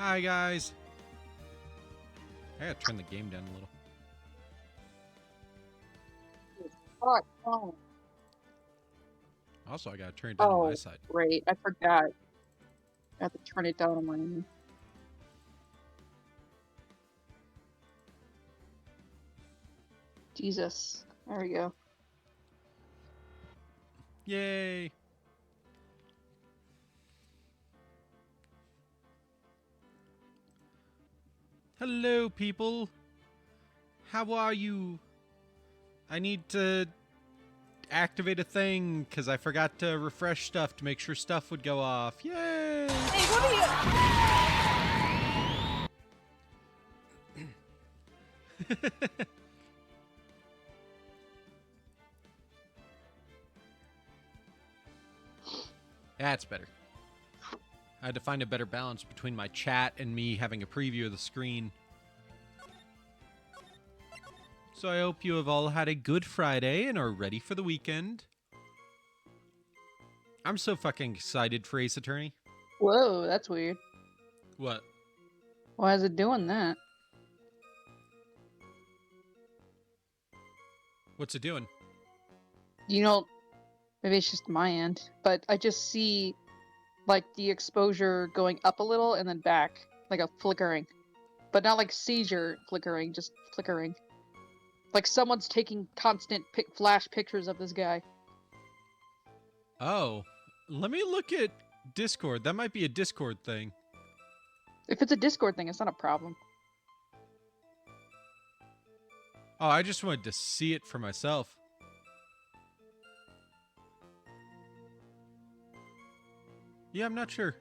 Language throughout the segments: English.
Hi, guys. I gotta turn the game down a little. Oh, Also, I gotta turn it down on my side. right. I forgot. I have to turn it down on my end. Jesus. There we go. Yay! Hello, people. How are you? I need to activate a thing because I forgot to refresh stuff to make sure stuff would go off. Yay! Hey, what are you? That's better. I had to find a better balance between my chat and me having a preview of the screen. So I hope you have all had a good Friday and are ready for the weekend. I'm so fucking excited for Ace Attorney. Whoa, that's weird. What? Why is it doing that? What's it doing? You know, maybe it's just my end, but I just see, like, the exposure going up a little and then back, like a flickering. But not like seizure flickering, just flickering. Like someone's taking constant flash pictures of this guy. Oh, let me look at Discord. That might be a Discord thing. If it's a Discord thing, it's not a problem. Oh, I just wanted to see it for myself. Yeah, I'm not sure.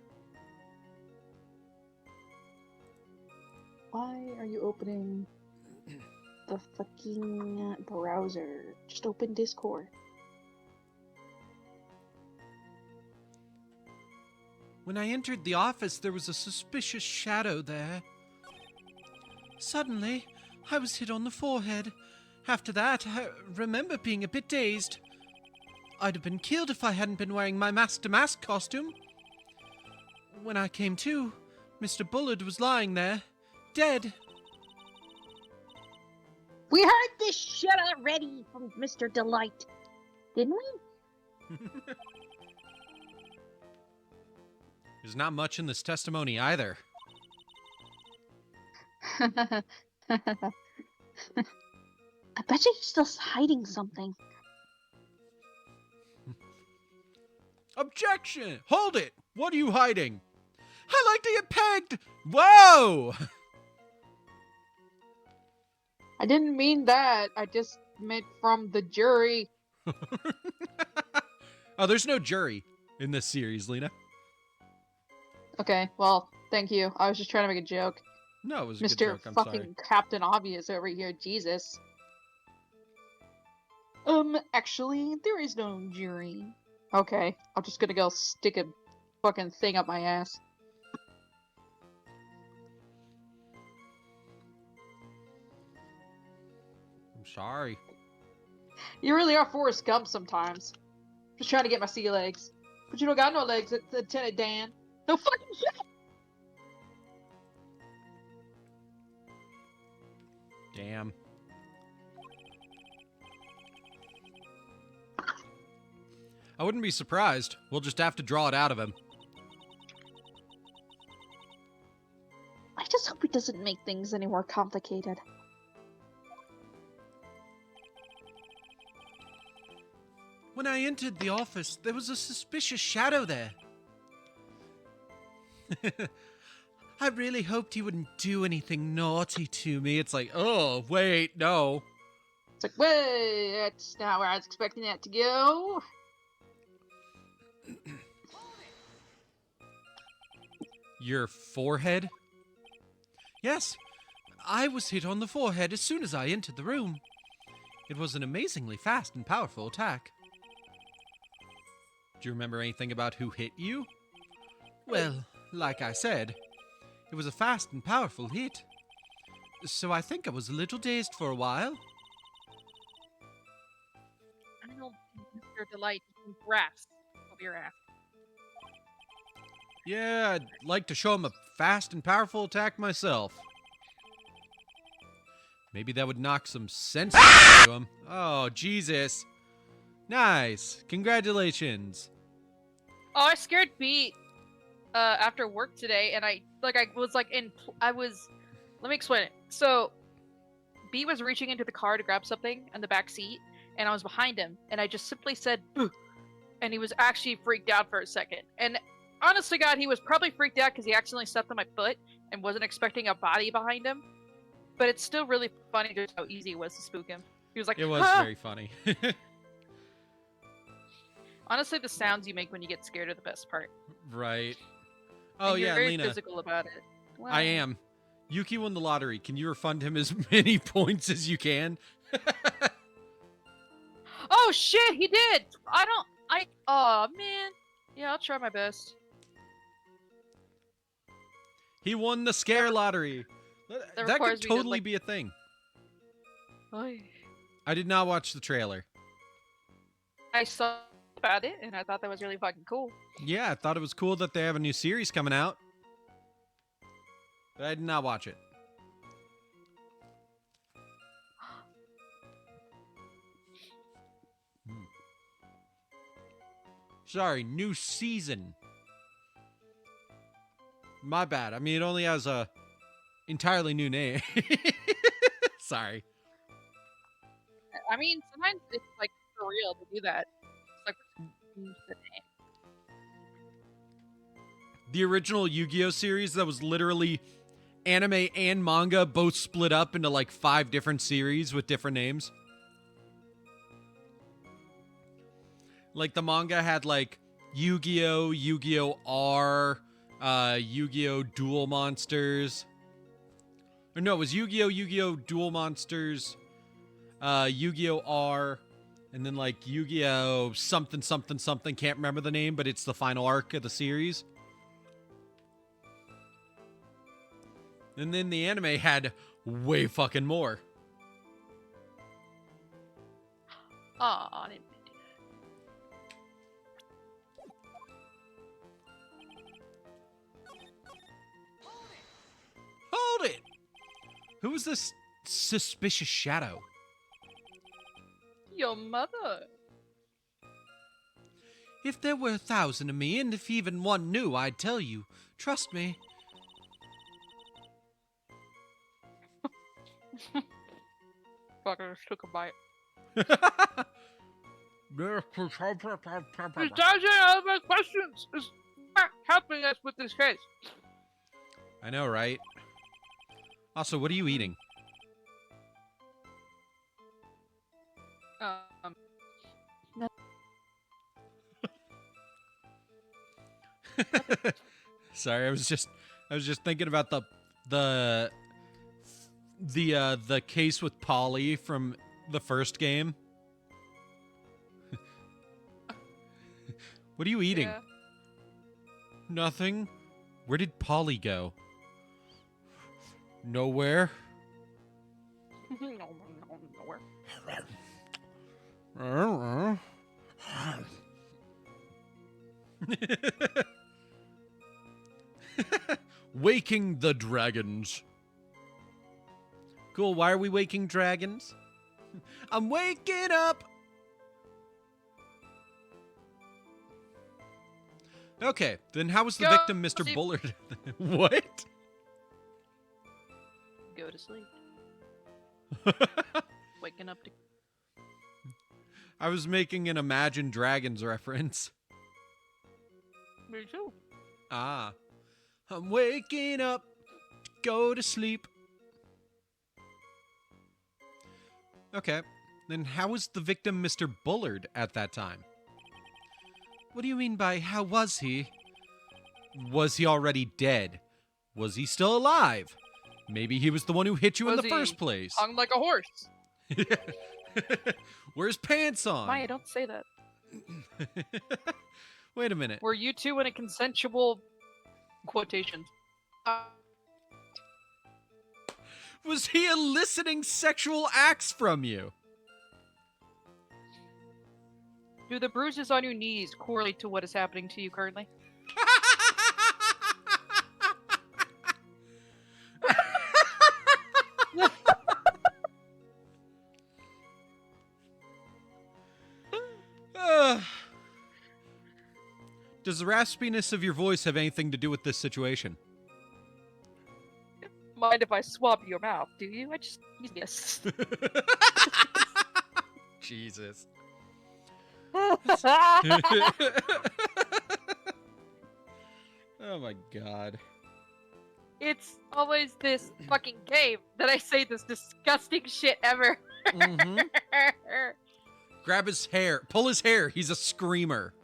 Why are you opening the fucking browser? Just open Discord. When I entered the office, there was a suspicious shadow there. Suddenly, I was hit on the forehead. After that, I remember being a bit dazed. I'd have been killed if I hadn't been wearing my Mask DeMasque costume. When I came to, Mr. Bullard was lying there, dead. We heard this shit already from Mr. Delight, didn't we? There's not much in this testimony either. I bet you he's still hiding something. Objection! Hold it! What are you hiding? I like to get pegged! Whoa! I didn't mean that. I just meant from the jury. Oh, there's no jury in this series, Lena. Okay, well, thank you. I was just trying to make a joke. No, it was a Mr. good joke, I'm fucking sorry. Captain Obvious over here, Jesus. Actually, there is no jury. Okay, I'm just gonna go stick a fucking thing up my ass. I'm sorry. You really are Forrest Gump sometimes. Just trying to get my sea legs. But you don't got no legs, Lieutenant Dan. No fucking shit! Damn. I wouldn't be surprised. We'll just have to draw it out of him. I just hope he doesn't make things any more complicated. When I entered the office, there was a suspicious shadow there. I really hoped he wouldn't do anything naughty to me. It's like, oh, wait, no. It's like, wait, that's not where I was expecting that to go. Your forehead? Yes, I was hit on the forehead as soon as I entered the room. It was an amazingly fast and powerful attack. Do you remember anything about who hit you? Well, like I said, it was a fast and powerful hit. So I think I was a little dazed for a while. I know, Mr. Delight, grass over your ass. Yeah, I'd like to show him a fast and powerful attack myself. Maybe that would knock some sense into him. Oh, Jesus. Nice. Congratulations. Oh, I scared Pete after work today, and let me explain it. So, B was reaching into the car to grab something in the back seat, and I was behind him, and I just simply said, "Boo," and he was actually freaked out for a second. And honestly, God, he was probably freaked out because he accidentally stepped on my foot and wasn't expecting a body behind him. But it's still really funny just how easy it was to spook him. He was like, It was "Ah!" very funny. Honestly, the sounds you make when you get scared are the best part. Right. Oh, And you're yeah, very Lena. physical about it. Well, I am. Yuki won the lottery. Can you refund him as many points as you can? Oh shit, he did! Oh man. Yeah, I'll try my best. He won the scare lottery. That requires could me to, totally like- be a thing. Oy. I did not watch the trailer. I saw about it, and I thought that was really fucking cool. Yeah, I thought it was cool that they have a new series coming out. But I did not watch it. Sorry, new season. My bad. I mean, it only has a entirely new name. Sorry. I mean, sometimes it's like for real to do that. It's like the name. The original Yu-Gi-Oh series that was literally anime and manga both split up into like 5 different series with different names. Like the manga had like Yu-Gi-Oh, Yu-Gi-Oh R, Yu-Gi-Oh Duel Monsters. Or no, it was Yu-Gi-Oh, Yu-Gi-Oh Duel Monsters, Yu-Gi-Oh R, and then like Yu-Gi-Oh something something something, can't remember the name, but it's the final arc of the series. And then the anime had way fucking more. Aw, I didn't mean to do Hold it! Who is this suspicious shadow? that. Your mother. If there were 1,000 of me, and if even one knew, I'd tell you. Trust me. Fuck, I just took a bite. Yes, He's dodging all of my questions. It's not helping us with this case. I know, right? Also, what are you eating? Um, Sorry, I was just thinking about the case with Polly from the first game. What are you eating? yeah. Nothing. Where did Polly go? Nowhere. Nowhere. Waking the dragons. Cool, why are we waking dragons? I'm waking up! Okay, then how was the Go victim Mr. sleep. Bullard? What? Go to sleep. Waking up to. I was making an Imagine Dragons reference. Me too. Ah. I'm waking up, go to sleep. Okay, then how was the victim Mr. Bullard at that time? What do you mean by how was he? Was he already dead? Was he still alive? Maybe he was the one who hit you in Was the he first place. Hung like a horse. Where's pants on? Maya, don't say that. Wait a minute. Were you two in a consensual quotation? Was he eliciting sexual acts from you? Do the bruises on your knees correlate to what is happening to you currently? Does the raspiness of your voice have anything to do with this situation? Mind if I swab your mouth, do you? I just yes. Jesus. Oh my god. It's always this fucking game that I say this disgusting shit ever. Mm-hmm. Grab his hair. Pull his hair. He's a screamer.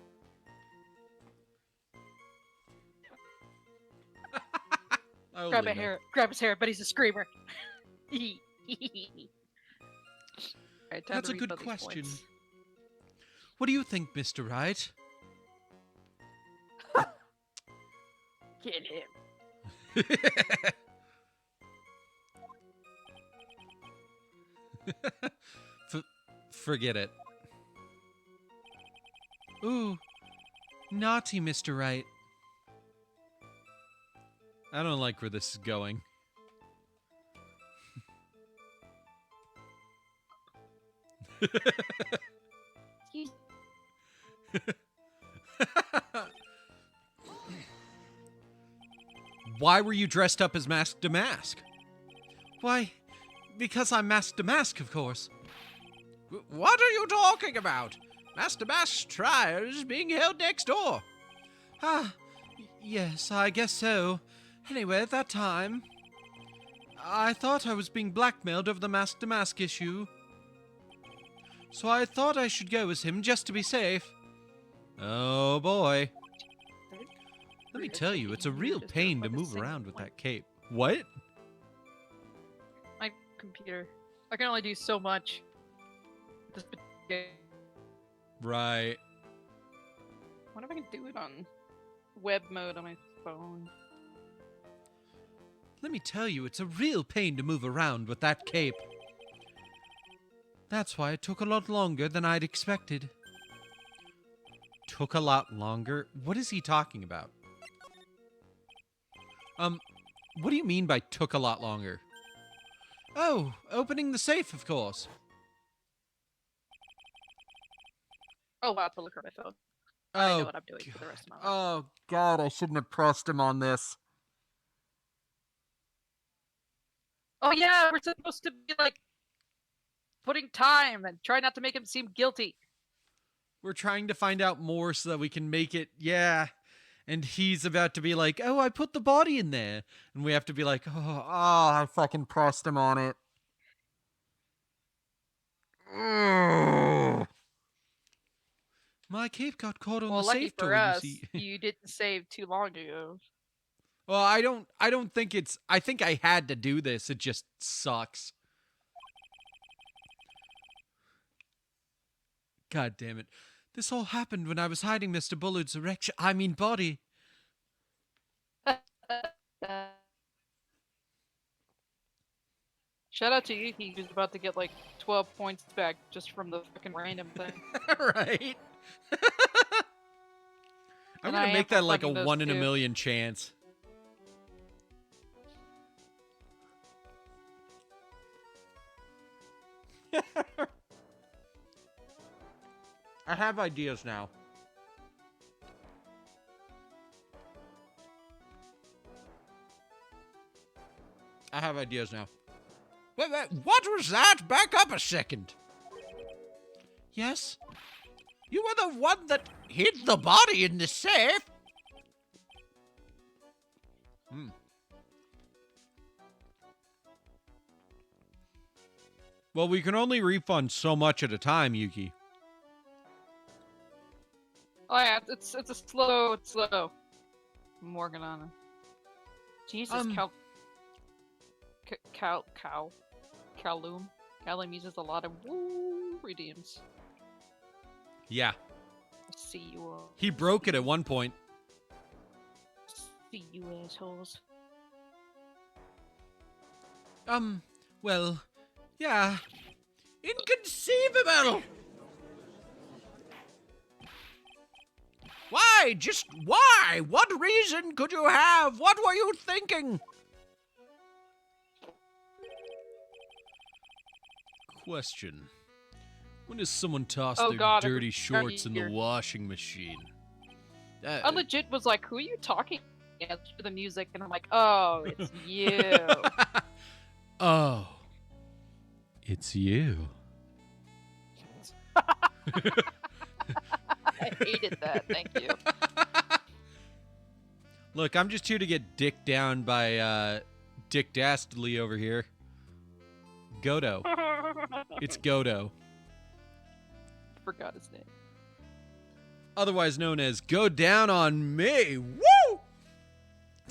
Grab his hair, but he's a screamer. Alright, That's a good question. What do you think, Mr. Wright? Get him. Forget it. Ooh, naughty Mr. Wright. I don't like where this is going. Excuse Why were you dressed up as Mask DeMasque? Why, because I'm Mask DeMasque, of course. What are you talking about? Mask DeMasque's trial is being held next door. Yes, I guess so. Anyway, at that time, I thought I was being blackmailed over the Mask DeMasque issue. So I thought I should go as him just to be safe. Oh boy. Let me tell you, it's a real pain to move around with that cape. What? My computer. I can only do so much. This game. Right. I wonder if I can do it on web mode on my phone. Let me tell you, it's a real pain to move around with that cape. That's why it took a lot longer than I'd expected. Took a lot longer? What is he talking about? What do you mean by took a lot longer? Oh, opening the safe, of course. Oh wow, to look at my phone. I know what I'm doing for the rest of my life. Oh, God, I shouldn't have pressed him on this. Oh yeah, we're supposed to be like putting time and try not to make him seem guilty. We're trying to find out more so that we can make it, yeah. And he's about to be like, oh, I put the body in there. And we have to be like, I fucking pressed him on it. Ugh. My cape got caught on Well, the lucky safe for door, us, you see. you didn't save too long ago. Well, I don't think it's, I think I had to do this. It just sucks. God damn it. This all happened when I was hiding Mr. Bullard's body. Shout out to Yuki, who's about to get like 12 points back just from the fucking random thing. Right? I'm And gonna I make am that like a fucking those 1 in a two. million chance. I have ideas now. Wait, what was that? Back up a second. Yes? You were the one that hid the body in the safe? Well, we can only refund so much at a time, Yuki. Oh yeah, it's slow. I'm working on it. Jesus, Kowloon. Kowloon uses a lot of woo redeems. Yeah. See you all. He broke it at one point. See you assholes. Well, yeah. Inconceivable! Why? Just why? What reason could you have? What were you thinking? Question. When does someone toss Oh, their God, dirty I'm shorts in the here. washing machine? I legit was like, who are you talking to the music? And I'm like, oh, it's you. Oh, it's you. I hated that. Thank you. Look, I'm just here to get dicked down by Dick Dastardly over here. Godo. It's Godo. Forgot his name. Otherwise known as Go Down on Me. Woo!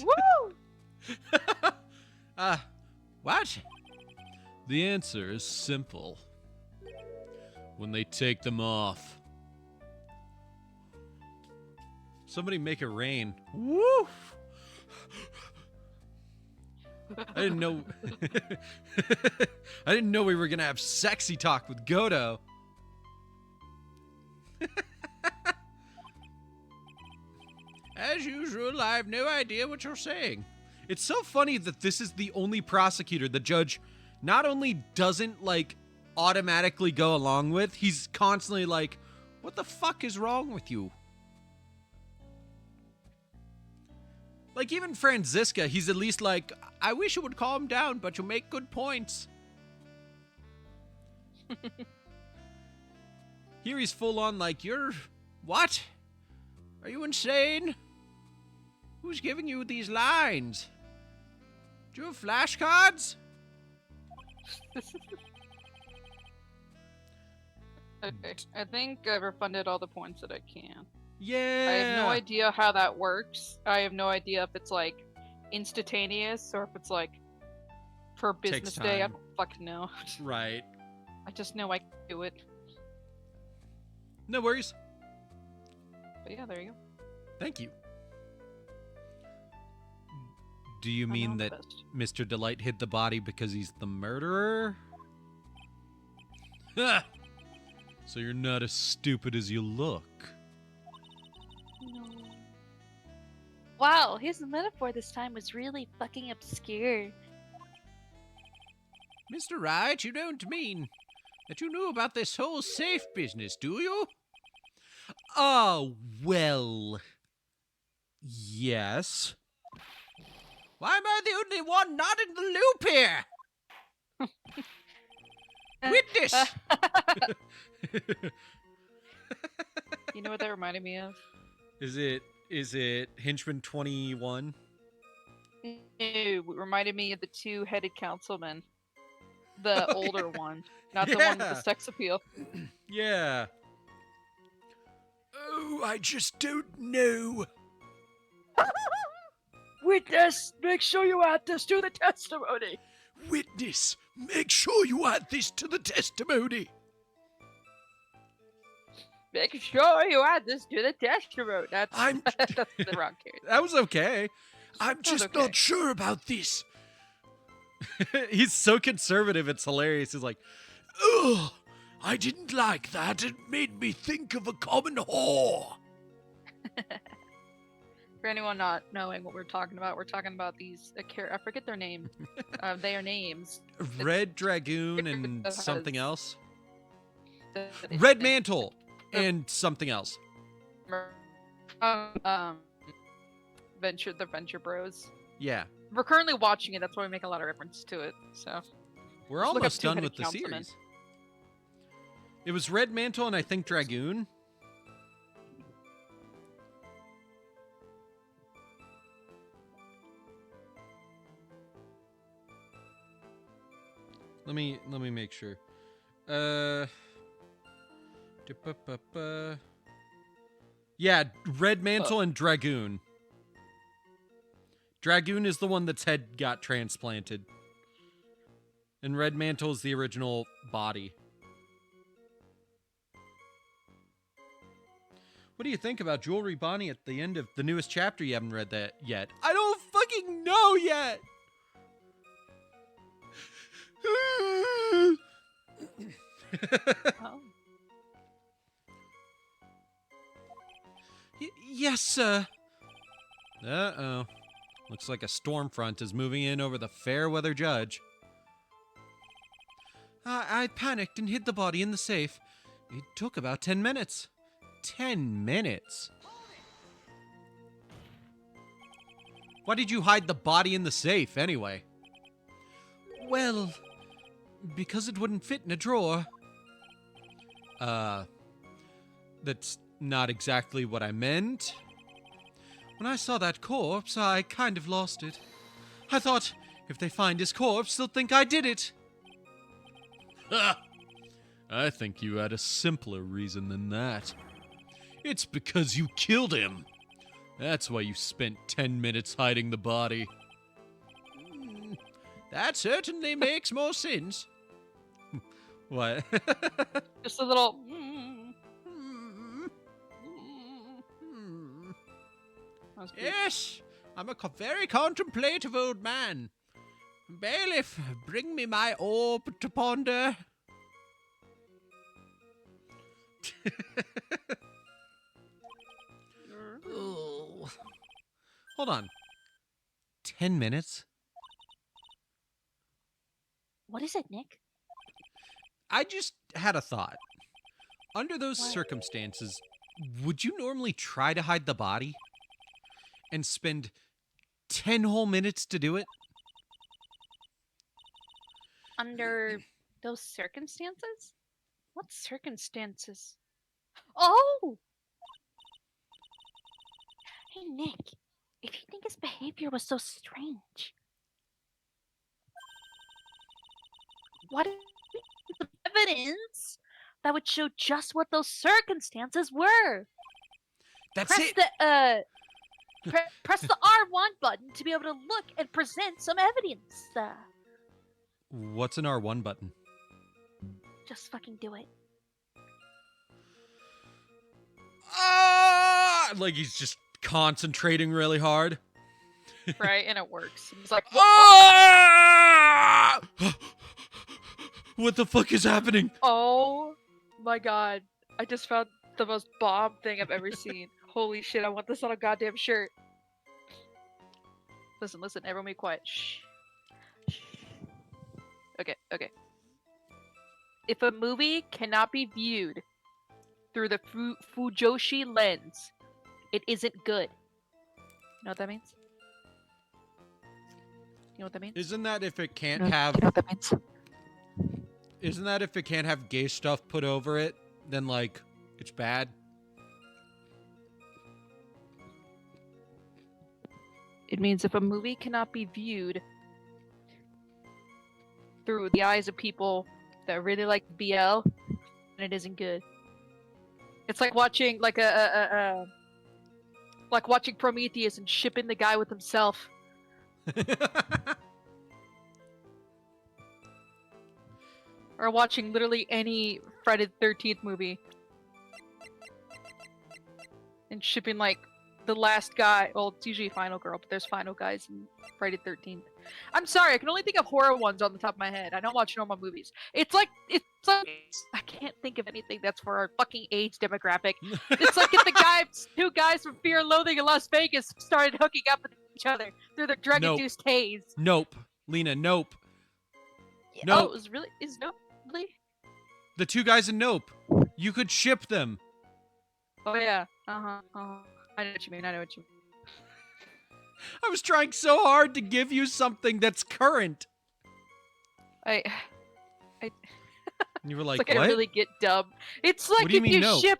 Woo! What? The answer is simple. When they take them off. Somebody make it rain. Woo! I didn't know. I didn't know we were gonna have sexy talk with Godo. As usual, I have no idea what you're saying. It's so funny that this is the only prosecutor the judge not only doesn't, like, automatically go along with, he's constantly like, what the fuck is wrong with you? Like, even Franziska, he's at least like, I wish you would calm down, but you make good points. Here he's full on like, you're... What? Are you insane? Who's giving you these lines? Do you have flashcards? Okay, I think I've refunded all the points that I can. Yeah. I have no idea how that works. I have no idea if it's like instantaneous or if it's like per business day. I time. don't fucking know. Right. I just know I can do it. No worries. But yeah, there you go. Thank you. Do you I mean know that the best. Mr. Delight hid the body because he's the murderer? Ha! So you're not as stupid as you look. No. Wow, his metaphor this time was really fucking obscure. Mr. Wright, you don't mean that you knew about this whole safe business, do you? Oh, well... Yes. Why am I the only one not in the loop here? Witness! You know what that reminded me of? Is it Henchman 21? It reminded me of the two-headed councilman. The older one. Not the one with the sex appeal. Yeah. Oh, I just don't know. Witness, make sure you add this to the testimony. Witness, make sure you add this to the testimony. Make sure you add this to the testimony. That's, I'm- that's the wrong character. That was okay. I'm That was just okay. not sure about this. He's so conservative, it's hilarious. He's like, ugh, I didn't like that. It made me think of a common whore. For anyone not knowing what we're talking about these, I forget their name. They are names. Red Dragoon and That something has- else. that Red is- Mantle and something else. The Venture Bros. Yeah. We're currently watching it. That's why we make a lot of reference to it. So We're Just look up almost done Two-Headed with the Councilman. series. It was Red Mantle and I think Dragoon. Let me make sure. Yeah, Red Mantle and Dragoon. Dragoon is the one that's head got transplanted. And Red Mantle is the original body. What do you think about Jewelry Bonnie at the end of the newest chapter? You haven't read that yet. I don't fucking know yet! oh. Yes, sir. Uh-oh. Looks like a storm front is moving in over the fair weather judge. I panicked and hid the body in the safe. It took about 10 minutes. 10 minutes? Why did you hide the body in the safe, anyway? Well, because it wouldn't fit in a drawer. That's not exactly what I meant. When I saw that corpse, I kind of lost it. I thought, if they find his corpse, they'll think I did it. Ha! I think you had a simpler reason than that. It's because you killed him. That's why you spent 10 minutes hiding the body. That certainly makes more sense. What? Just a little. That was cute. Yes, I'm a very contemplative old man. Bailiff, bring me my orb to ponder. Oh. Hold on. 10 minutes? What is it, Nick? I just had a thought. Under those What? circumstances, would you normally try to hide the body? And spend 10 whole minutes to do it? Under those circumstances? What circumstances? Oh! Hey, Nick. If you think his behavior was so strange, what is the evidence that would show just what those circumstances were? That's press it! the press the R1 button to be able to look and present some evidence. What's an R1 button? Just fucking do it. Ah! Like he's just concentrating really hard. Right, and it works. It's like, Ah! What the fuck is happening? oh my god. I just found the most bomb thing I've ever seen. Holy shit, I want this on a goddamn shirt. Listen, everyone be quiet. Shh. Shh. Okay. If a movie cannot be viewed through the Fujoshi lens, it isn't good. You know what that means? You know what that means? Isn't that if it can't You know have what that means? Isn't that if it can't have gay stuff put over it, then like it's bad? It means if a movie cannot be viewed through the eyes of people that really like BL, then it isn't good. It's like watching like like watching Prometheus and shipping the guy with himself. Or watching literally any Friday the 13th movie and shipping like the last guy. Well, it's usually Final Girl, but there's Final Guys in Friday the 13th. I'm sorry, I can only think of horror ones on the top of my head. I don't watch normal movies. It's like I can't think of anything that's for our fucking age demographic. It's like if two guys from Fear and Loathing in Las Vegas started hooking up with each other through their drug-induced haze. Nope. Lena, nope. Oh, Nope. it was really? Is no really? The two guys in Nope. You could ship them. Oh yeah. I know what you mean. I was trying so hard to give you something that's current. I And you were it's like, like what? I really get dumb. It's like What do you if mean, you no? ship.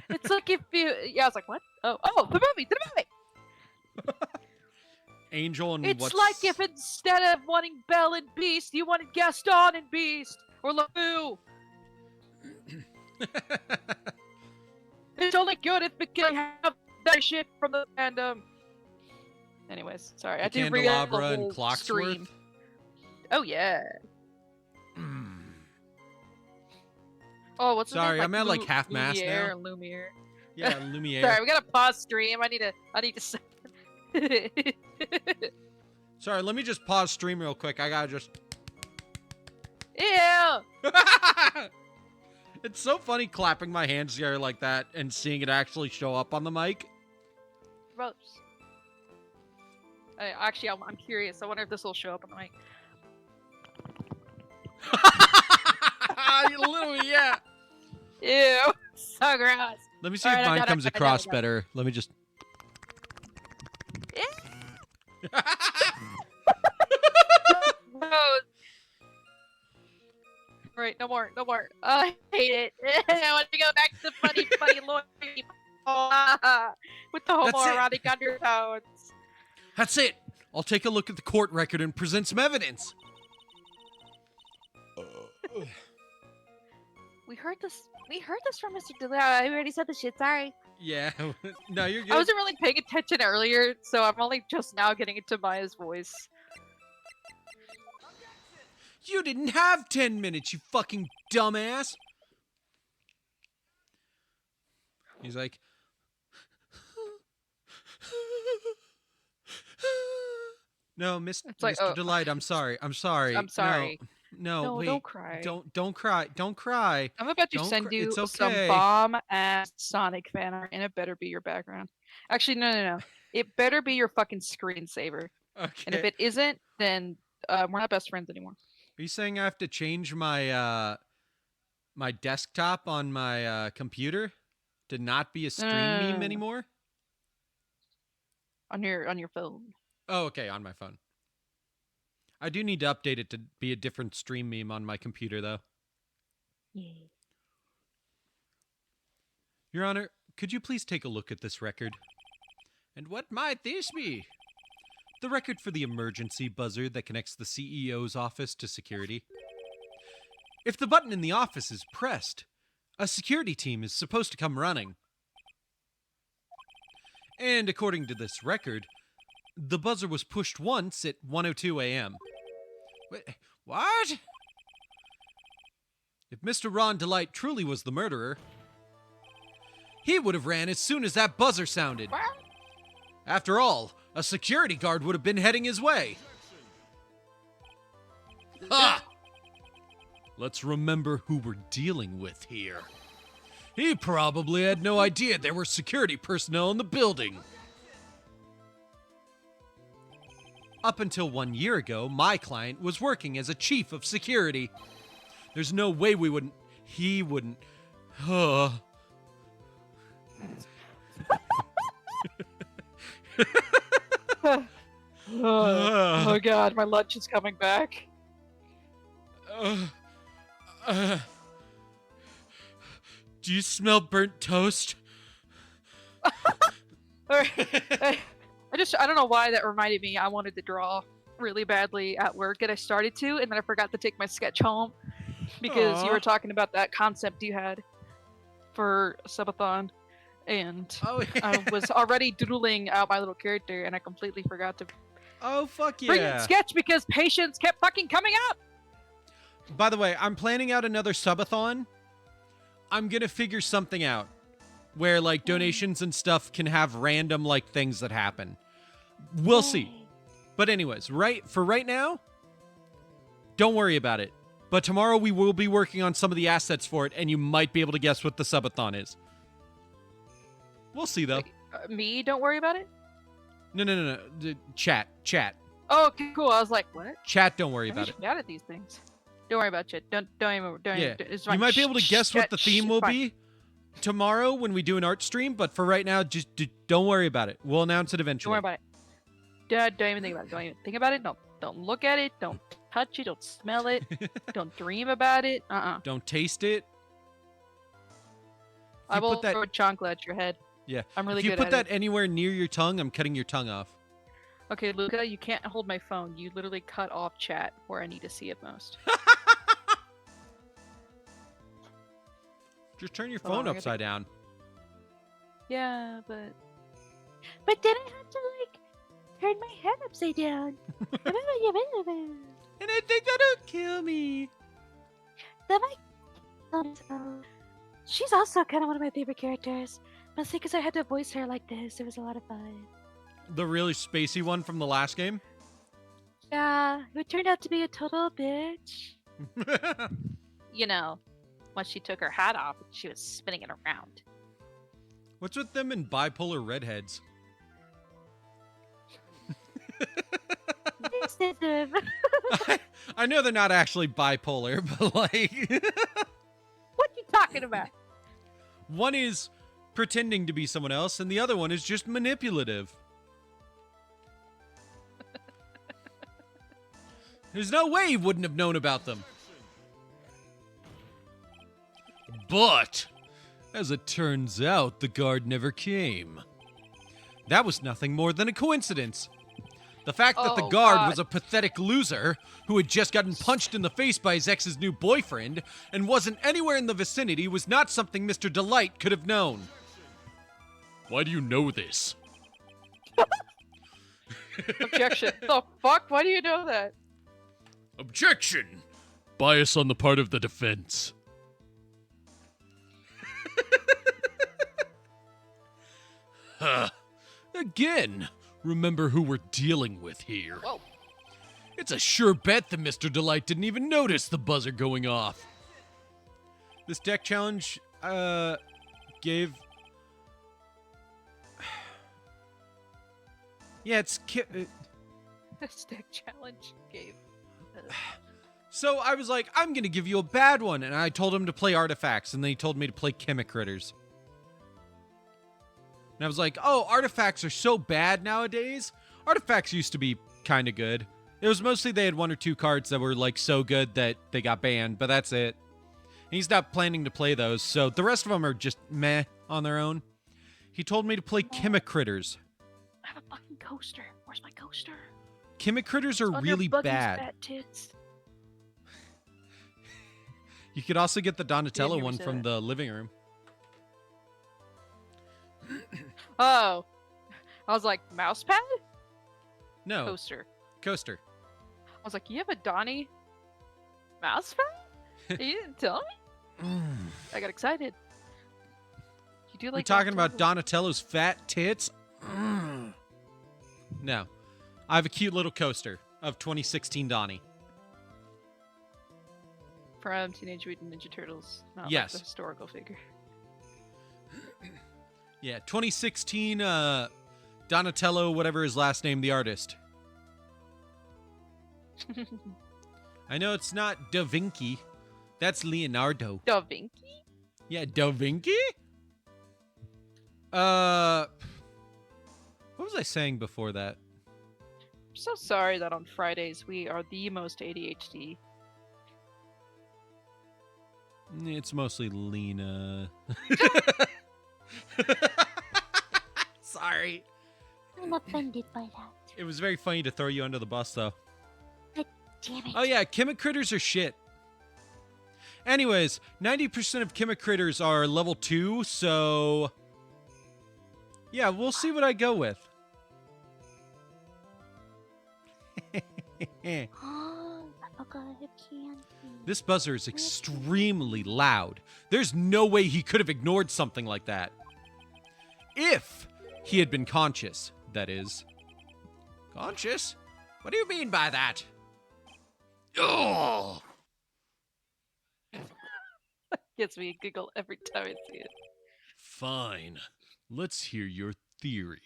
It's like if you. Yeah, I was like, what? Oh, the movie. Angel and It's what's... like if instead of wanting Belle and Beast, you wanted Gaston and Beast or LeFou. It's only good if we can have that shit from the fandom. Anyways, sorry, I did bring up the Candelabra and whole Clocksworth? stream. Oh yeah. Oh, what's his Sorry, name? I'm at, like, half mast Lumiere now. or Lumiere. Yeah, Lumiere. Sorry, we gotta pause stream. I need to. Sorry, let me just pause stream real quick. I gotta just... Ew. It's so funny clapping my hands together like that and seeing it actually show up on the mic. Gross. Actually, I'm curious. I wonder if this will show up on the mic. Literally, yeah. Ew. So gross. Let me see Alright, if I mine got it, comes I got it, I across got it. better. Let me just... No. Right, no more. I hate it. I want to go back to the funny lawyer with the That's it. homoerotic undertones. That's it. I'll take a look at the court record and present some evidence. We heard this from Mr. DeLeo. I already said the shit. Sorry. Yeah. No, you're good. I wasn't really paying attention earlier, so I'm only just now getting into Maya's voice. You didn't have 10 minutes, you fucking dumbass. He's like... No, Mr. like, oh. Delight, I'm sorry. I'm sorry. No, wait. Don't cry. Don't cry. Don't cry. I'm about to Don't send cry. you It's some okay. bomb-ass Sonic fan art, and it better be your background. Actually, no. It better be your fucking screensaver. Okay. And if it isn't, then we're not best friends anymore. Are you saying I have to change my my desktop on my computer to not be a stream meme anymore? On your phone. Oh, okay, on my phone. I do need to update it to be a different stream meme on my computer, though. Yeah. Your Honor, could you please take a look at this record? And what might this be? The record for the emergency buzzer that connects the CEO's office to security. If the button in the office is pressed, a security team is supposed to come running. And according to this record, the buzzer was pushed once at 1:02 a.m. What? If Mr. Ron Delight truly was the murderer, he would have ran as soon as that buzzer sounded. After all, a security guard would have been heading his way. Ha! Let's remember who we're dealing with here. He probably had no idea there were security personnel in the building. Up until 1 year ago, my client was working as a chief of security. There's no way he wouldn't. Oh god, my lunch is coming back. Do you smell burnt toast? I don't know why that reminded me. I wanted to draw really badly at work, and I started to, and then I forgot to take my sketch home because you were talking about that concept you had for subathon, and I was already doodling out my little character, and I completely forgot to Fuck bring in yeah. sketch because patience kept fucking coming up. By the way, I'm planning out another subathon. I'm gonna figure something out where like donations and stuff can have random like things that happen. We'll see. But anyways, right now, don't worry about it. But tomorrow we will be working on some of the assets for it, and you might be able to guess what the subathon is. We'll see though. Me? Don't worry about it? No. Chat. Oh, okay, cool. I was like, what? Chat, don't worry I'm about it. usually bad at these things. Don't worry about shit. Don't even. Yeah. It's You fine. might be able to guess what the theme will fine. be tomorrow when we do an art stream, but for right now, just don't worry about it. We'll announce it Don't eventually. worry about it. Don't even think about it. Don't even think about it. Don't look at it. Don't touch it. Don't smell it. Don't dream about it. Don't taste it. If I you will put that, throw a chancla at your head. yeah. I'm really If you good put at that it. anywhere near your tongue, I'm cutting your tongue off. Okay, Luca, you can't hold my phone. You literally cut off chat where I need to see it most. Just turn your Hold on, phone I gotta- upside down. Yeah, but But then I had to like turn my head upside down. And I think that'll kill me. Then she's also kind of one of my favorite characters. Mostly because I had to voice her like this. It was a lot of fun. The really spacey one from the last game? Yeah, who turned out to be a total bitch. you know, once she took her hat off, she was spinning it around. What's with them and bipolar redheads? Sensitive. I know they're not actually bipolar, but like... What you talking about? One is pretending to be someone else, and the other one is just manipulative. There's no way he wouldn't have known about them. But, as it turns out, the guard never came. That was nothing more than a coincidence. The fact that the Oh, guard God. was a pathetic loser who had just gotten punched in the face by his ex's new boyfriend and wasn't anywhere in the vicinity was not something Mr. Delight could have known. Why do you know this? Objection. The fuck? Why do you know that? Objection! Bias on the part of the defense. Again, remember who we're dealing with here. Whoa. It's a sure bet that Mr. Delight didn't even notice the buzzer going off. This deck challenge, gave... Yeah, it's... This deck challenge gave. So I was like, I'm gonna give you a bad one, and I told him to play Artifacts, and then he told me to play Chemicritters. And I was like, oh, Artifacts are so bad nowadays. Artifacts used to be kind of good. It was mostly they had one or two cards that were like so good that they got banned, but that's it. And he's not planning to play those, so the rest of them are just meh on their own. He told me to play Chemicritters. I have a fucking coaster. Where's my coaster? Chemicritters are Under really Buggy's bad. fat tits. You could also get the Donatello hear me one say from that. the living room. Oh. I was like, mouse pad? No, Coaster. coaster. I was like, you have a Donnie mouse pad? You didn't tell me? I got excited. You do We're like talking about Donatello. Donatello's fat tits? No. I have a cute little coaster of 2016 Donnie. From Teenage Mutant Ninja Turtles. Not Yes. like the historical figure. Yeah, 2016 Donatello, whatever his last name, the artist. I know it's not Da Vinci. That's Leonardo. Da Vinci? Yeah, Da Vinci? What was I saying before that? I'm so sorry that on Fridays we are the most ADHD. It's mostly Lena. Sorry. I'm offended by that. It was very funny to throw you under the bus, though. Damn it. Oh yeah, Chemicritters are shit. Anyways, 90% of Chemicritters are level 2, so... Yeah, we'll see what I go with. Oh, I forgot I have candy. This buzzer is extremely loud. There's no way he could have ignored something like that. If he had been conscious, that is. Conscious? What do you mean by that? Oh! Gets me a giggle every time I see it. Fine. Let's hear your theory.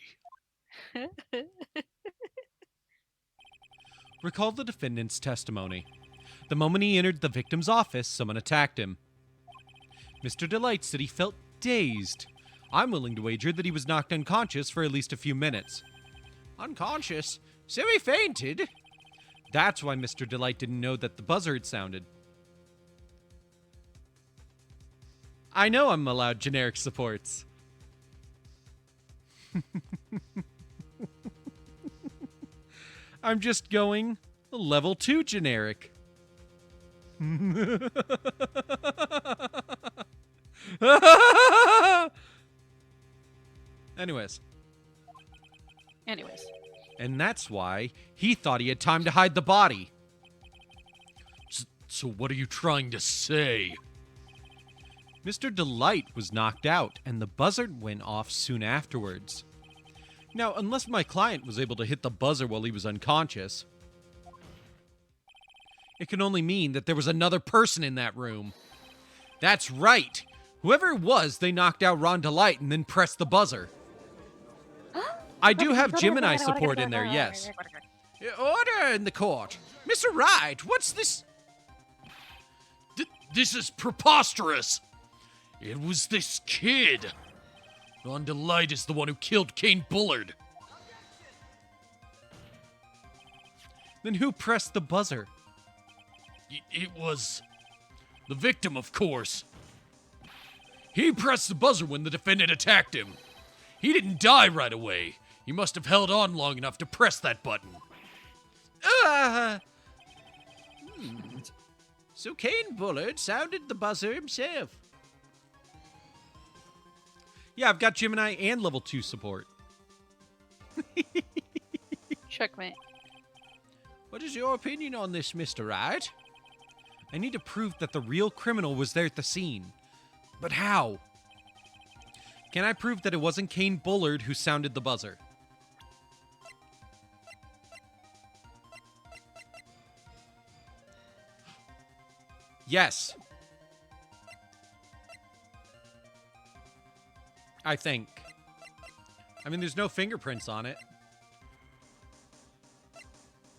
Recall the defendant's testimony. The moment he entered the victim's office, someone attacked him. Mr. Delight said he felt dazed. I'm willing to wager that he was knocked unconscious for at least a few minutes. Unconscious? So he fainted? That's why Mr. Delight didn't know that the buzzer had sounded. I know I'm allowed generic supports. I'm just going level 2 generic. Anyways. And that's why he thought he had time to hide the body. So what are you trying to say? Mr. Delight was knocked out, and the buzzer went off soon afterwards. Now, unless my client was able to hit the buzzer while he was unconscious, it can only mean that there was another person in that room. That's right. Whoever it was, they knocked out Ron Delight and then pressed the buzzer. I do have Gemini support in there, yes. Order in the court. Mr. Wright, what's this? This is preposterous. It was this kid. Ron Delight is the one who killed Kane Bullard. Then who pressed the buzzer? It was the victim, of course. He pressed the buzzer when the defendant attacked him. He didn't die right away. He must have held on long enough to press that button. So Kane Bullard sounded the buzzer himself. Yeah, I've got Gemini and level 2 support. Checkmate. What is your opinion on this, Mr. Wright? I need to prove that the real criminal was there at the scene. But how? Can I prove that it wasn't Kane Bullard who sounded the buzzer? Yes. I think. I mean, there's no fingerprints on it.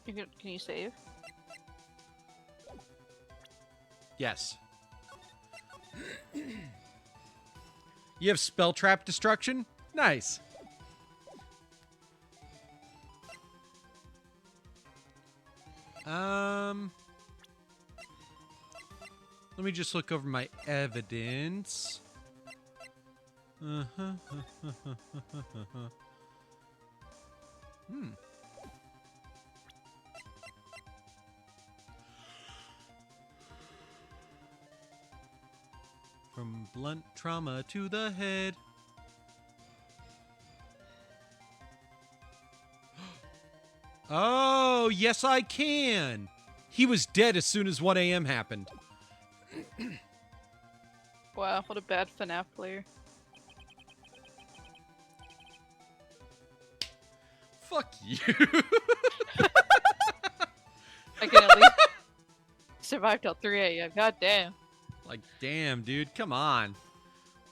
Can you save? Yes. You have spell trap destruction? Nice. Let me just look over my evidence. From blunt trauma to the head. Oh, yes I can. He was dead as soon as 1 a.m. happened. Wow, what a bad FNAF player. Fuck you. I can at least survive till 3 a.m. God damn. Like, damn, dude, come on.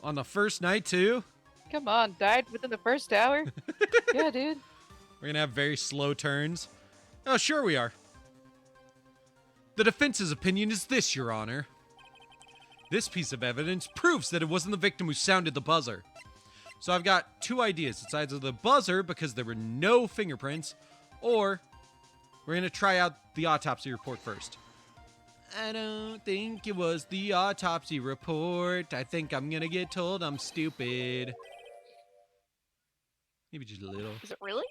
On the first night, too? Come on, died within the first hour? Yeah, dude. We're gonna have very slow turns. Oh, sure we are. The defense's opinion is this, Your Honor. This piece of evidence proves that it wasn't the victim who sounded the buzzer. So I've got two ideas. It's either the buzzer, because there were no fingerprints, or we're gonna try out the autopsy report first. I don't think it was the autopsy report. I think I'm gonna get told I'm stupid. Maybe just a little. Is it really?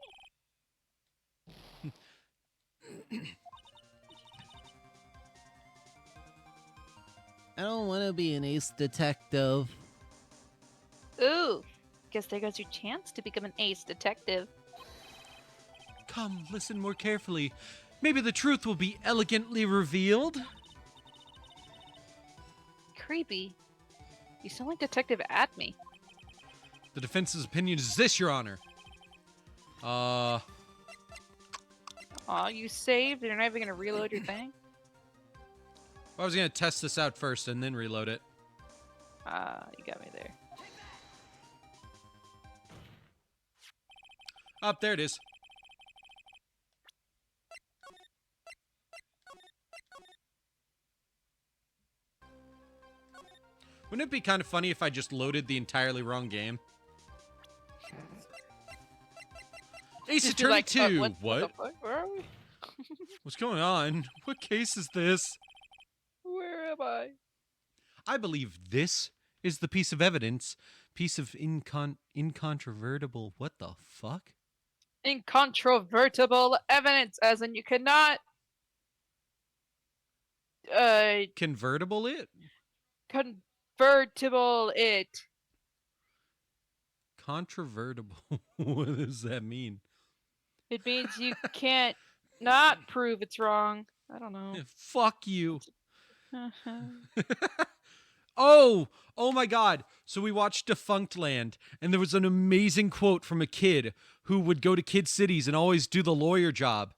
I don't want to be an ace detective. Ooh, guess there goes your chance to become an ace detective. Come, listen more carefully. Maybe the truth will be elegantly revealed. Creepy. You sound like Detective Atme. The defense's opinion is this, Your Honor. Aw, you saved and you're not even gonna reload your thing? I was gonna test this out first and then reload it. You got me there. Up there it is. Wouldn't it be kind of funny if I just loaded the entirely wrong game? Ace Just be Attorney like, 2! what? What? The fuck? Where are we? What's going on? What case is this? Where am I? I believe this is the piece of evidence. Piece of incontrovertible. What the fuck? Incontrovertible evidence, as in you cannot Convertible it? convertible it. Controvertible. What does that mean? It means you can't not prove it's wrong. I don't know. Fuck you. Oh my god. So we watched Defunct Land, and there was an amazing quote from a kid who would go to Kid Cities and always do the lawyer job.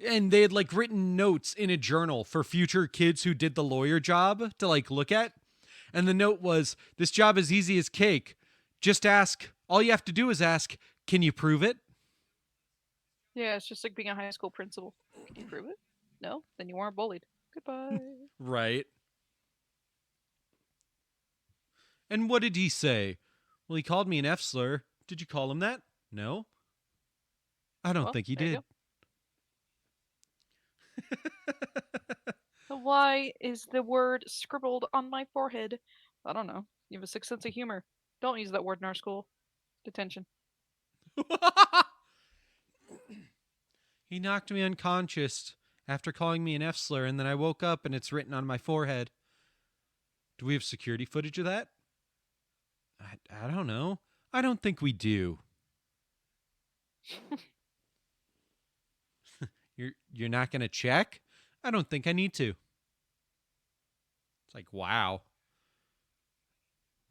And they had like written notes in a journal for future kids who did the lawyer job to like look at. And the note was, this job is easy as cake. Just ask. All you have to do is ask, can you prove it? Yeah, it's just like being a high school principal. Can you prove it? No? Then you weren't bullied. Goodbye. Right. And what did he say? Well, he called me an F slur. Did you call him that? No. I don't Well, think he there you did. go. So why is the word scribbled on my forehead? I don't know. You have a sick sense of humor. Don't use that word in our school. Detention. He knocked me unconscious after calling me an F slur, and then I woke up and it's written on my forehead. Do we have security footage of that? I don't know. I don't think we do. You're not going to check? I don't think I need to. It's like, wow.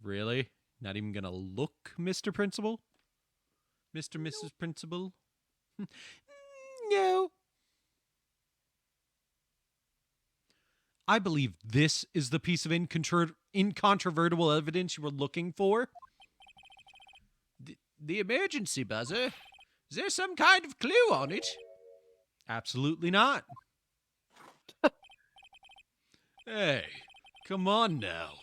Really? Not even going to look, Mr. Principal? Mr. Mrs. Principal? No. I believe this is the piece of incontrovertible evidence you were looking for. The emergency buzzer? Is there some kind of clue on it? Absolutely not. Hey, come on now.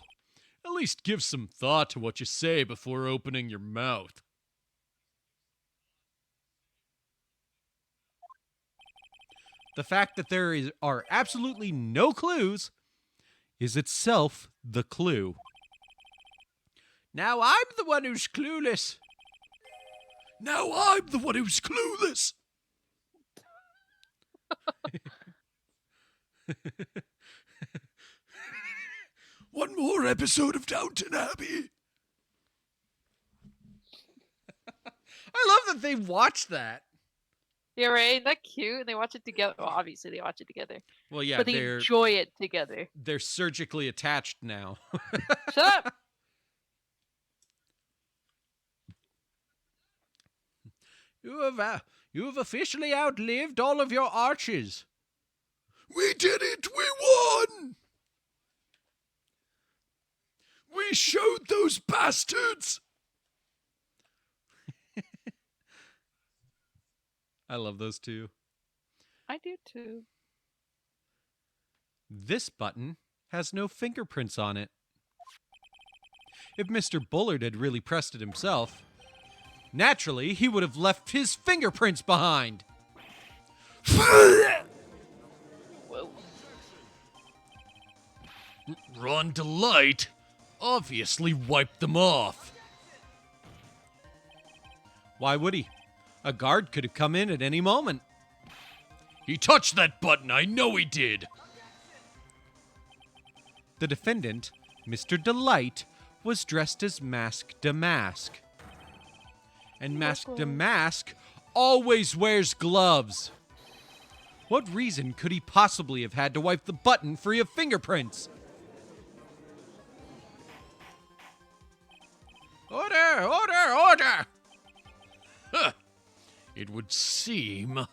At least give some thought to what you say before opening your mouth. The fact that are absolutely no clues is itself the clue. Now I'm the one who's clueless. Now I'm the one who's clueless. One more episode of Downton Abbey. I love that they watched that. Yeah, right? Isn't that cute? They watch it together. Well, obviously they watch it together. Well, yeah, But they enjoy it together. they're surgically attached now. Shut up! You have officially outlived all of your arches. We did it! We won! We showed those bastards! I love those two. I do too. This button has no fingerprints on it. If Mr. Bullard had really pressed it himself, naturally he would have left his fingerprints behind. Whoa. Ron Delight obviously wiped them off. Why would he? A guard could have come in at any moment. He touched that button, I know he did. The defendant, Mr. Delight, was dressed as Mask DeMasque. And Mask DeMasque always wears gloves. What reason could he possibly have had to wipe the button free of fingerprints? Order! Order! Order! Huh. It would seem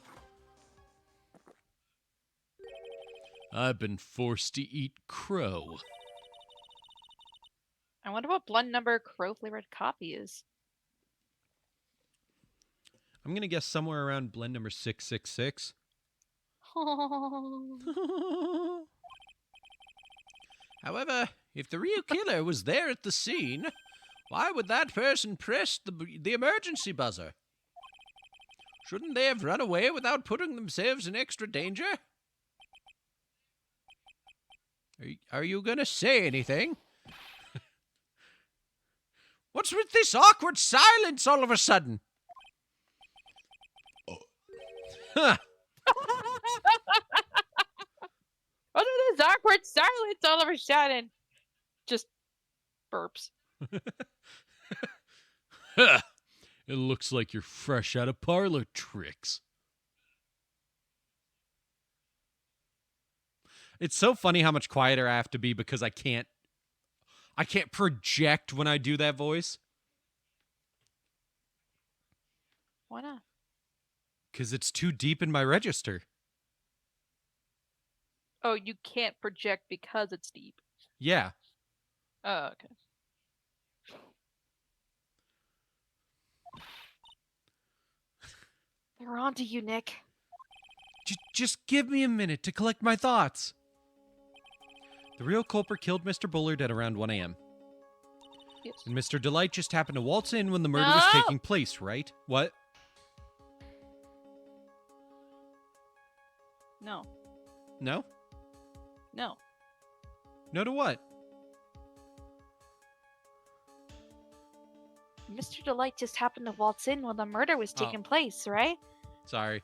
I've been forced to eat crow. I wonder what blend number crow flavored coffee is. I'm going to guess somewhere around blend number 666. However, if the real killer was there at the scene, why would that person press the emergency buzzer? Shouldn't they have run away without putting themselves in extra danger? Are you going to say anything? What's with this awkward silence all of a sudden? Huh. What is this awkward silence all of a sudden? Just burps. Huh. It looks like you're fresh out of parlor tricks. It's so funny how much quieter I have to be because I can't project when I do that voice. Why not? Because it's too deep in my register. Oh, you can't project because it's deep. Yeah. Oh, okay. They're on to you, Nick. Just give me a minute to collect my thoughts. The real culprit killed Mr. Bullard at around 1 a.m. Yes. And Mr. Delight just happened to waltz in when the murder was No! taking place, right? What? No. No? No. No to what? Mr. Delight just happened to waltz in when the murder was Oh. taking place, right? Sorry.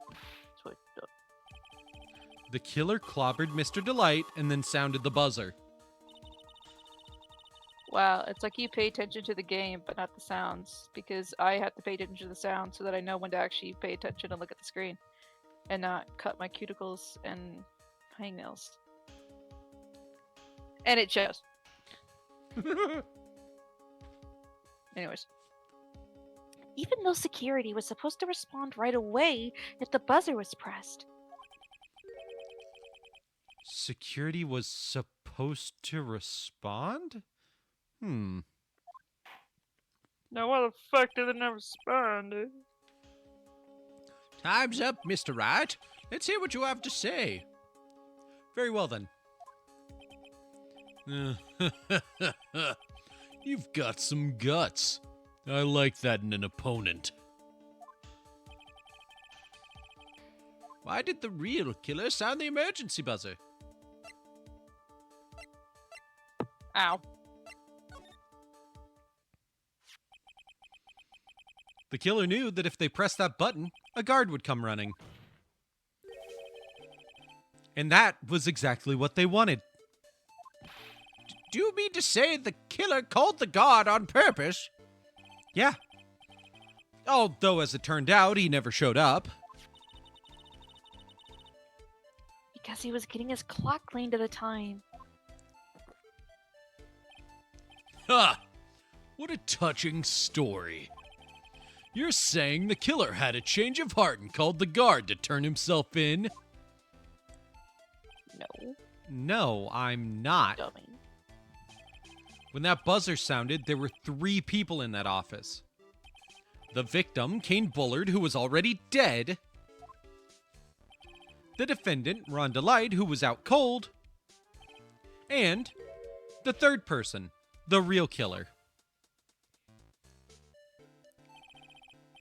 That's what- The killer clobbered Mr. Delight and then sounded the buzzer. Wow, it's like you pay attention to the game, but not the sounds, because I have to pay attention to the sound so that I know when to actually pay attention and look at the screen, and not cut my cuticles and hangnails. And it shows. Anyways, Even though security was supposed to respond right away if the buzzer was pressed. Security was supposed to respond? now why the fuck did they never respond, dude? Time's up, Mr. Wright. Let's hear what you have to say. Very well, then. You've got some guts. I like that in an opponent. Why did the real killer sound the emergency buzzer? Ow. The killer knew that if they pressed that button, a guard would come running. And that was exactly what they wanted. Do you mean to say the killer called the guard on purpose? Yeah. Although, as it turned out, he never showed up. Because he was getting his clock cleaned at the time. Ha! What a touching story. You're saying the killer had a change of heart and called the guard to turn himself in? No, No, I'm not. dummy. When that buzzer sounded, there were 3 people in that office. The victim, Kane Bullard, who was already dead. The defendant, Ron Delight, who was out cold. And the third person, the real killer.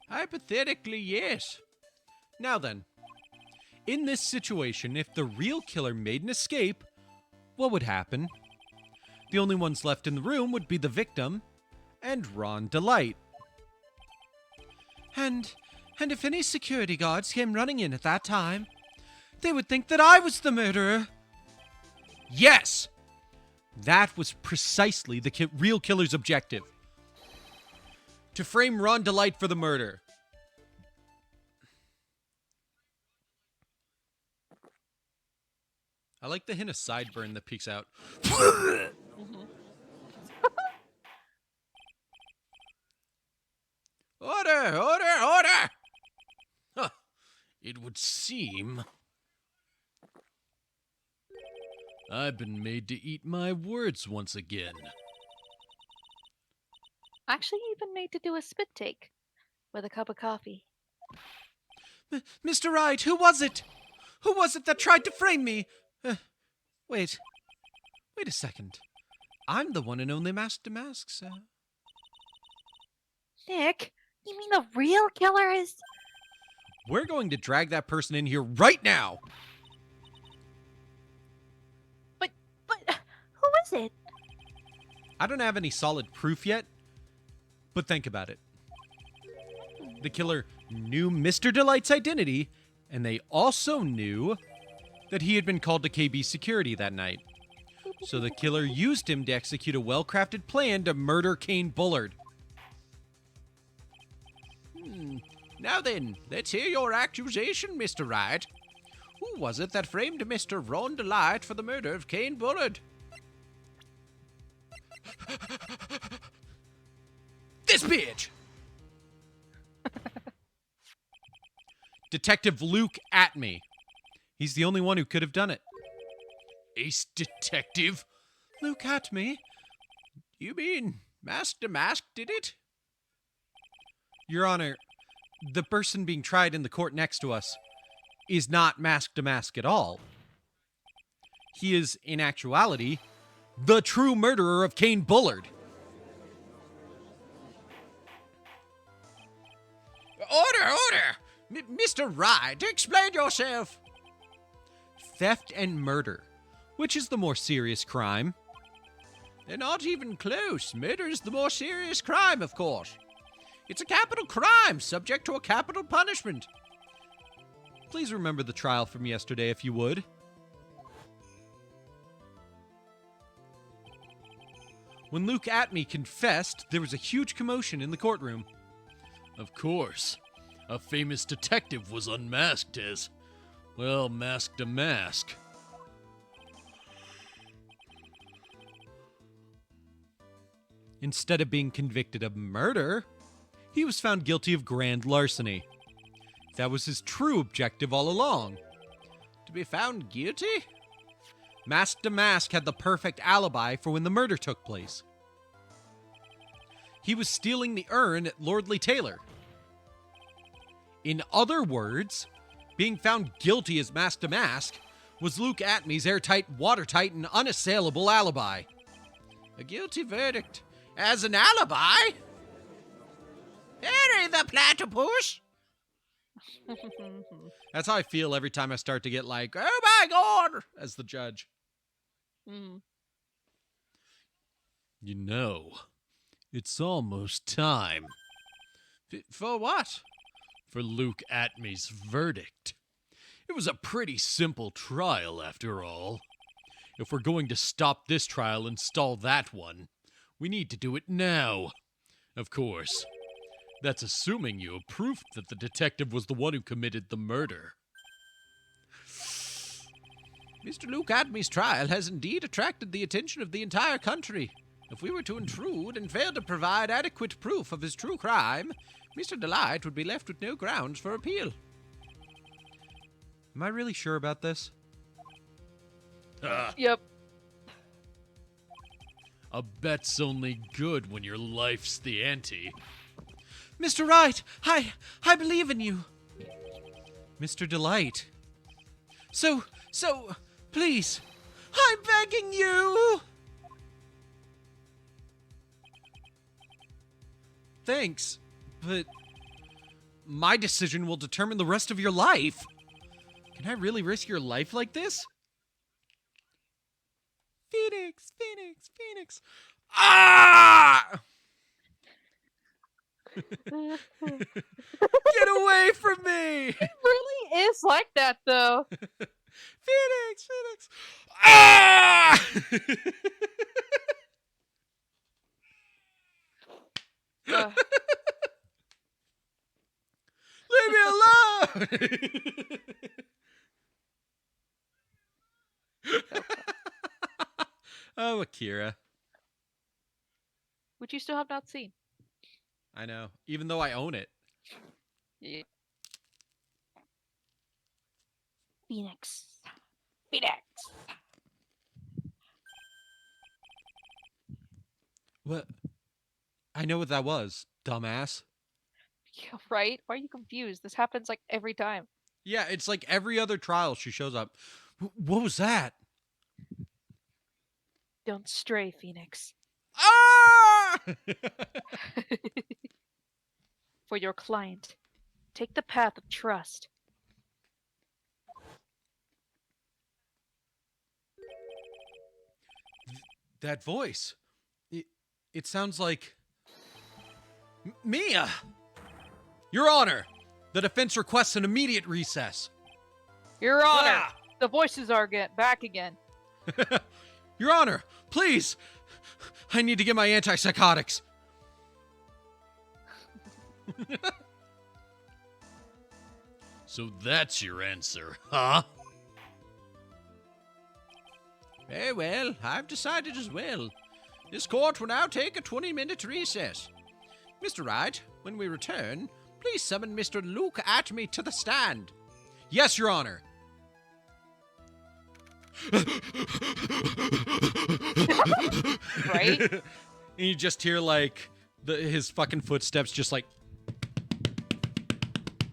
Hypothetically, yes. Now then, in this situation, if the real killer made an escape, what would happen? The only ones left in the room would be the victim and Ron Delight. And if any security guards came running in at that time, they would think that I was the murderer. Yes! That was precisely the real killer's objective. To frame Ron Delight for the murder. I like the hint of sideburn that peeks out. Order! Order! Order! Huh. It would seem I've been made to eat my words once again. Actually, you've been made to do a spit take with a cup of coffee. Mr. Wright, who was it? Who was it that tried to frame me? Wait a second. I'm the one and only Mask DeMasque, sir. Nick, you mean the real killer is... We're going to drag that person in here right now. But who is it? I don't have any solid proof yet, but think about it. The killer knew Mr. Delight's identity, and they also knew that he had been called to KB security that night. So the killer used him to execute a well-crafted plan to murder Kane Bullard. Now then, let's hear your accusation, Mr. Wright. Who was it that framed Mr. Ron Delight for the murder of Kane Bullard? This bitch! Detective Luke at me. He's the only one who could have done it. Ace detective? Luke at me? You mean Mask DeMasque did it? Your Honor, the person being tried in the court next to us is not Mask DeMasque at all. He is, in actuality, the true murderer of Kane Bullard. Order! Order! Mr. Wright, explain yourself. Theft and murder. Which is the more serious crime? They're not even close. Murder is the more serious crime, of course. It's a capital crime, subject to a capital punishment. Please remember the trial from yesterday, if you would. When Luke Atme confessed, there was a huge commotion in the courtroom. Of course. A famous detective was unmasked as, well, Mask DeMasque. Instead of being convicted of murder, he was found guilty of grand larceny. That was his true objective all along. To be found guilty? Mask DeMasque had the perfect alibi for when the murder took place. He was stealing the urn at Lordly Taylor. In other words, being found guilty as Mask DeMasque was Luke Atme's airtight, watertight, and unassailable alibi. A guilty verdict as an alibi? Harry the platypus! That's how I feel every time I start to get like, oh my god, as the judge. Mm. You know, it's almost time. For what? For Luke Atme's verdict. It was a pretty simple trial, after all. If we're going to stop this trial and stall that one, we need to do it now. Of course, that's assuming you have proof that the detective was the one who committed the murder. Mr. Luke Atme's trial has indeed attracted the attention of the entire country. If we were to intrude and fail to provide adequate proof of his true crime, Mr. Delight would be left with no grounds for appeal. Am I really sure about this? Yep. A bet's only good when your life's the ante. Mr. Wright, I believe in you. Mr. Delight. So, please, I'm begging you. Thanks, but my decision will determine the rest of your life. Can I really risk your life like this? Phoenix, Phoenix, Phoenix. Ah! Get away from me! It really is like that, though. Phoenix, Phoenix. Ah! Leave me alone! Oh, Akira. Which you still have not seen. I know, even though I own it. Yeah. Phoenix. Phoenix. What? I know what that was, dumbass. Yeah, right? Why are you confused? This happens like every time. Yeah, it's like every other trial she shows up. What was that? Don't stray, Phoenix. Ah! For your client, take the path of trust. That voice. It sounds like... Mia! Your Honor, the defense requests an immediate recess. Your Honor, Ah! the voices are back again. Your Honor, please! I need to get my antipsychotics. So that's your answer, huh? Very well, I've decided as well. This court will now take a 20-minute recess. Mr. Wright, when we return, please summon Mr. Luke Atme to the stand. Yes, Your Honor. Right? And you just hear, like, his fucking footsteps just, like,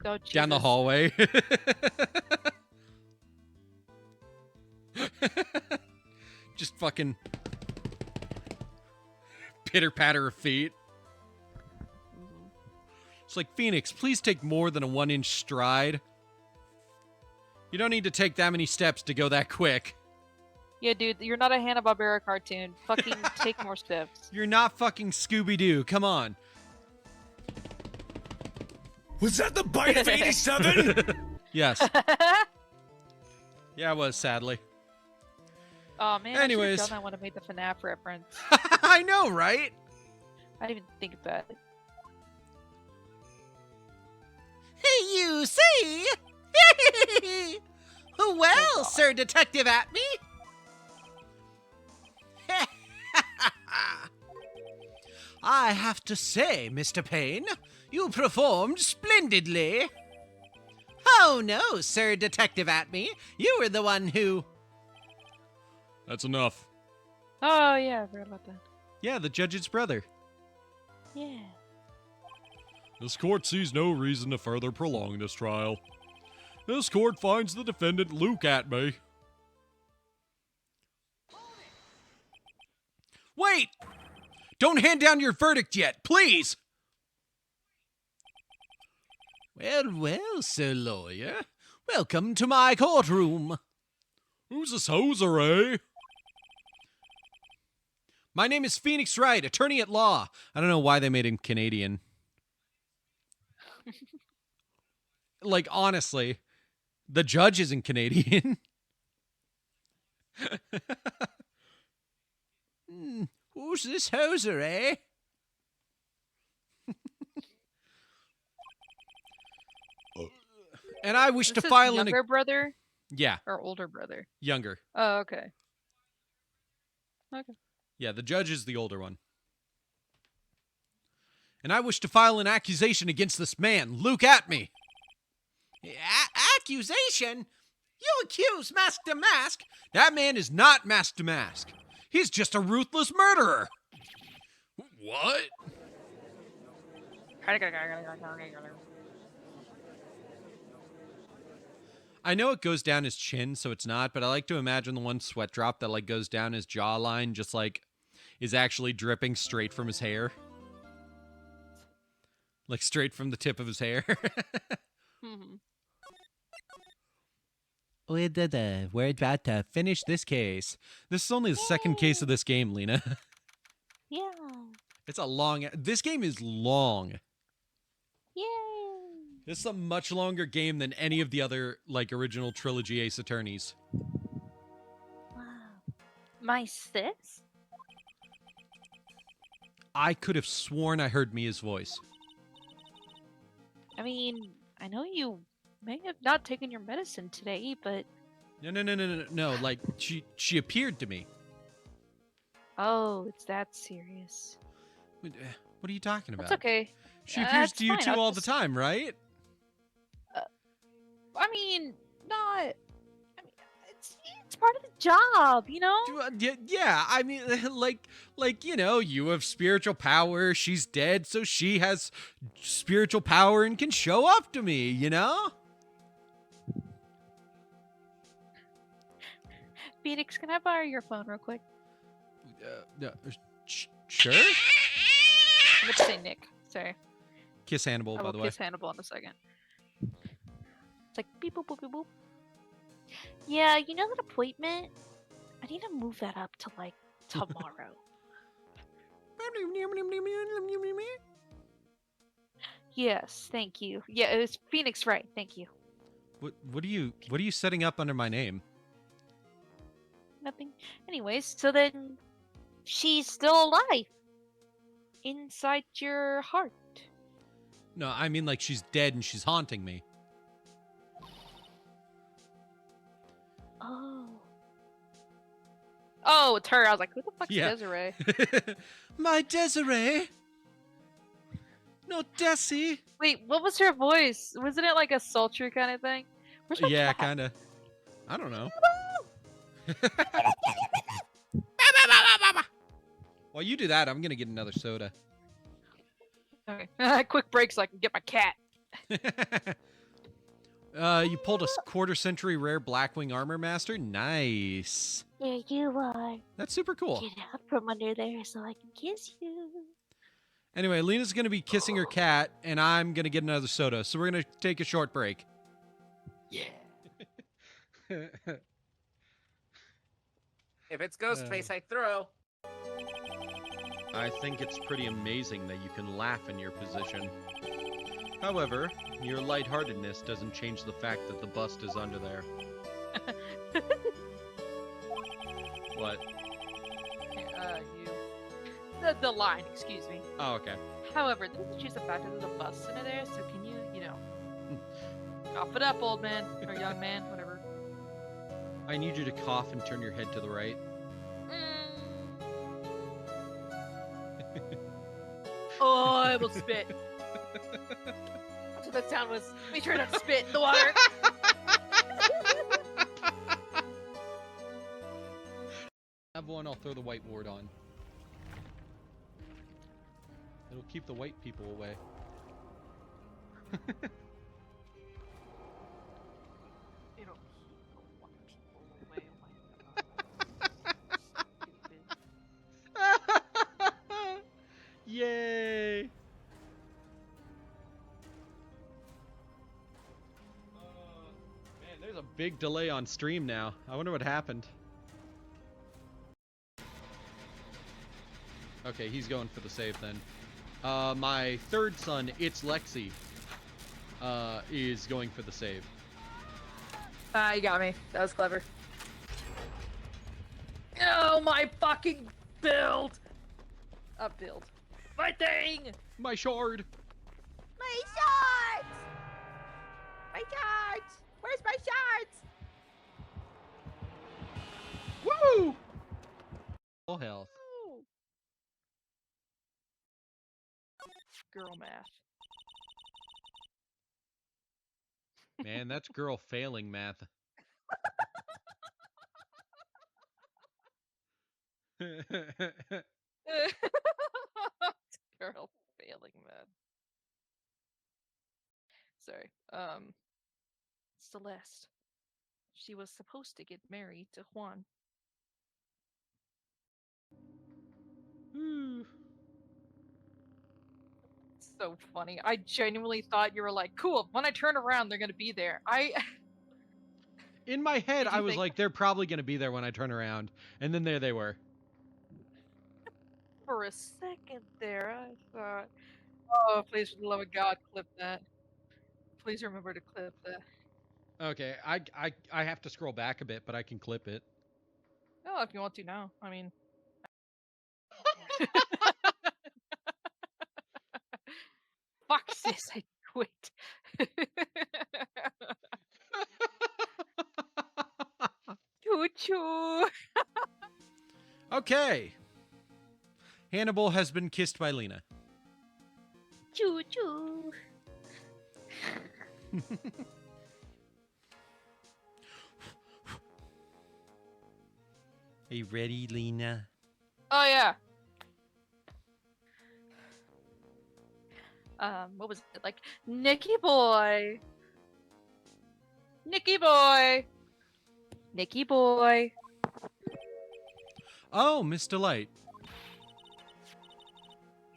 Oh, down the Jesus. hallway. Just fucking pitter patter of feet. It's like, Phoenix, please take more than a 1-inch stride. You don't need to take that many steps to go that quick. Yeah, dude, you're not a Hanna-Barbera cartoon. Fucking take more steps. You're not fucking Scooby-Doo. Come on. Was that the bite of 87? Yes. Yeah, it was, sadly. Oh man, Anyways. I should have done that when I made the FNAF reference. I know, right? I didn't even think of that. You see? Well, Sir Detective Atme. I have to say, Mr. Payne, you performed splendidly. Oh no, Sir Detective Atme. You were the one who... That's enough. Oh yeah, I forgot about that. Yeah, the judge's brother. Yeah. This court sees no reason to further prolong this trial. This court finds the defendant Luke Atme. Wait! Don't hand down your verdict yet, please! Well, Sir Lawyer. Welcome to my courtroom. Who's this hoser, eh? My name is Phoenix Wright, attorney at law. I don't know why they made him Canadian. Like, honestly, the judge isn't Canadian. Who's this hoser, eh? And I wish This to is file an... younger brother Yeah, or older brother? younger. Oh, okay. Okay. Yeah, the judge is the older one. And I wish to file an accusation against this man, Luke Atme. Accusation? You accuse Mask DeMasque? That man is not Mask DeMasque. He's just a ruthless murderer. What? I know it goes down his chin, so it's not, but I like to imagine the one sweat drop that like goes down his jawline just like is actually dripping straight from his hair. Like straight from the tip of his hair. Mhm. We're about to finish this case. This is only the second case of this game, Lena. Yeah. It's a long... This game is long. Yay. This is a much longer game than any of the other, like, original trilogy Ace Attorneys. Wow. My sis? I could have sworn I heard Mia's voice. I mean, I know you may have not taken your medicine today, but No, like, she appeared to me. oh, it's that serious. What are you talking about? That's okay. She appears That's to you fine, two I'll all the just- time, right? I mean, not. I mean, It's part of the job, you know? Yeah, I mean, like, you know, you have spiritual power, she's dead, so she has spiritual power and can show up to me, you know? Phoenix, can I borrow your phone real quick? Sure? I meant to say Nick. Sorry. Kiss Hannibal, I by will the way. kiss Hannibal in a second. It's like beep boop boop beep boop. Yeah, you know that appointment? I need to move that up to like tomorrow. Yes, thank you. Yeah, it was Phoenix Wright. Thank you. What are you setting up under my name? Nothing. Anyways, so then she's still alive inside your heart. No, I mean like she's dead and she's haunting me. Oh. Oh, it's her. I was like, who the fuck's Yeah. Desiree? My Desiree. No, Desi. Wait, what was her voice? Wasn't it like a sultry kind of thing? Where's my Yeah, cat? kind of. I don't know. While you do that, I'm gonna get another soda. Okay. Quick break so I can get my cat. You pulled a quarter century rare Blackwing Armor Master. Nice. There you are. That's super cool. Get out from under there so I can kiss you. Anyway, Lena's going to be kissing her cat, and I'm going to get another soda. So we're going to take a short break. Yeah. If it's Ghostface, I throw. I think it's pretty amazing that you can laugh in your position. However, your lightheartedness doesn't change the fact that the bust is under there. What? The line, excuse me. Oh, okay. However, this doesn't change the fact that there's a bus under there, so can you, cough it up, old man, or young man, whatever. I need you to cough and turn your head to the right. Oh, I will spit. That's what that sound was. Let me try not to spit in the water. Have one, I'll throw the white ward on. It'll keep the white people away. It'll keep the white people away. Oh my god. Yay! Man, there's a big delay on stream now. I wonder what happened. Okay, he's going for the save then. My third son, It's Lexi, is going for the save. You got me. That was clever. Oh, my fucking build! Build. My thing! My shard! My shards! My shards! Where's my shards? Woo! Full health. Girl math. Man, that's girl failing math. Girl failing math. Sorry. Celeste. She was supposed to get married to Juan. So funny. I genuinely thought you were like, cool, when I turn around, they're gonna be there. In my head, Did you I was think- like, they're probably going to be there when I turn around. And then there they were. For a second there, I thought, oh, please, for the love of God, clip that. Please remember to clip that. Okay, I have to scroll back a bit, but I can clip it. Oh, if you want to now. I mean... Fuck, sis, I quit. Choo-choo! Okay. Hannibal has been kissed by Lena. Choo-choo. Are you ready, Lena? Oh, yeah. What was it? Like, Nicky boy! Nicky boy! Nicky boy! Oh, Miss Delight.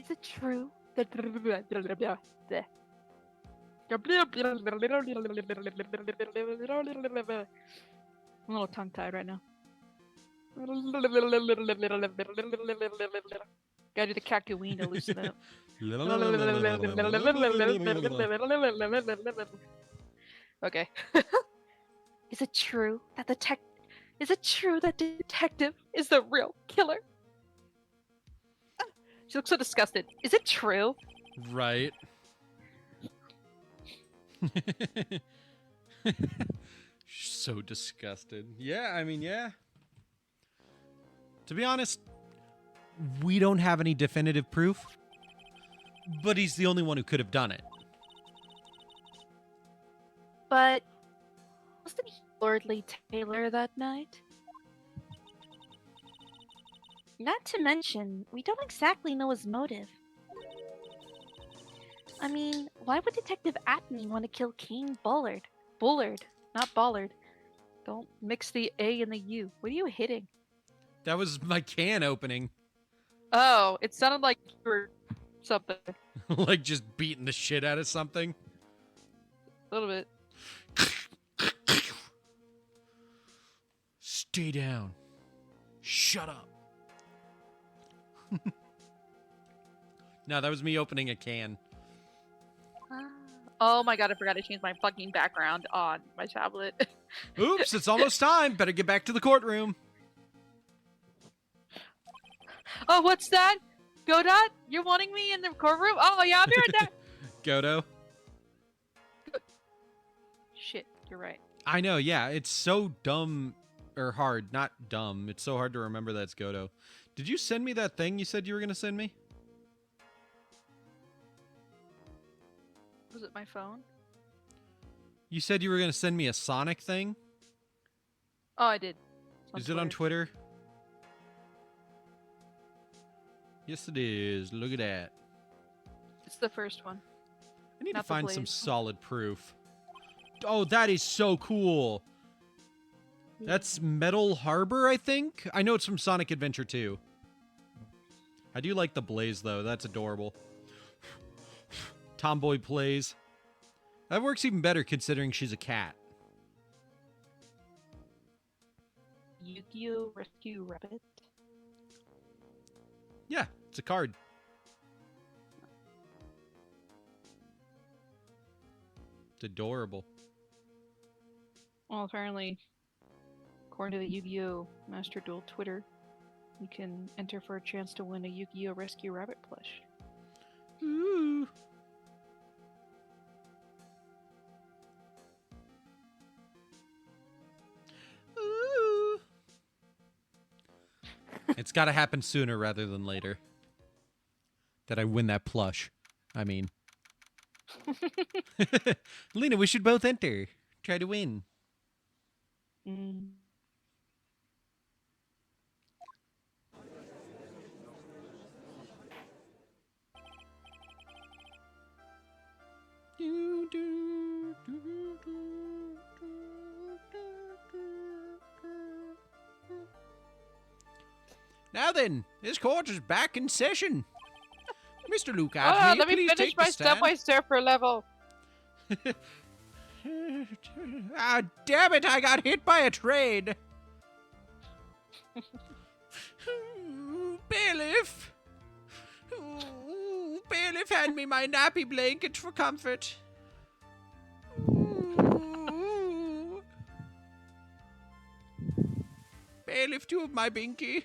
Is it true that I'm a little tongue-tied right now. Gotta do the cactuine to loosen it up. Okay. is it true that the detective is the real killer? She looks so disgusted. Is it true? Right. So disgusted. Yeah, I mean, yeah. To be honest, we don't have any definitive proof, but he's the only one who could have done it. But wasn't he Lordly Taylor that night? Not to mention, we don't exactly know his motive. I mean, why would Detective Atney want to kill King Bullard? Bullard, not Ballard. Don't mix the A and the U. What are you hitting? That was my can opening. Oh, it sounded like you were Something. Like just beating the shit out of something. A little bit. Stay down. Shut up. No, that was me opening a can. Oh my god, I forgot to change my fucking background on my tablet. Oops, it's almost time. Better get back to the courtroom. Oh, what's that? Godot? You're wanting me in the courtroom? Oh, yeah, I'll be right there. Godo. Shit, you're right. I know, yeah. It's so dumb or hard. Not dumb. It's so hard to remember that it's Godo. Did you send me that thing you said you were going to send me? Was it my phone? You said you were going to send me a Sonic thing? Oh, I did. Is it on Twitter? Yes, it is. Look at that. It's the first one. I need to Not the find some Blaze. solid proof. Oh, that is so cool. That's Metal Harbor, I think? I know it's from Sonic Adventure 2. I do like the Blaze, though. That's adorable. Tomboy plays. That works even better considering she's a cat. Yu-Gi-Oh! Rescue Rabbit. Yeah, it's a card. It's adorable. Well, apparently, according to the Yu-Gi-Oh! Master Duel Twitter, you can enter for a chance to win a Yu-Gi-Oh! Rescue Rabbit plush. Ooh. Ooh. It's got to happen sooner rather than later. That I win that plush. I mean. Lena, we should both enter. Try to win. Mm. Now then, this court is back in session. Mr. Luke, Ah, let me please finish take my the stand. Subway Surfer level. Ah, damn it, I got hit by a train. Bailiff. Ooh, bailiff, hand me my nappy blanket for comfort. Ooh. Bailiff, two of my binky.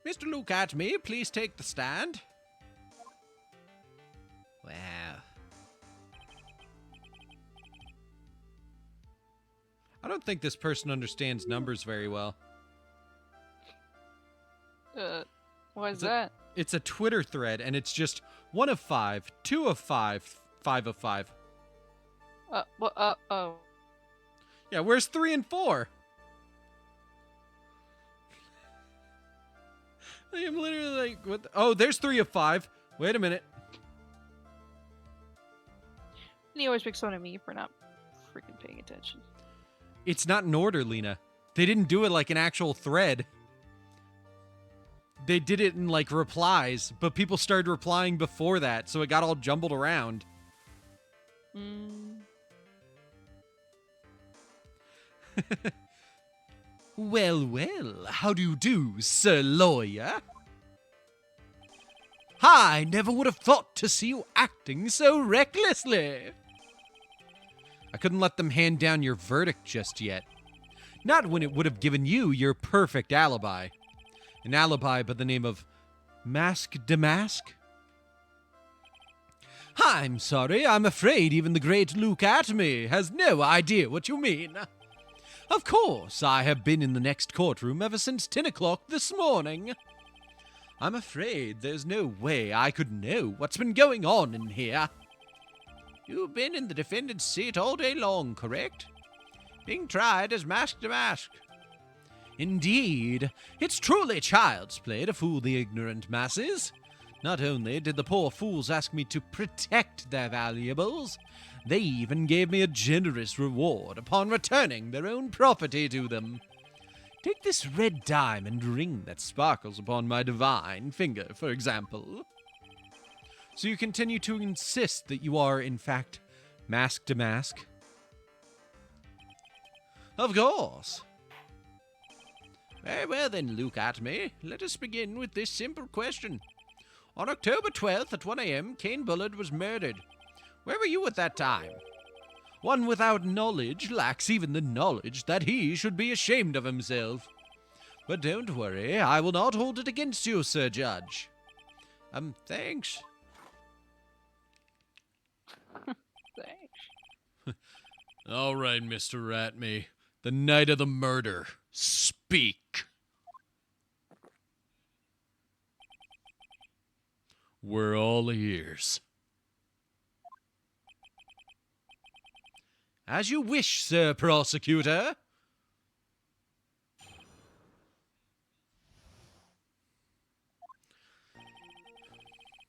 Mr. Luke at me, please take the stand. Wow. I don't think this person understands numbers very well. What is Is it- that? It's a Twitter thread, and it's just 1 of 5, 2 of 5, 5 of 5. Oh. Yeah, where's 3 and 4? I am literally like, what? Oh, there's 3 of 5. Wait a minute. He always makes fun of me for not freaking paying attention. It's not in order, Lena. They didn't do it like an actual thread. They did it in, like, replies, but people started replying before that, so it got all jumbled around. Well, well, how do you do, Sir Lawyer? I never would have thought to see you acting so recklessly. I couldn't let them hand down your verdict just yet. Not when it would have given you your perfect alibi. An alibi by the name of Mask DeMasque? I'm sorry, I'm afraid even the great Luke at me has no idea what you mean. Of course, I have been in the next courtroom ever since 10 o'clock this morning. I'm afraid there's no way I could know what's been going on in here. You've been in the defendant's seat all day long, correct? Being tried as Mask DeMasque. Indeed, it's truly child's play to fool the ignorant masses. Not only did the poor fools ask me to protect their valuables, They even gave me a generous reward upon returning their own property to them. Take this red diamond ring that sparkles upon my divine finger, for example. So you continue to insist that you are, in fact, Mask DeMasque? Of course. Very well then, Luke Atme. Let us begin with this simple question. On October 12th at 1 a.m., Kane Bullard was murdered. Where were you at that time? One without knowledge lacks even the knowledge that he should be ashamed of himself. But don't worry, I will not hold it against you, Sir Judge. Thanks. Thanks. All right, Mr. Ratme. The night of the murder. Speak. We're all ears. As you wish, Sir Prosecutor.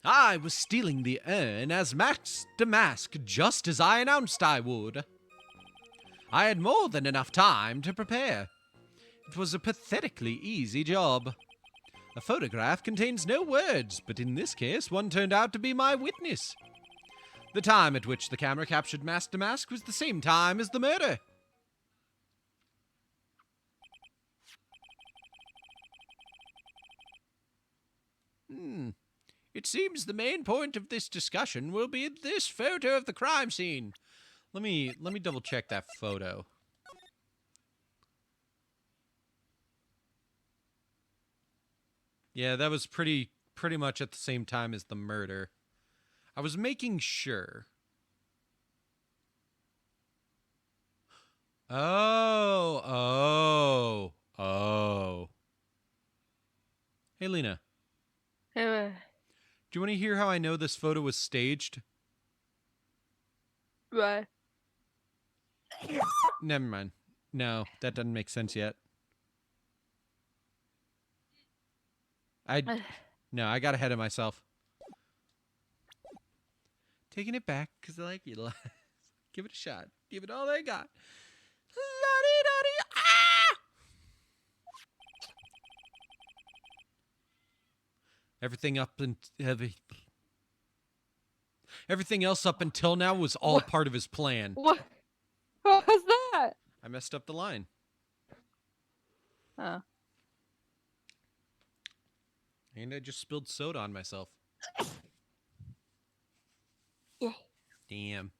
I was stealing the urn as Mask DeMasque, just as I announced I would. I had more than enough time to prepare. It was a pathetically easy job. A photograph contains no words, but in this case, one turned out to be my witness. The time at which the camera captured Mask DeMasque was the same time as the murder. It seems the main point of this discussion will be this photo of the crime scene. Let me double check that photo. Yeah, that was pretty much at the same time as the murder. I was making sure. Oh. Hey, Lena. Do you want to hear how I know this photo was staged? What? Never mind. No, that doesn't make sense yet. I got ahead of myself. Taking it back because I like you. Give it a shot. Give it all they got. La-dee-da-dee. Ah! Everything else up until now was all part of his plan. What was that? I messed up the line. Oh. And I just spilled soda on myself. Damn.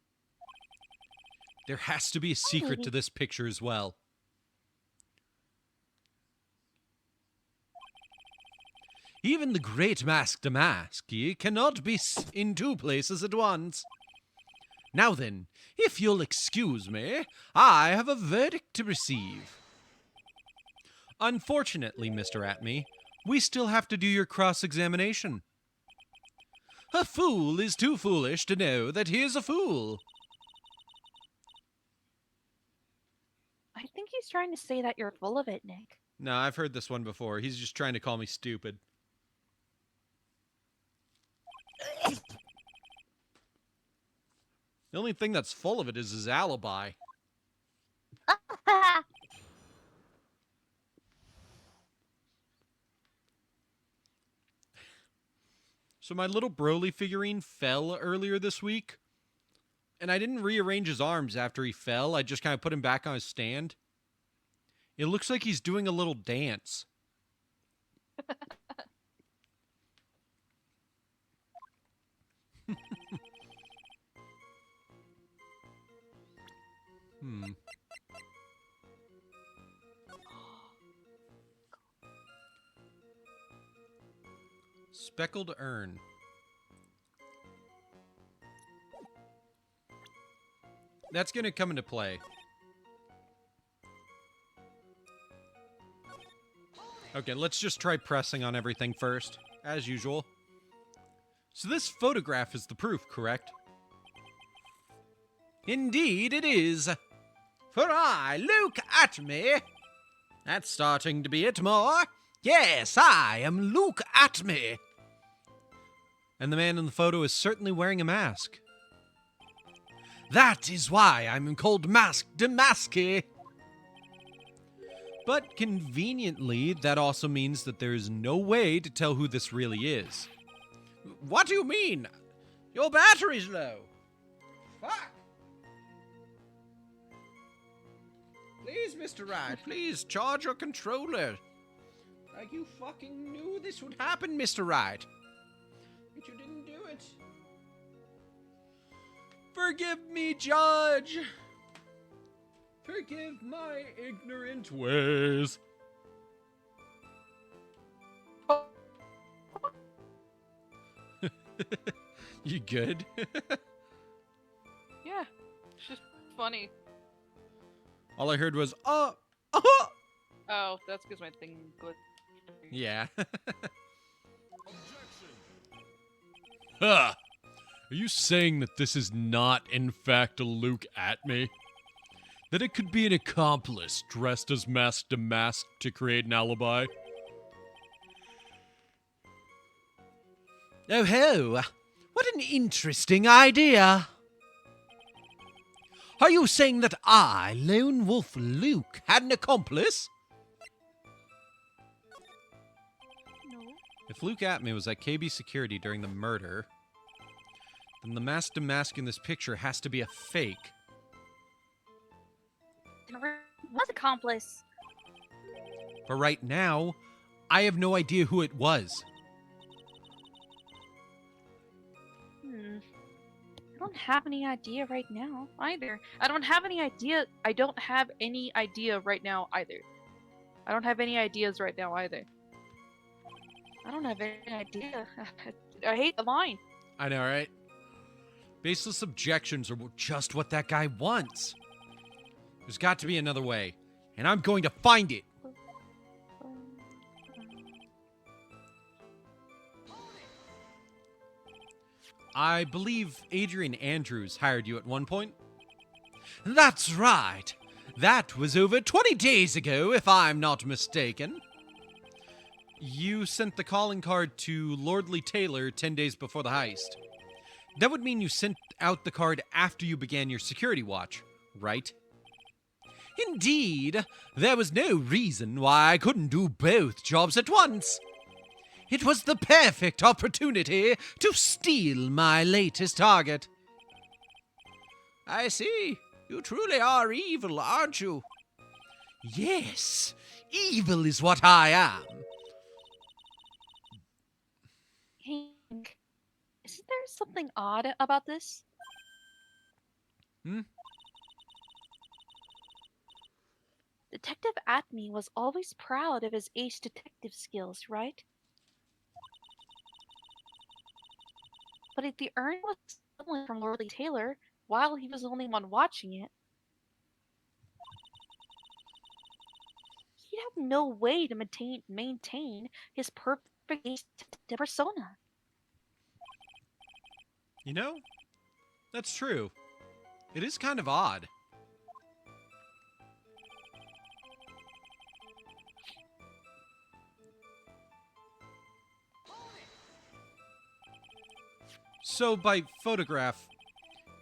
There has to be a secret to this picture as well. Even the great Mask DeMasque cannot be in two places at once. Now then, if you'll excuse me, I have a verdict to receive. Unfortunately, Mr. Atme, we still have to do your cross-examination. A fool is too foolish to know that he is a fool. I think he's trying to say that you're full of it, Nick. No, I've heard this one before. He's just trying to call me stupid. The only thing that's full of it is his alibi. So my little Broly figurine fell earlier this week, and I didn't rearrange his arms after he fell. I just kind of put him back on his stand. It looks like he's doing a little dance. Speckled urn. That's going to come into play. Okay, let's just try pressing on everything first, as usual. So this photograph is the proof, correct? Indeed it is. For I, Luke Atme. That's starting to be it more. Yes, I am Luke Atme. And the man in the photo is certainly wearing a mask. That is why I'm called Mask DeMasque. But conveniently, that also means that there is no way to tell who this really is. What do you mean? Your battery's low. Fuck! Please, Mr. Wright, please charge your controller. Like you fucking knew this would happen, Mr. Wright. But you didn't do it. Forgive me, Judge. Forgive my ignorant ways. You good? Yeah, it's just funny. All I heard was, Oh, that's because my thing glitched. Yeah. Huh. Are you saying that this is not, in fact, a Luke at me? That it could be an accomplice dressed as Mask DeMasque to create an alibi? Oh ho! What an interesting idea! Are you saying that I, Lone Wolf Luke, had an accomplice? No. If Luke Atme was at KB Security during the murder, then the Mask DeMasque in this picture has to be a fake. Was accomplice. But right now, I have no idea who it was. I don't have any idea right now either. I don't have any idea. I don't have any idea right now either. I don't have any ideas right now either. I don't have any idea. I hate the line. I know, right? Baseless objections are just what that guy wants. There's got to be another way, and I'm going to find it. I believe Adrian Andrews hired you at one point. That's right. That was over 20 days ago, if I'm not mistaken. You sent the calling card to Lordly Taylor 10 days before the heist. That would mean you sent out the card after you began your security watch, right? Indeed, there was no reason why I couldn't do both jobs at once. It was the perfect opportunity to steal my latest target. I see. You truly are evil, aren't you? Yes, evil is what I am. Hank, isn't there something odd about this? Detective Atme was always proud of his ace detective skills, right? But if the urn was stolen from Lordly Taylor while he was the only one watching it, he'd have no way to maintain his perfect ace detective persona. You know, that's true. It is kind of odd. So, by photograph,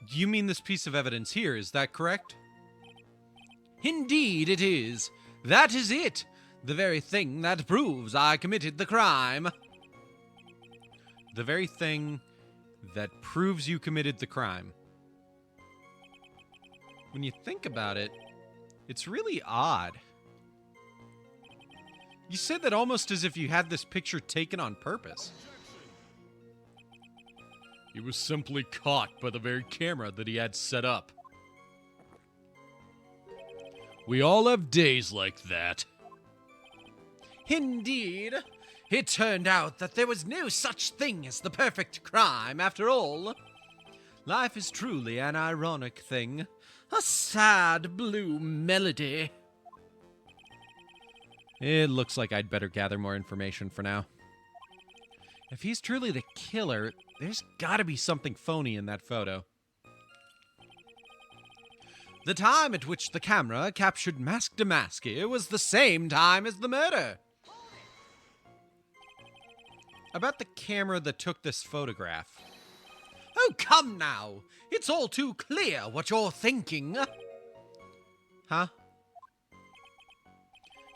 you mean this piece of evidence here, is that correct? Indeed it is. That is it. The very thing that proves I committed the crime. The very thing that proves you committed the crime. When you think about it, it's really odd. You said that almost as if you had this picture taken on purpose. He was simply caught by the very camera that he had set up. We all have days like that. Indeed. It turned out that there was no such thing as the perfect crime, after all. Life is truly an ironic thing. A sad blue melody. It looks like I'd better gather more information for now. If he's truly the killer, there's gotta be something phony in that photo. The time at which the camera captured Mask DeMasque was the same time as the murder. About the camera that took this photograph. Oh, come now. It's all too clear what you're thinking. Huh?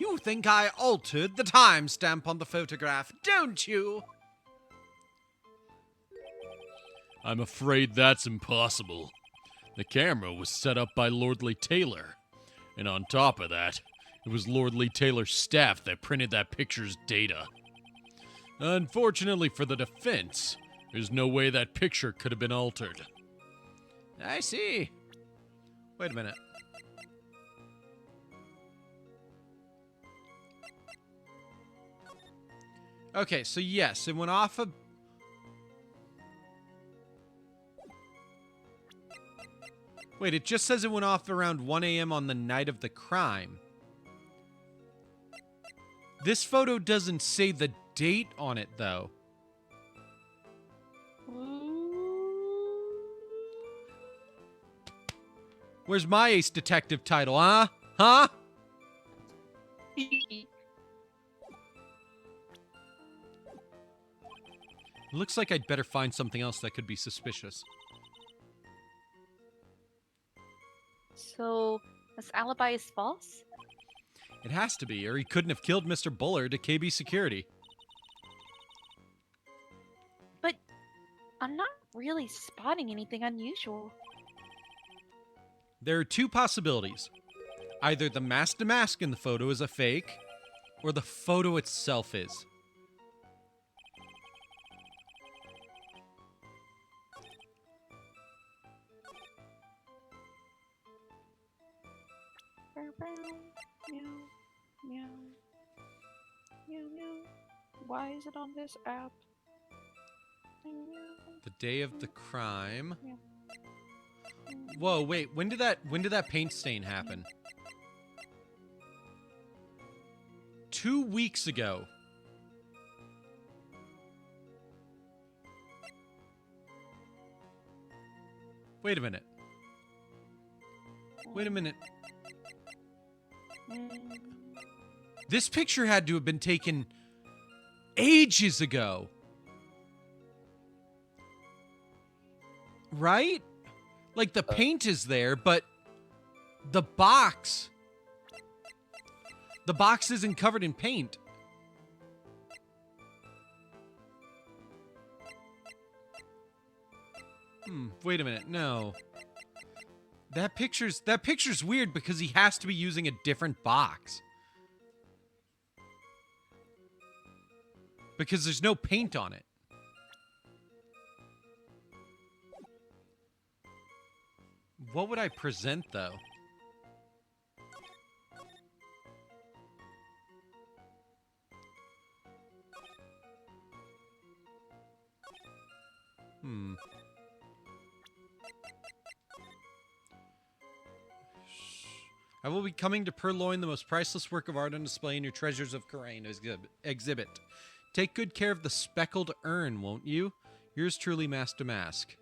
You think I altered the timestamp on the photograph, don't you? I'm afraid that's impossible. The camera was set up by Lordly Taylor. And on top of that, it was Lordly Taylor's staff that printed that picture's data. Unfortunately for the defense, there's no way that picture could have been altered. I see. Wait a minute. Okay, so yes, it went off a... Wait, it just says it went off around 1 a.m. on the night of the crime. This photo doesn't say the date on it, though. Where's my Ace Detective title, huh? Huh? Looks like I'd better find something else that could be suspicious. So, this alibi is false? It has to be, or he couldn't have killed Mr. Bullard to KB security. But I'm not really spotting anything unusual. There are two possibilities. Either the Mask DeMasque in the photo is a fake, or the photo itself is. Why is it on this app? The day of the crime. Whoa, wait, when did that paint stain happen? 2 weeks ago. Wait a minute. Wait a minute. This picture had to have been taken ages ago. Right? Like, the paint is there, but the box isn't covered in paint. Wait a minute. No. That picture's weird because he has to be using a different box. Because there's no paint on it. What would I present, though? I will be coming to Purloin, the most priceless work of art on display in your Treasures of Karain exhibit. Take good care of the speckled urn, won't you? Yours truly, Mask DeMasque.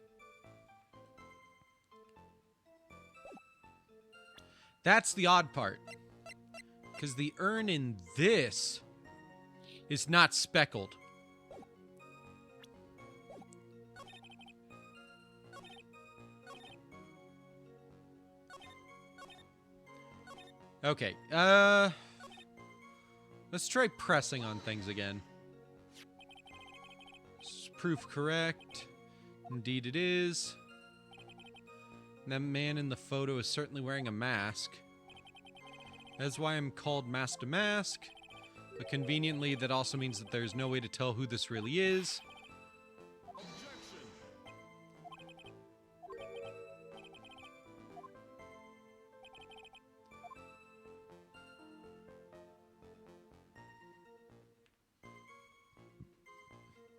That's the odd part. Because the urn in this is not speckled. Okay, let's try pressing on things again. Proof correct. Indeed it is. That man in the photo is certainly wearing a mask. That's why I'm called Mask DeMasque. But conveniently, that also means that there's no way to tell who this really is.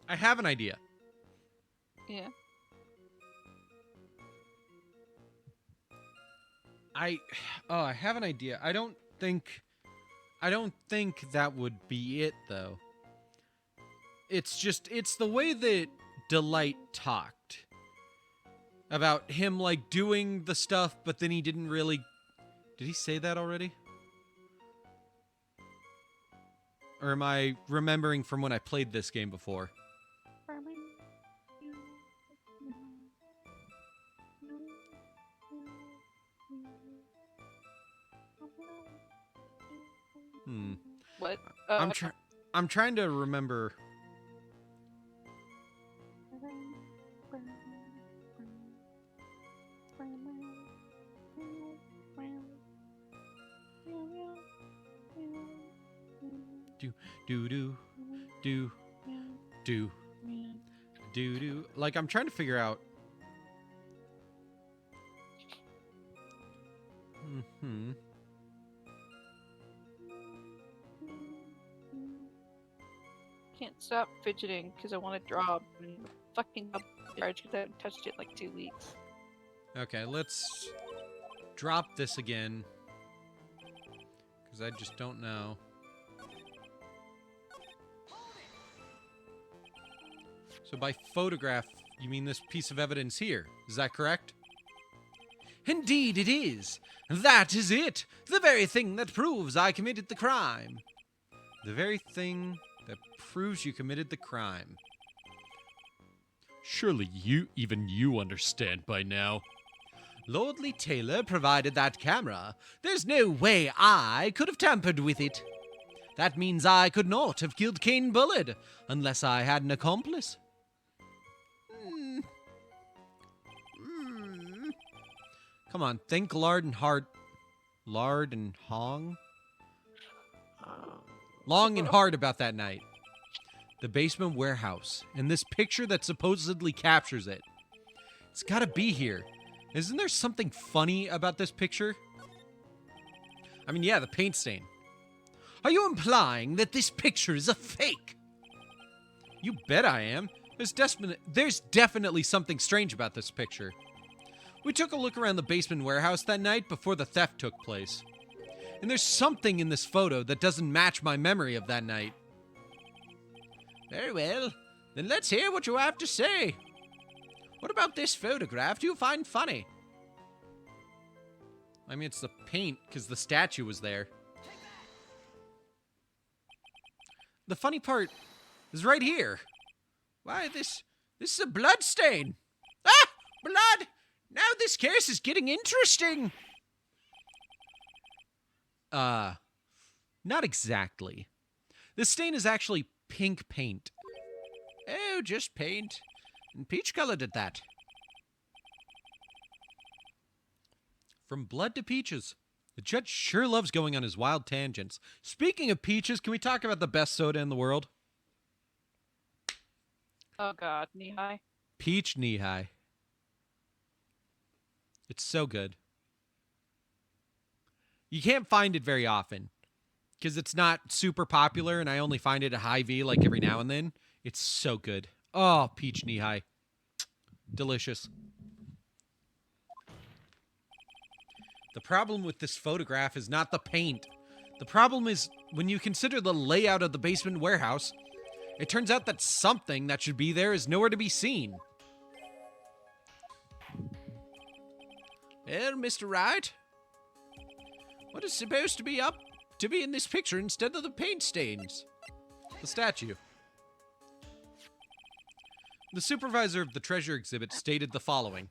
I have an idea. Yeah. I have an idea. I don't think that would be it, though. It's the way that Delight talked about him, like, doing the stuff, but then he didn't really... Did he say that already? Or am I remembering from when I played this game before? I'm trying to remember. Do. Like, I'm trying to figure out. Can't stop fidgeting because I want to draw fucking charge because I haven't touched it in like 2 weeks. Okay, let's drop this again. Because I just don't know. So by photograph, you mean this piece of evidence here. Is that correct? Indeed it is. That is it. The very thing that proves I committed the crime. The very thing that proves you committed the crime. Surely even you understand by now. Lordly Taylor provided that camera. There's no way I could have tampered with it. That means I could not have killed Kane Bullard unless I had an accomplice. Come on, think Lard and Hong? Long and hard about that night. The basement warehouse, and this picture that supposedly captures it. It's gotta be here. Isn't there something funny about this picture? I mean, yeah, the paint stain. Are you implying that this picture is a fake? You bet I am. There's definitely something strange about this picture. We took a look around the basement warehouse that night before the theft took place. And there's something in this photo that doesn't match my memory of that night. Very well. Then let's hear what you have to say. What about this photograph do you find funny? I mean, it's the paint, because the statue was there. The funny part is right here. Why, this is a blood stain. Ah! Blood! Now this case is getting interesting. Not exactly. The stain is actually pink paint. Oh, just paint. And peach-colored at that. From blood to peaches. The judge sure loves going on his wild tangents. Speaking of peaches, can we talk about the best soda in the world? Oh god, knee-high. Peach knee-high. It's so good. You can't find it very often. Because it's not super popular, and I only find it at Hy-Vee like every now and then. It's so good. Oh, peach knee-high. Delicious. The problem with this photograph is not the paint. The problem is, when you consider the layout of the basement warehouse, it turns out that something that should be there is nowhere to be seen. Well, Mr. Wright, what is supposed to be up to be in this picture instead of the paint stains? The statue. The supervisor of the treasure exhibit stated the following.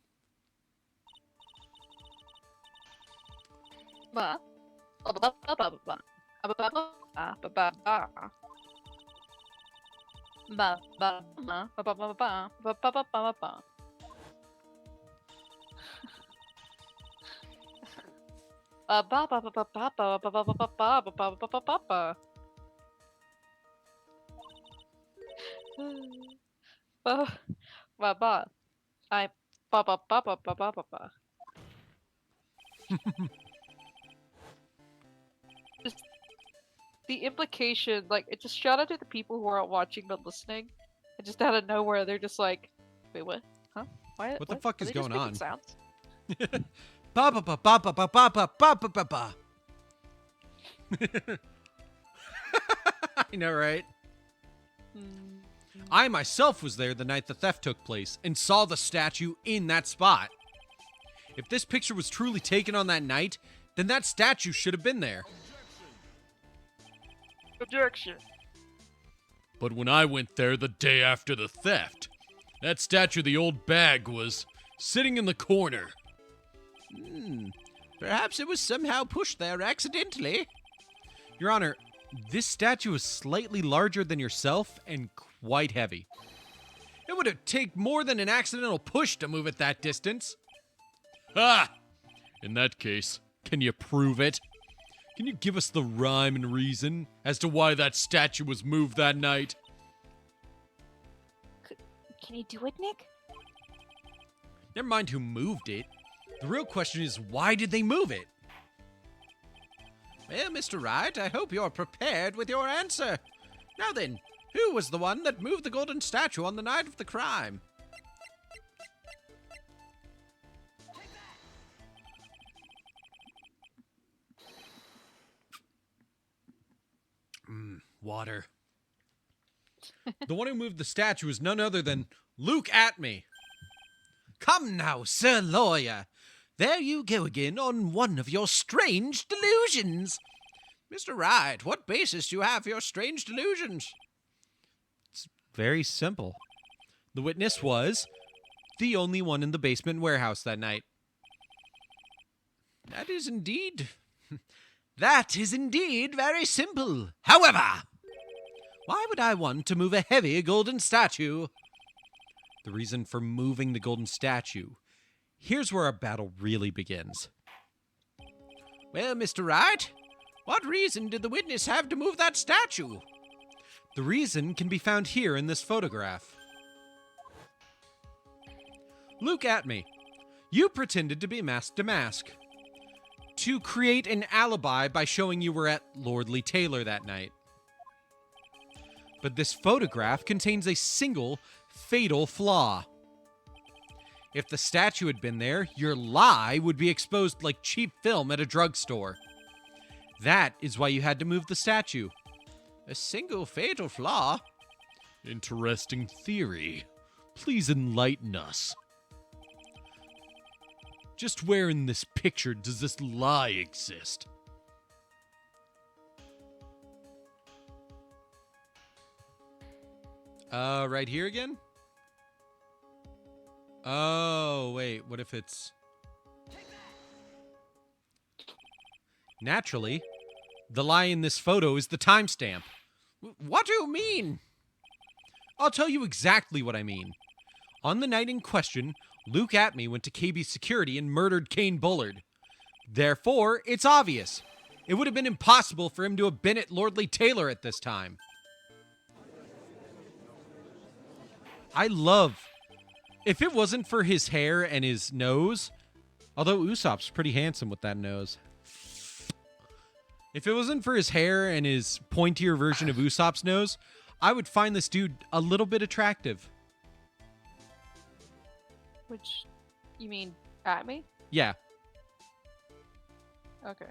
Just the implication, like, it just shout out to the people who aren't watching but listening. And just out of nowhere, they're just like, wait, what? Huh? Why, What the fuck are is they just going making on? Sounds? Ba ba ba ba ba ba ba ba ba ba ba ba. I know, right? I myself was there the night the theft took place and saw the statue in that spot. If this picture was truly taken on that night, then that statue should have been there. Objection. But when I went there the day after the theft, that statue of the old bag was sitting in the corner. Perhaps it was somehow pushed there accidentally. Your Honor, This statue is slightly larger than yourself and quite heavy. It would take more than an accidental push to move it that distance. Ah! In that case, Can you prove it? can you give us the rhyme and reason as to why that statue was moved that night? Can you do it, Nick? Never mind who moved it. The real question is, why did they move it? Well, Mr. Wright, I hope you're prepared with your answer. Now then, who was the one that moved the golden statue on the night of the crime? Water. The one who moved the statue is none other than Luke Atme. Come now, Sir Lawyer. There you go again on one of your strange delusions. Mr. Wright, what basis do you have for your strange delusions? It's very simple. The witness was the only one in the basement warehouse that night. That is indeed very simple. However, why would I want to move a heavy golden statue? The reason for moving the golden statue. Here's where our battle really begins. Well, Mr. Wright, what reason did the witness have to move that statue? The reason can be found here in this photograph. Look at me. You pretended to be Mask DeMasque to create an alibi by showing you were at Lordly Taylor that night. But this photograph contains a single fatal flaw. If the statue had been there, your lie would be exposed like cheap film at a drugstore. That is why you had to move the statue. A single fatal flaw? Interesting theory. Please enlighten us. Just where in this picture does this lie exist? Right here again? Oh, wait, what if it's... Naturally, the lie in this photo is the timestamp. What do you mean? I'll tell you exactly what I mean. On the night in question, Luke Atme went to KB's security and murdered Kane Bullard. Therefore, it's obvious. It would have been impossible for him to have been at Lordly Taylor at this time. If it wasn't for his hair and his nose, although Usopp's pretty handsome with that nose. If it wasn't for his hair and his pointier version of Usopp's nose, I would find this dude a little bit attractive. Which, you mean at me? Yeah. Okay.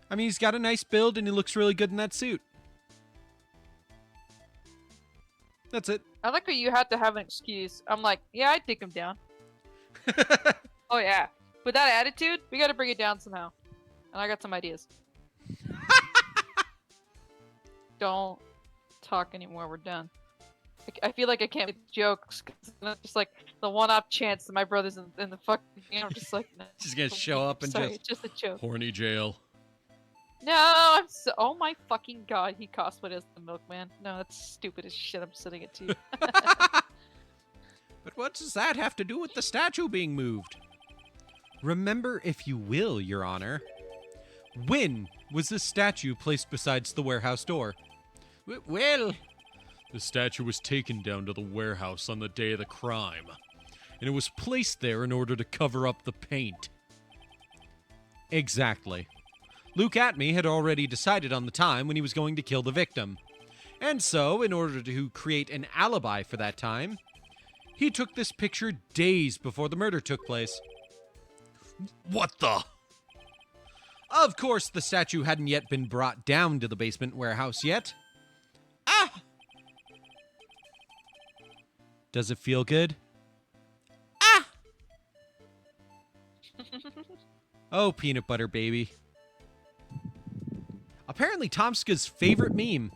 I mean, he's got a nice build and he looks really good in that suit. That's it. I like how you had to have an excuse. I'm like, yeah, I'd take him down. Oh yeah. With that attitude, we gotta bring it down somehow. And I got some ideas. Don't talk anymore, we're done. I feel like I can't make jokes, cause it's just like the one-off chance that my brother's in the fucking game. I'm just like, no, She's gonna show up and sorry, it's just a joke. Horny jail. No, I'm so. Oh my fucking god, he cosplayed as the milkman. No, that's stupid as shit. I'm sending it to you. But what does that have to do with the statue being moved? Remember, if you will, Your Honor, when was this statue placed besides the warehouse door? Well, The statue was taken down to the warehouse on the day of the crime, and it was placed there in order to cover up the paint. exactly. Luke Atme had already decided on the time when he was going to kill the victim. And so, in order to create an alibi for that time, he took this picture days before the murder took place. What the? Of course, the statue hadn't yet been brought down to the basement warehouse yet. Ah! Does it feel good? Ah! Oh, peanut butter baby. Apparently Tomska's favorite meme.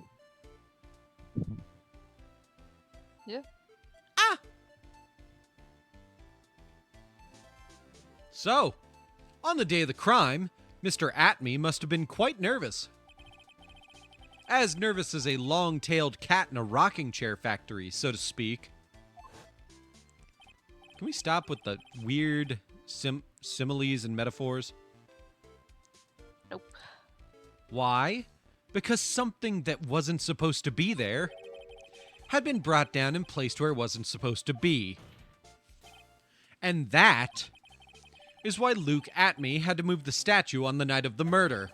Yeah. Ah! So, on the day of the crime, Mr. Atme must have been quite nervous. As nervous as a long-tailed cat in a rocking chair factory, so to speak. Can we stop with the weird similes and metaphors? Nope. Why? Because something that wasn't supposed to be there had been brought down and placed where it wasn't supposed to be. And that is why Luke Atme had to move the statue on the night of the murder.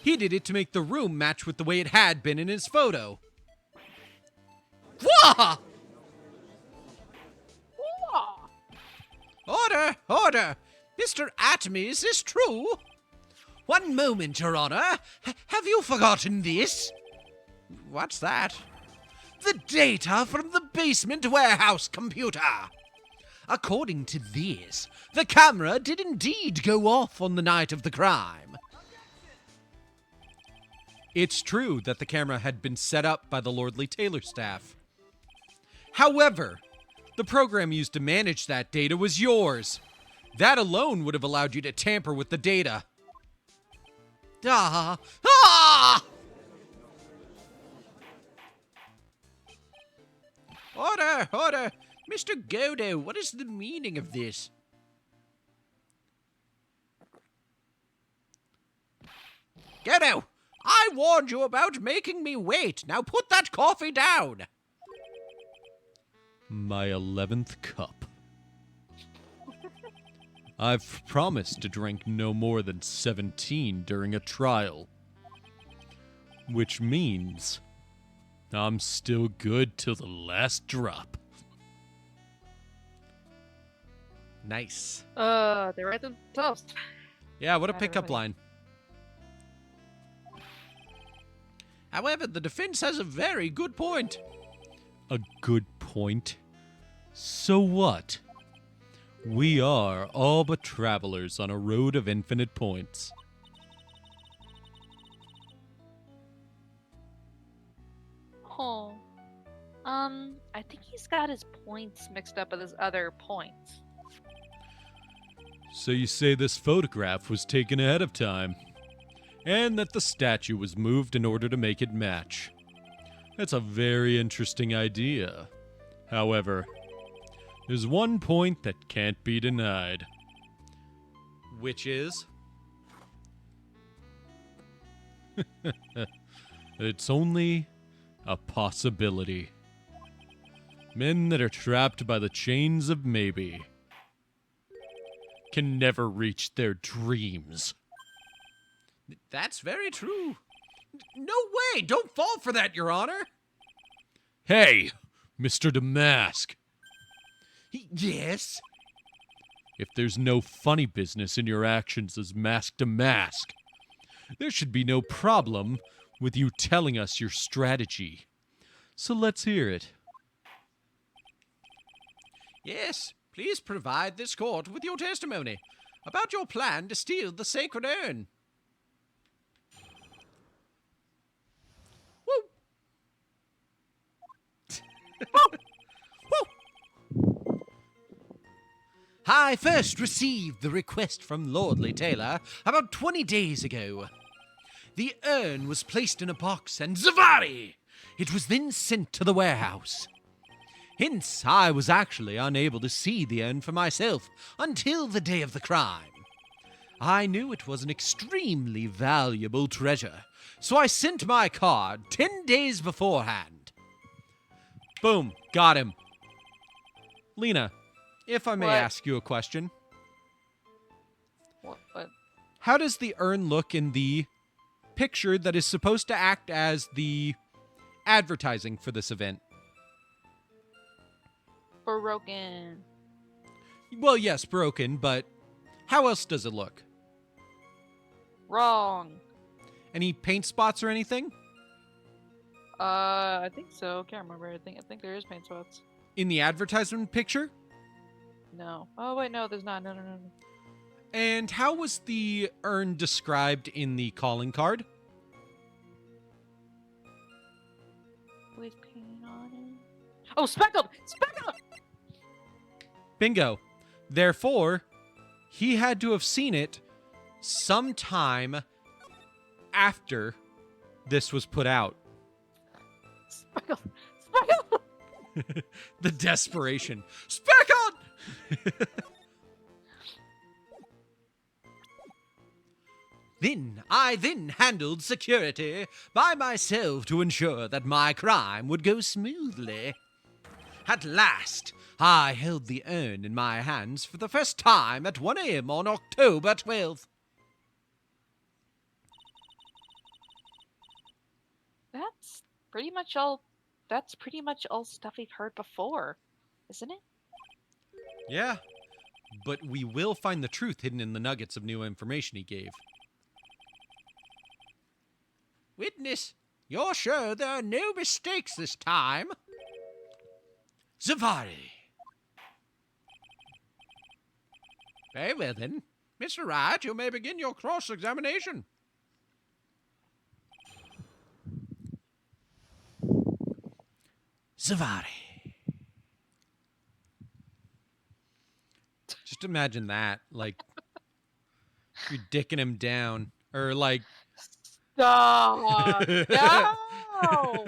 He did it to make the room match with the way it had been in his photo. Wah! Order! Order! Mr. Atme, is this true? One moment, Your Honor. Have you forgotten this? What's that? The data from the basement warehouse computer. According to this, the camera did indeed go off on the night of the crime. It's true that the camera had been set up by the Lordly Taylor staff. However, the program used to manage that data was yours. That alone would have allowed you to tamper with the data. Order! Order! Mr. Godo, what is the meaning of this? Godo! I warned you about making me wait. Now put that coffee down. My 11th cup. I've promised to drink no more than 17 during a trial. Which means I'm still good till the last drop. Nice. They write themselves. Yeah, what a pickup line. However, the defense has a very good point. A good point? So what? We are all but travelers on a road of infinite points. Oh. I think he's got his points mixed up with his other points. So you say this photograph was taken ahead of time, and that the statue was moved in order to make it match. That's a very interesting idea. However, there's one point that can't be denied. Which is? It's only a possibility. Men that are trapped by the chains of maybe can never reach their dreams. That's very true. No way! Don't fall for that, Your Honor! Hey, Mr. DeMasque. Yes? If there's no funny business in your actions as Mask DeMasque, there should be no problem with you telling us your strategy. So let's hear it. Yes, please provide this court with your testimony about your plan to steal the sacred urn. Woo! Woo! I first received the request from Lordly Taylor about 20 days ago. The urn was placed in a box and Zavari! It was then sent to the warehouse. Hence, I was actually unable to see the urn for myself until the day of the crime. I knew it was an extremely valuable treasure, so I sent my card 10 days beforehand. Boom, got him. Lena, if I may What? ask you a question. What? How does the urn look in the picture that is supposed to act as the advertising for this event? Broken. Well, yes, broken, but how else does it look? Wrong. Any paint spots or anything? I think so. Can't remember. I think there is paint spots. In the advertisement picture? No. Oh wait, no, there's not. No. And how was the urn described in the calling card? With paint on it. Oh, speckled! Speckled! Bingo. Therefore, he had to have seen it sometime after this was put out. Sparkle! Sparkle! The desperation. Speckle! I then handled security by myself to ensure that my crime would go smoothly. At last, I held the urn in my hands for the first time at 1 a.m. on October 12th. That's pretty much all. That's pretty much all stuff we've heard before, isn't it? Yeah, but we will find the truth hidden in the nuggets of new information he gave. Witness, you're sure there are no mistakes this time? Zavari. Very well then. Mr. Wright, you may begin your cross-examination. Zavari. Just imagine that, like, you're dicking him down, or like... Stop! No!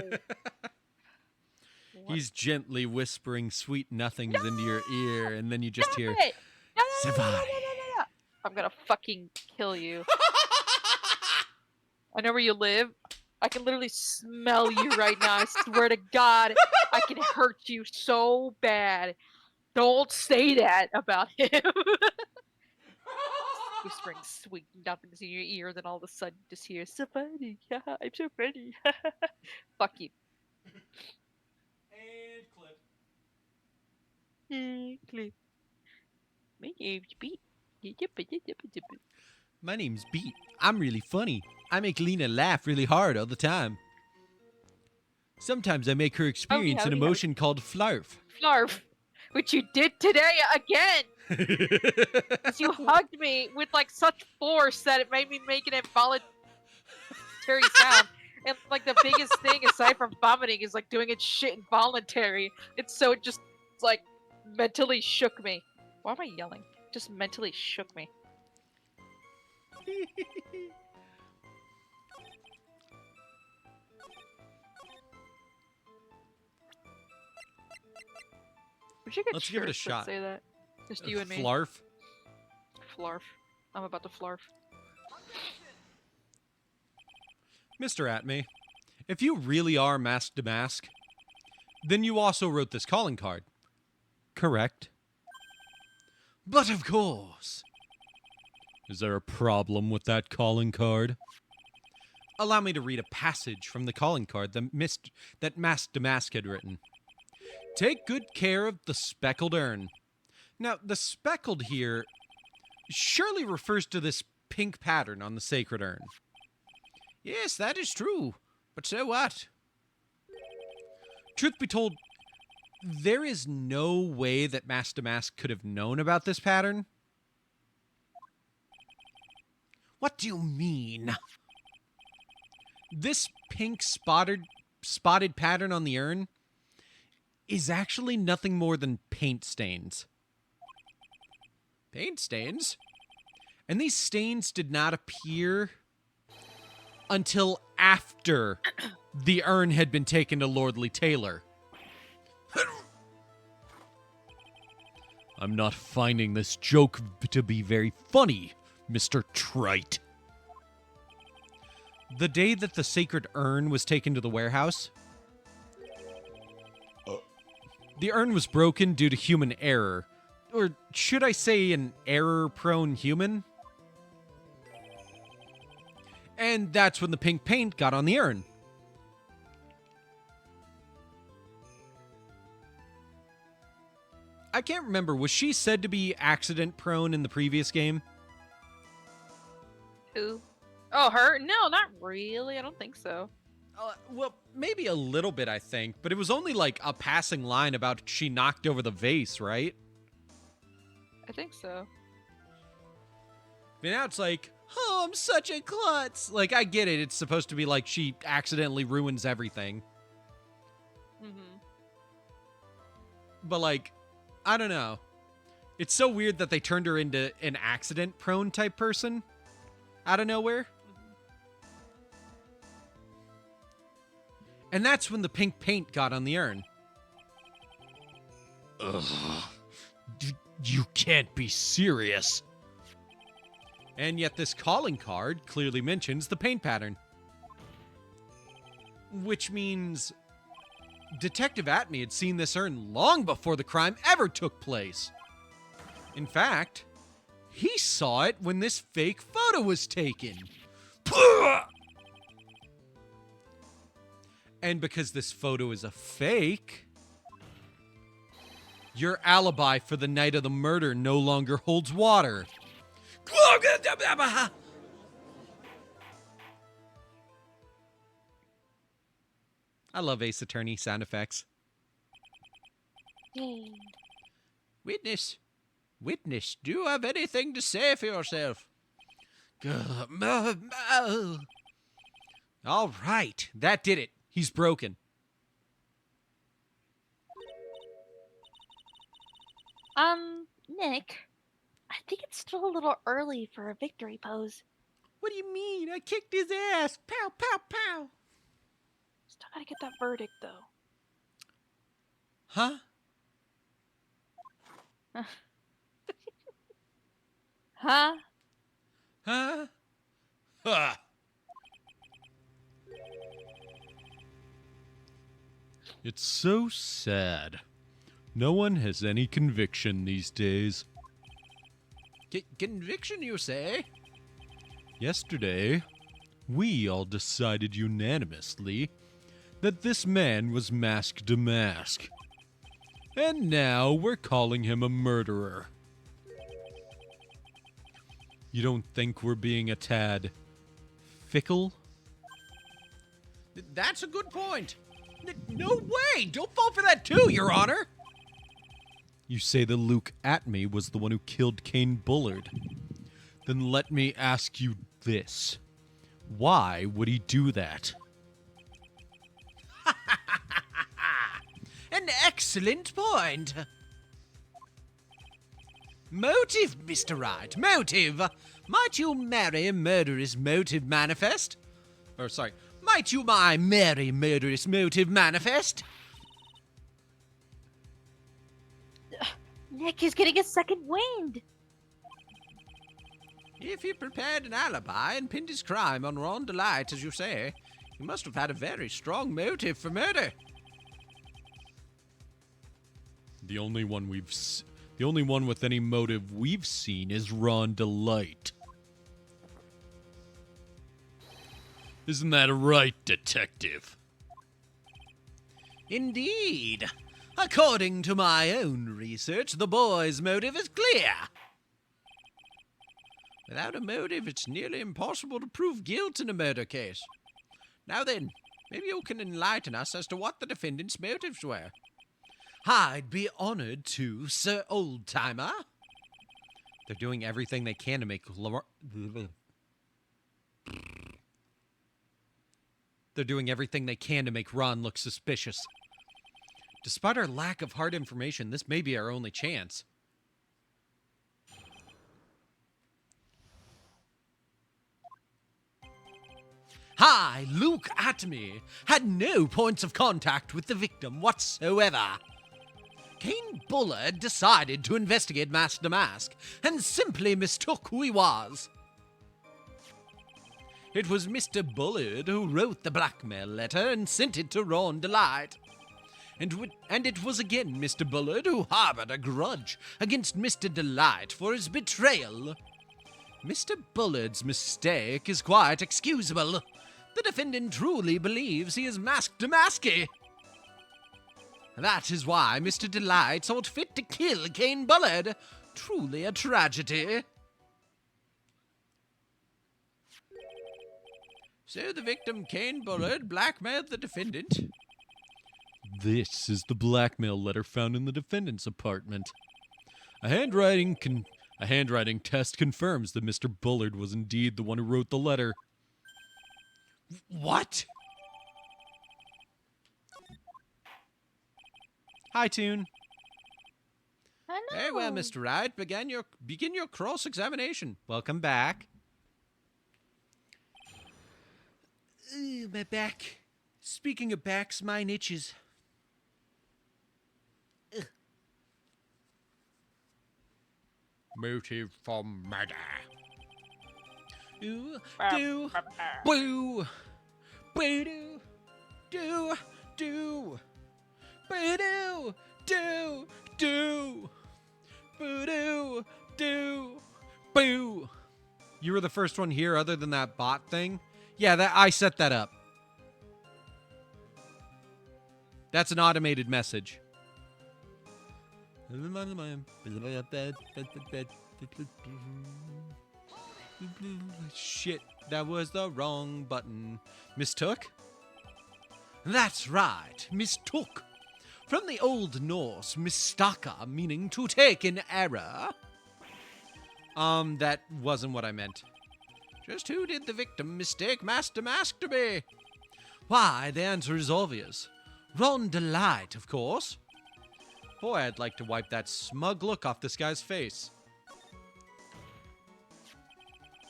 He's gently whispering sweet nothings into your ear, and then you just hear, It! No, no, no, no, no, no, Zavari. no, no. I'm gonna fucking kill you. I know where you live. I can literally smell you right now. I swear to God, I can hurt you so bad. Don't say that about him. Whispering sweet nothings in your ear, then all of a sudden you just hear, so funny. I'm so funny. Fuck you. And clip. Clip. My name's Pete. My name's Beat. I'm really funny. I make Lena laugh really hard all the time. Sometimes I make her experience an howdy. emotion called flarf. Flarf. Which you did today again. 'Cause you hugged me with like such force that it made me make an involuntary sound. And like the biggest thing aside from vomiting is like doing it shit involuntary. It's so it just like mentally shook me. Why am I yelling? Just mentally shook me. We should get Let's give it a shirts that shot. Say that. Just you and me. Flarf. Flarf. I'm about to flarf. Mr. Atme, if you really are Mask DeMasque, then you also wrote this calling card. Correct? But of course. Is there a problem with that calling card? Allow me to read a passage from the calling card that Mask DeMasque had written. Take good care of the speckled urn. Now, the speckled here surely refers to this pink pattern on the sacred urn. Yes, that is true. But so what? Truth be told, there is no way that Mask DeMasque could have known about this pattern. What do you mean? This pink spotted pattern on the urn is actually nothing more than paint stains. Paint stains? And these stains did not appear until after the urn had been taken to Lordly Taylor. I'm not finding this joke to be very funny, Mr. Trite. The day that the sacred urn was taken to the warehouse, the urn was broken due to human error. Or should I say an error-prone human? And that's when the pink paint got on the urn. I can't remember, was she said to be accident-prone in the previous game? Who? Oh, her? No, not really. I don't think so. Well, maybe a little bit, I think. But it was only like a passing line about she knocked over the vase, right? I think so. But now it's like, oh, I'm such a klutz. Like, I get it. It's supposed to be like she accidentally ruins everything. Mm-hmm. But like, I don't know. It's so weird that they turned her into an accident-prone type person out of nowhere. And that's when the pink paint got on the urn. Ugh. You can't be serious. And yet this calling card clearly mentions the paint pattern. Which means Detective Atme had seen this urn long before the crime ever took place. In fact, he saw it when this fake photo was taken. And because this photo is a fake, your alibi for the night of the murder no longer holds water. I love Ace Attorney sound effects. Yay. Witness, do you have anything to say for yourself? All right, that did it. He's broken. Nick, I think it's still a little early for a victory pose. What do you mean? I kicked his ass. Pow, pow, pow. Still gotta get that verdict, though. Huh? Huh? Huh? Ha! It's so sad. No one has any conviction these days. Conviction, you say? Yesterday, we all decided unanimously that this man was Mask DeMasque. And now we're calling him a murderer. You don't think we're being a tad fickle? That's a good point. No way! Don't fall for that too, Your Honor! You say that Luke Atme was the one who killed Kane Bullard. Then let me ask you this. Why would he do that? An excellent point. Motive, Mr. Wright, motive. Might you marry a murderous motive manifest? Might you my merry murderous motive manifest? Nick is getting a second wind. If he prepared an alibi and pinned his crime on Ron Delight, as you say, he must have had a very strong motive for murder. The only one with any motive we've seen is Ron Delight. Isn't that right, Detective? Indeed. According to my own research, the boy's motive is clear. Without a motive, it's nearly impossible to prove guilt in a murder case. Now then, maybe you can enlighten us as to what the defendant's motives were. I'd be honored to, Sir Oldtimer. They're doing everything they can to make Ron look suspicious. Despite our lack of hard information, this may be our only chance. Hi, Luke Atme had no points of contact with the victim whatsoever. Kane Bullard decided to investigate Mask DeMasque and simply mistook who he was. It was Mr. Bullard who wrote the blackmail letter and sent it to Ron Delight. And it was again Mr. Bullard who harbored a grudge against Mr. Delight for his betrayal. Mr. Bullard's mistake is quite excusable. The defendant truly believes he is Mask DeMasque. That is why Mr. Delight thought fit to kill Kane Bullard. Truly a tragedy. So the victim, Kane Bullard, blackmailed the defendant. This is the blackmail letter found in the defendant's apartment. A handwriting test confirms that Mr. Bullard was indeed the one who wrote the letter. What? Hi, Toon. Hello. Very well, Mr. Wright. Begin your cross-examination. Welcome back. Ooh, my back. Speaking of backs, mine itches. Motive for murder. Ooh, do, boo, boo, do, do, do, boo, do, do, boo, do, boo. You were the first one here, other than that bot thing. Yeah, that I set that up. That's an automated message. Shit, that was the wrong button. Mistook? That's right, mistook. From the Old Norse, mistaka, meaning to take in error. That wasn't what I meant. Just who did the victim mistake Mask DeMasque to be? Why, the answer is obvious. Ron Delight, of course. Boy, I'd like to wipe that smug look off this guy's face.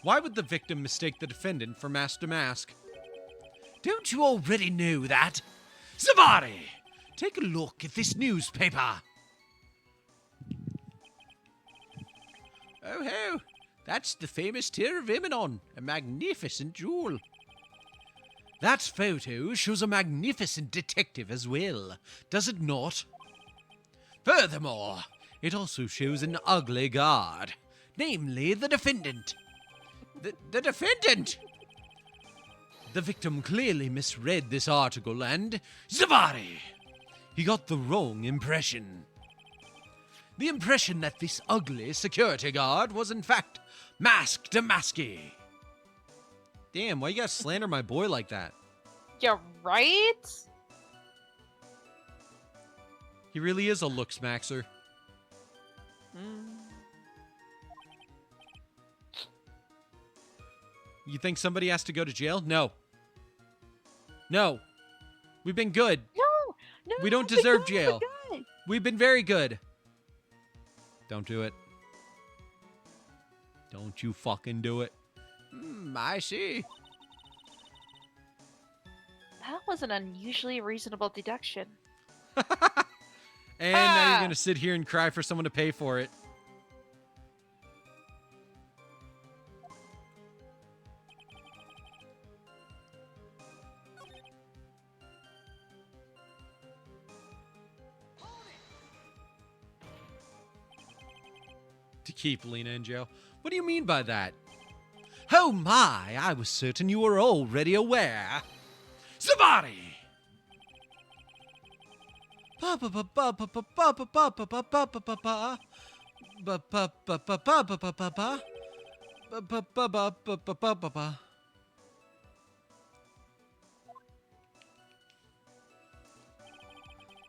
Why would the victim mistake the defendant for Mask DeMasque? Don't you already know that? Somebody, take a look at this newspaper. Oh ho, that's the famous Tear of Imenon, a magnificent jewel. That photo shows a magnificent detective as well, does it not? Furthermore, it also shows an ugly guard, namely the defendant. The defendant! The victim clearly misread this article and, Zavari! He got the wrong impression. The impression that this ugly security guard was in fact Mask DeMasque. Damn, why you gotta slander my boy like that? Yeah, right? He really is a looks maxer. You think somebody has to go to jail? No. No. We've been good. No, We don't we're deserve good, jail. we're good. We've been very good. Don't do it. Don't you fucking do it. I see. That was an unusually reasonable deduction. And now you're gonna sit here and cry for someone to pay for it. To keep Lena in jail? What do you mean by that? Oh my, I was certain you were already aware. Somebody!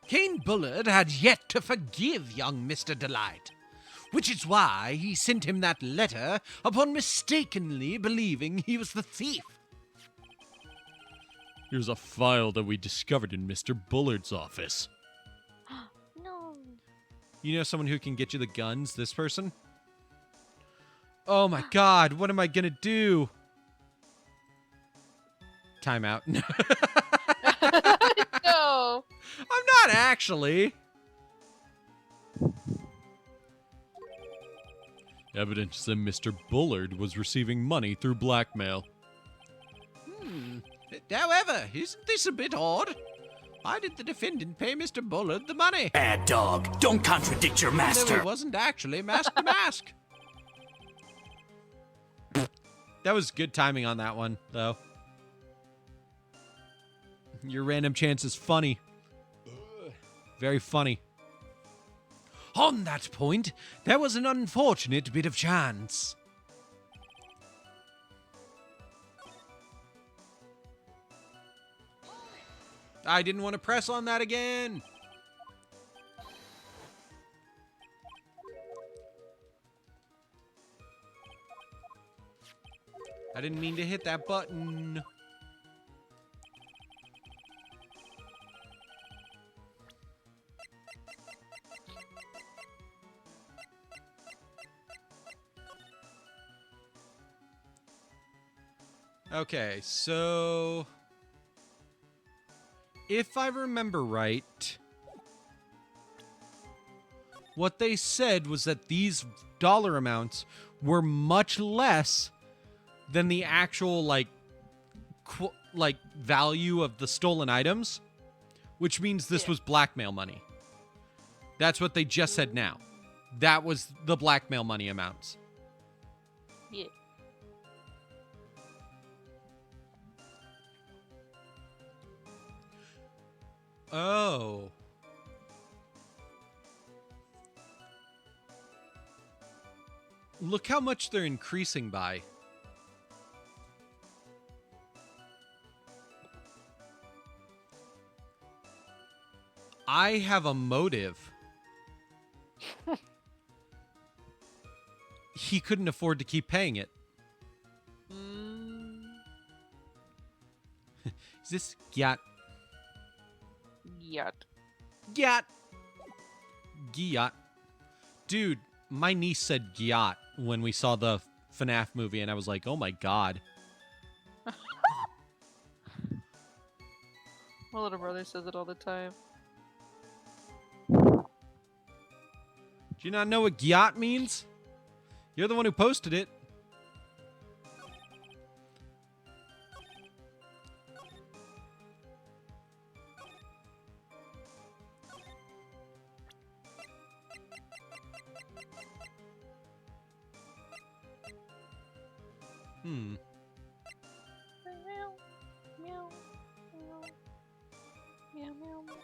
Kane Bullard had yet to forgive young Mr. Delight, which is why he sent him that letter upon mistakenly believing he was the thief. Here's a file that we discovered in Mr. Bullard's office. No. You know someone who can get you the guns? This person? Oh my god, what am I gonna do? Time out. No. I'm not actually. Evidence that Mr. Bullard was receiving money through blackmail. However, isn't this a bit odd? Why did the defendant pay Mr. Bullard the money? Bad dog. Don't contradict your No, master. it wasn't actually Mask DeMasque. That was good timing on that one, though. Your random chance is funny. Very funny. On that point, there was an unfortunate bit of chance. I didn't want to press on that again. I didn't mean to hit that button. Okay, so if I remember right, what they said was that these dollar amounts were much less than the actual, like, value of the stolen items, which means this was blackmail money. That's what they just said now. That was the blackmail money amounts. Yeah. Oh. Look how much they're increasing by. I have a motive. He couldn't afford to keep paying it. Is this Gyat? Yet. Gyat. Gyat. Dude, my niece said Gyat when we saw the FNAF movie, and I was like, oh my god. My little brother says it all the time. Do you not know what Gyat means? You're the one who posted it. Hmm. Meow, meow, meow, meow, meow, meow, meow.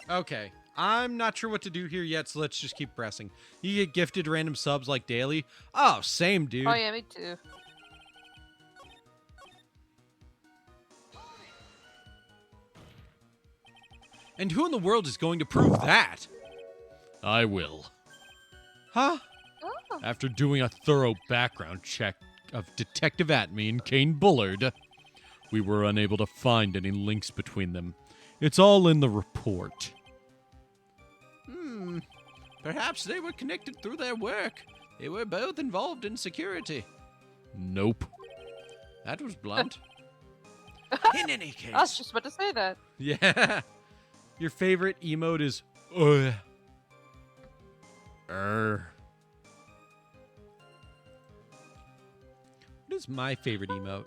Okay. I'm not sure what to do here yet, so let's just keep pressing. You get gifted random subs like daily. Oh, same, dude. Oh yeah, me too. And who in the world is going to prove that? I will. Huh? Oh. After doing a thorough background check of Detective Atme and Kane Bullard, we were unable to find any links between them. It's all in the report. Perhaps they were connected through their work. They were both involved in security. Nope. That was blunt. In any case. I was just about to say that. Yeah. Your favorite emote is What is my favorite emote?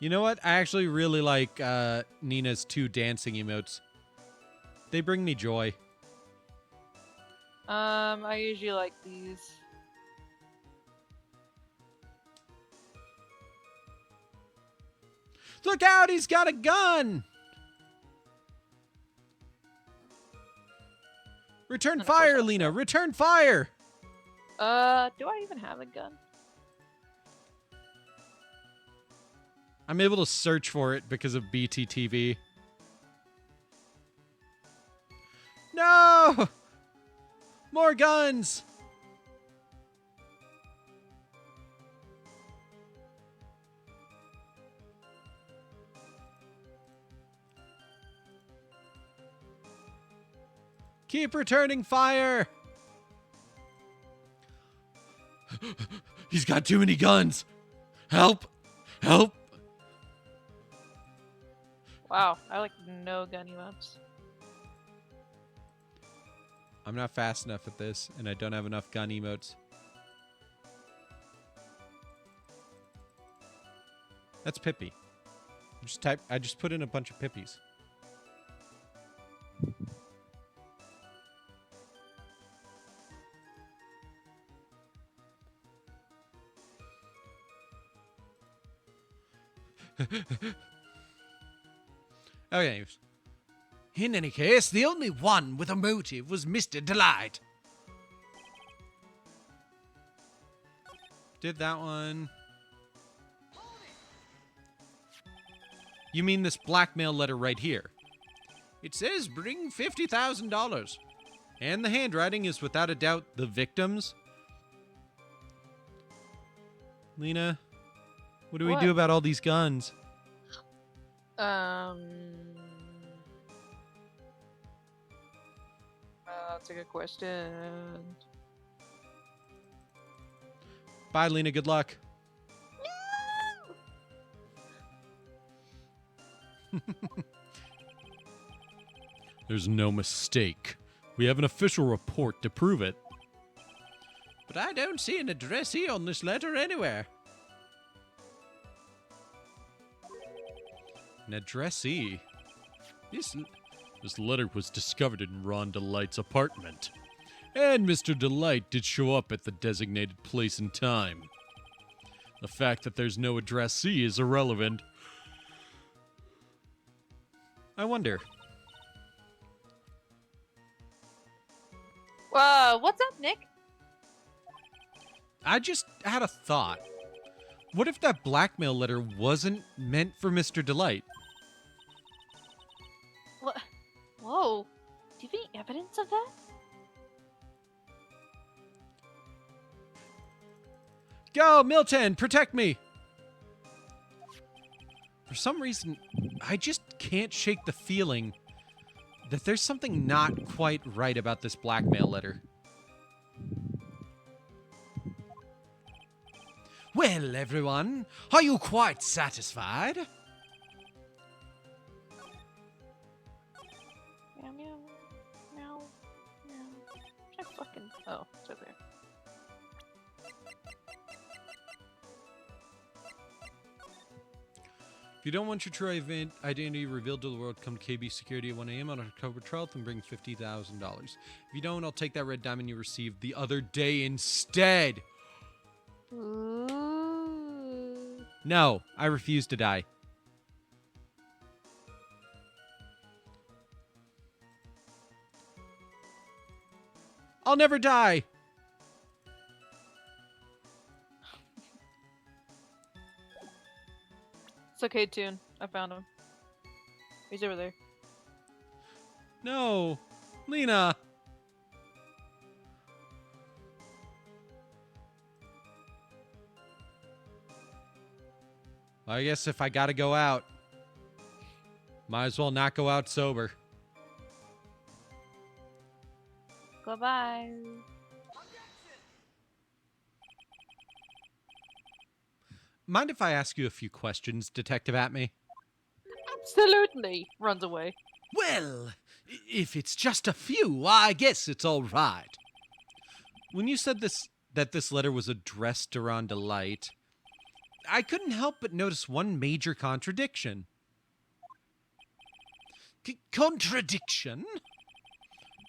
You know what? I actually really like Nina's 2 dancing emotes. They bring me joy. I usually like these. Look out, he's got a gun! Return of course fire, I'll Lena! stop. Return fire! Do I even have a gun? I'm able to search for it because of BTTV. No! More guns! Keep returning fire! He's got too many guns! Help! Help! Wow, I like no gun emotes. I'm not fast enough at this, and I don't have enough gun emotes. That's Pippi. I just put in a bunch of Pippies. Okay. In any case, the only one with a motive was Mr. Delight. Did that one. You mean this blackmail letter right here? It says bring $50,000. And the handwriting is without a doubt the victim's. Lena, what do we What? do about all these guns? That's a good question. Bye, Lena. Good luck. There's no mistake. We have an official report to prove it. But I don't see an addressee on this letter anywhere. An addressee? This letter was discovered in Ron Delight's apartment. And Mr. Delight did show up at the designated place and time. The fact that there's no addressee is irrelevant. I wonder. What's up, Nick? I just had a thought. What if that blackmail letter wasn't meant for Mr. Delight? What? Whoa. Do you have any evidence of that? Go, Milton! Protect me! For some reason, I just can't shake the feeling that there's something not quite right about this blackmail letter. Well, everyone, are you quite satisfied? Meow, meow, meow, meow. I fucking... Oh, it's right there. If you don't want your true identity revealed to the world, come to KB Security at 1 a.m. on October 12th and bring $50,000. If you don't, I'll take that red diamond you received the other day instead. Ooh. No, I refuse to die. I'll never die. It's okay, Toon. I found him. He's over there. No, Lena. I guess if I gotta go out, might as well not go out sober. Goodbye. Mind if I ask you a few questions, Detective Atme? Absolutely. Runs away. Well, if it's just a few, I guess it's all right. When you said that this letter was addressed to Ron Delight, I couldn't help but notice one major contradiction. Contradiction?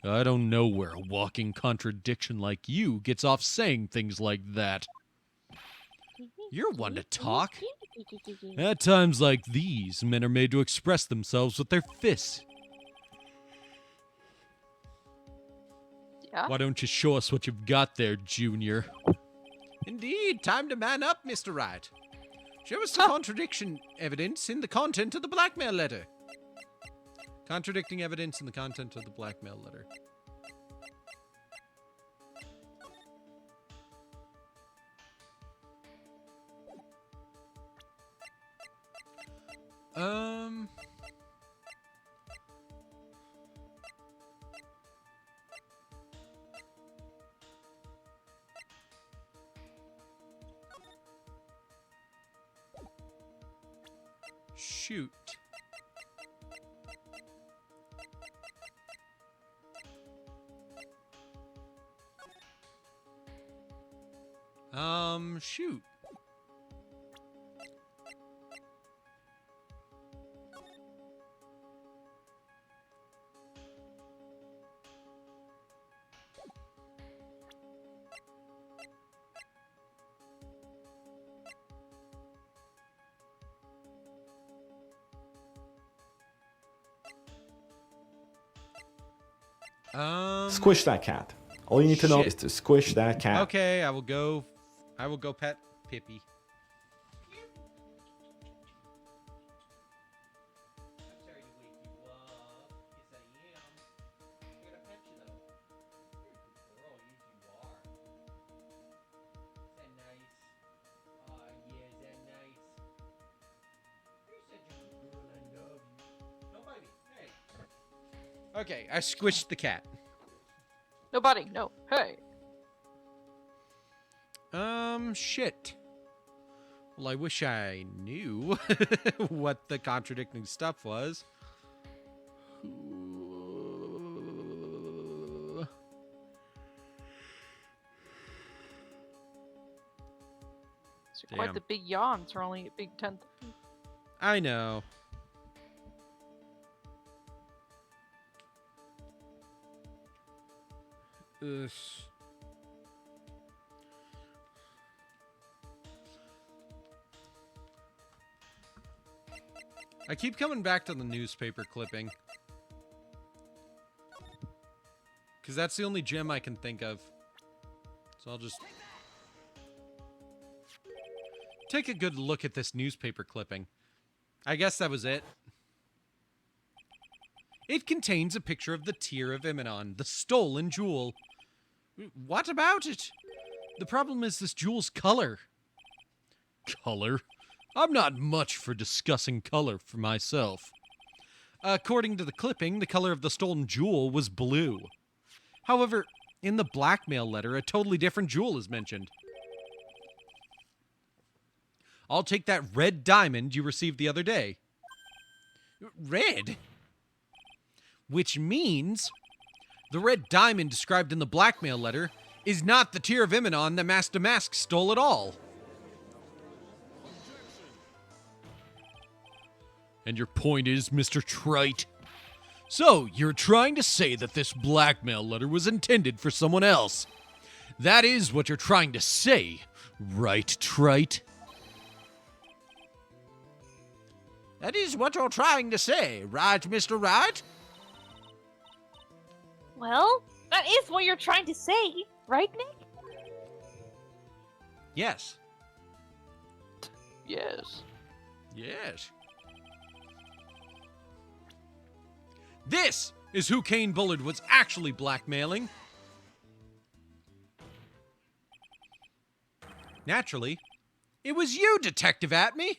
I don't know where a walking contradiction like you gets off saying things like that. You're one to talk. At times like these, men are made to express themselves with their fists. Yeah? Why don't you show us what you've got there, Junior? Indeed, time to man up, Mr. Wright. Show us the contradiction evidence in the content of the blackmail letter. Contradicting evidence in the content of the blackmail letter. Shoot. Shoot. Squish that cat. All you need to know Shit. is to squish that cat. Okay, I will go pet Pippi. I'm sorry to wake you up. Yes, I am. I'm gonna pet you though. Okay, I squished the cat. Nobody, no. Hey. Shit. Well, I wish I knew what the contradicting stuff was. So quite Damn. the big yawns for only a big 10th. I know. Ugh. I keep coming back to the newspaper clipping. Because that's the only gem I can think of. So I'll just take a good look at this newspaper clipping. I guess that was it. It contains a picture of the Tear of Imenon, the stolen jewel. What about it? The problem is this jewel's color. Color? I'm not much for discussing color for myself. According to the clipping, the color of the stolen jewel was blue. However, in the blackmail letter, a totally different jewel is mentioned. I'll take that red diamond you received the other day. Red? Which means the red diamond described in the blackmail letter is not the Tear of Imenon that Mask DeMasque stole at all. And your point is, Mr. Trite? So, you're trying to say that this blackmail letter was intended for someone else? That is what you're trying to say, right, Trite? That is what you're trying to say, right, Mr. Wright? Well, that is what you're trying to say, right, Nick? Yes. Yes. Yes. This is who Kane Bullard was actually blackmailing. Naturally, it was you, Detective Atme.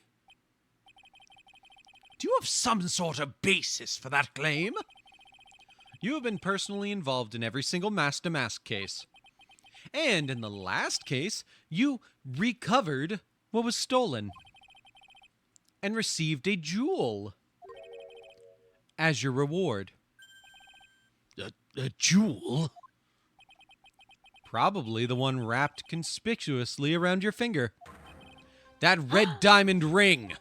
Do you have some sort of basis for that claim? You have been personally involved in every single Mask DeMasque case. And in the last case, you recovered what was stolen and received a jewel as your reward. A jewel? Probably the one wrapped conspicuously around your finger. That red diamond ring.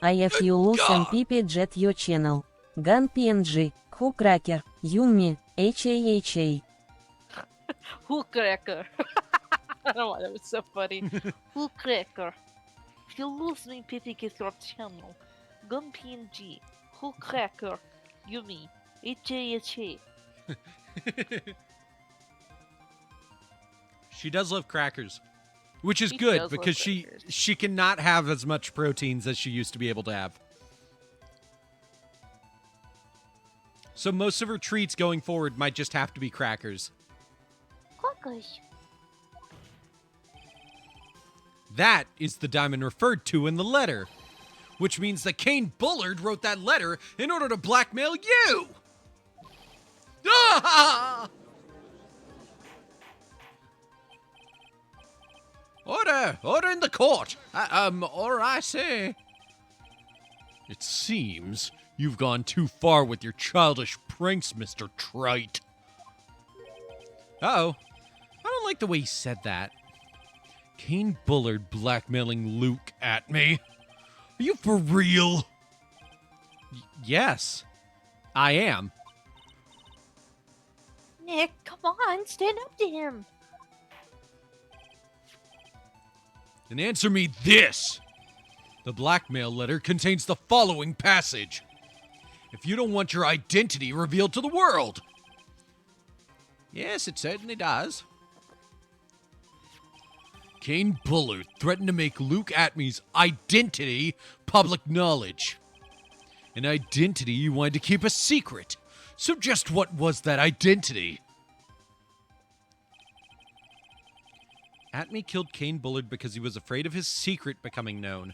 IFULUS MPP Jet Yo Channel. Gun PNG. Who Cracker. Yumi. HAHA. Who cracker? I don't know why that was so funny. Who cracker? If you lose me, Pippi gets your channel. Gun PNG. Who cracker? Yumi. HAHA. She does love crackers. Which is She good does love because crackers. she cannot have as much proteins as she used to be able to have. So most of her treats going forward might just have to be crackers. Crackers. That is the diamond referred to in the letter. Which means that Kane Bullard wrote that letter in order to blackmail you! Ah! Order in the court. Or I say. It seems you've gone too far with your childish pranks, Mr. Trite. Uh-oh. I don't like the way he said that. Kane Bullard blackmailing Luke at me. Are you for real? Yes, I am. Nick, come on, stand up to him. And answer me this. The blackmail letter contains the following passage. If you don't want your identity revealed to the world. Yes, it certainly does. Kane Bullard threatened to make Luke Atme's identity public knowledge. An identity you wanted to keep a secret. So just what was that identity? Atme killed Kane Bullard because he was afraid of his secret becoming known.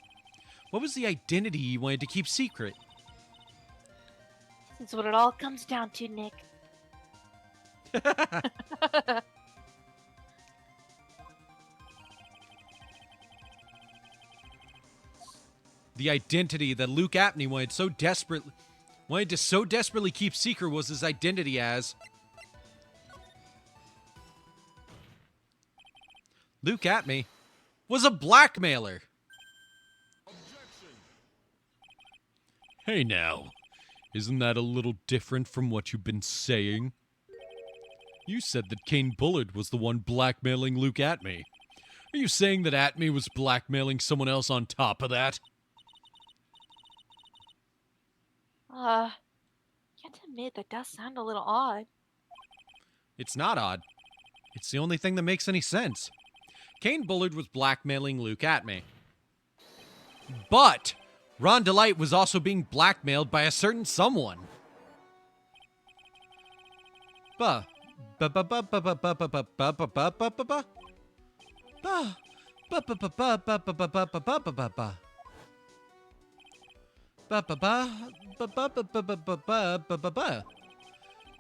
What was the identity he wanted to keep secret? That's what it all comes down to, Nick. The identity that Luke Apney wanted to so desperately keep secret was his identity as Luke Apney was a blackmailer. Hey now, isn't that a little different from what you've been saying? You said that Kane Bullard was the one blackmailing Luke Atme. Are you saying that Atme was blackmailing someone else on top of that? Can't admit that does sound a little odd. It's not odd. It's the only thing that makes any sense. Kane Bullard was blackmailing Luke Atme. But Ron DeLite was also being blackmailed by a certain someone. Ba ba ba ba ba ba ba ba ba ba ba ba ba ba ba. Ba ba ba ba ba ba ba ba ba ba ba ba ba ba. Ba ba ba ba ba ba ba ba ba ba ba ba ba.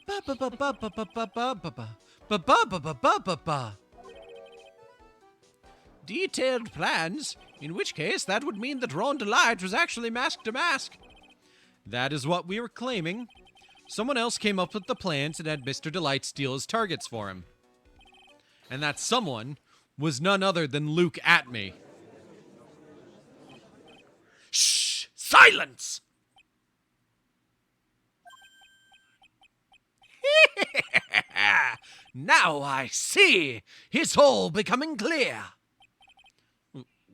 Ba ba ba ba ba ba ba ba ba ba ba ba ba ba ba ba. Detailed plans, in which case that would mean that Ron DeLite was actually Mask DeMasque. That is what we were claiming. Someone else came up with the plans and had Mr. DeLite steal his targets for him. And that someone was none other than Luke Atme. Shh! Silence! Now I see! It's all becoming clear!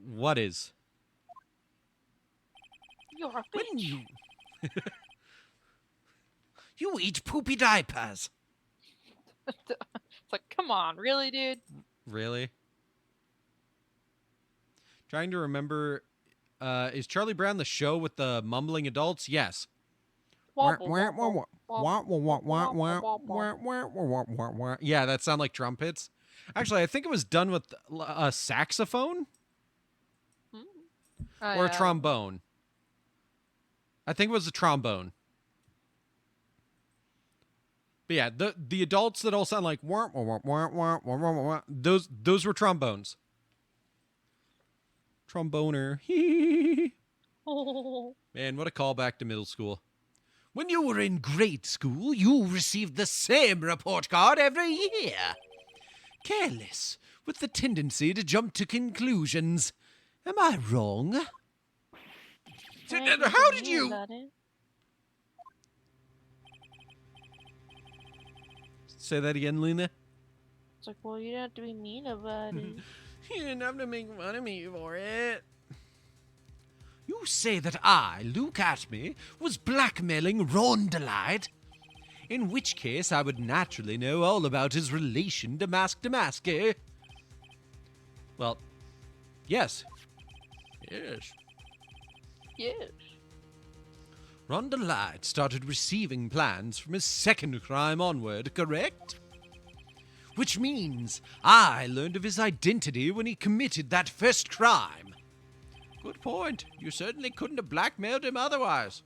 What is? You're a When bitch. you... You eat poopy diapers. It's like, come on, really, dude? Really? Trying to remember, is Charlie Brown the show with the mumbling adults? Yes. Yeah, that sound like trumpets. Actually, I think it was done with a saxophone or a trombone. I think it was a trombone. But yeah, the adults that all sound like those were trombones. Tromboner. Man, what a callback to middle school. When you were in grade school, you received the same report card every year. Careless, with the tendency to jump to conclusions. Am I wrong? How did you... Say that again, Luna. It's like, well, you don't have to be mean about it. You didn't have to make fun of me for it. You say that I, Luke Atme, was blackmailing Ron DeLite? In which case, I would naturally know all about his relation to Mask DeMasque. Well, yes. Yes. Yes. Ron DeLite started receiving plans from his second crime onward, correct? Which means I learned of his identity when he committed that first crime. Good point. You certainly couldn't have blackmailed him otherwise.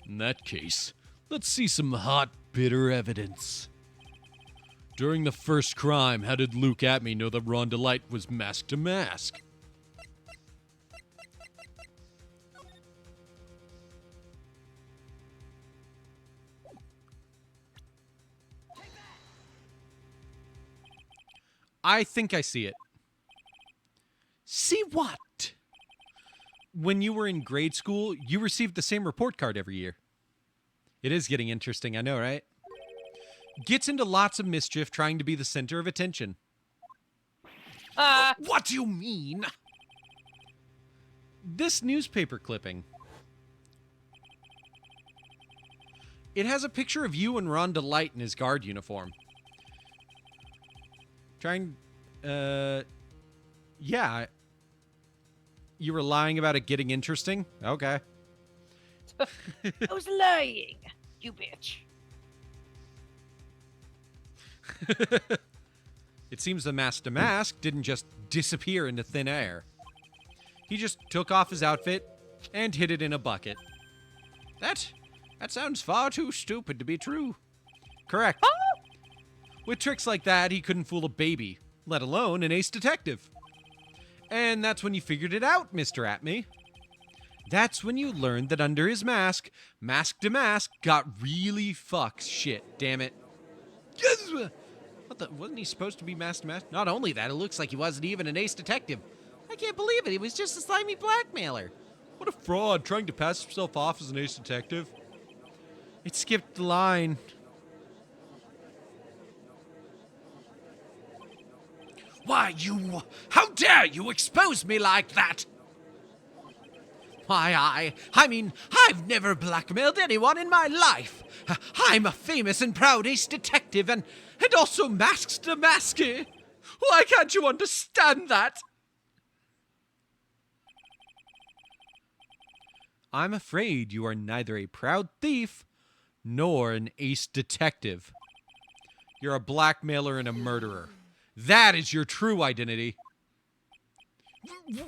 In that case, let's see some hot, bitter evidence. During the first crime, how did Luke Atme know that Ron DeLite was Mask DeMasque? I think I see it. See what? When you were in grade school, you received the same report card every year. It is getting interesting, I know, right? Gets into lots of mischief trying to be the center of attention. What do you mean? This newspaper clipping. It has a picture of you and Ron DeLite in his guard uniform. Yeah. You were lying about it getting interesting? Okay. I was lying, you bitch. It seems the Mask DeMasque didn't just disappear into thin air. He just took off his outfit, and hid it in a bucket. That sounds far too stupid to be true. Correct. With tricks like that, he couldn't fool a baby, let alone an ace detective. And that's when you figured it out, Mr. Atme. That's when you learned that under his mask, Mask DeMasque got really fucked shit, damn it. What the, wasn't he supposed to be Mask DeMasque? Not only that, it looks like he wasn't even an ace detective. I can't believe it, he was just a slimy blackmailer. What a fraud, trying to pass himself off as an ace detective. It skipped the line. Why, how dare you expose me like that? Why, I mean, I've never blackmailed anyone in my life. I'm a famous and proud ace detective and also Mask DeMasque. Why can't you understand that? I'm afraid you are neither a proud thief nor an ace detective. You're a blackmailer and a murderer. That is your true identity.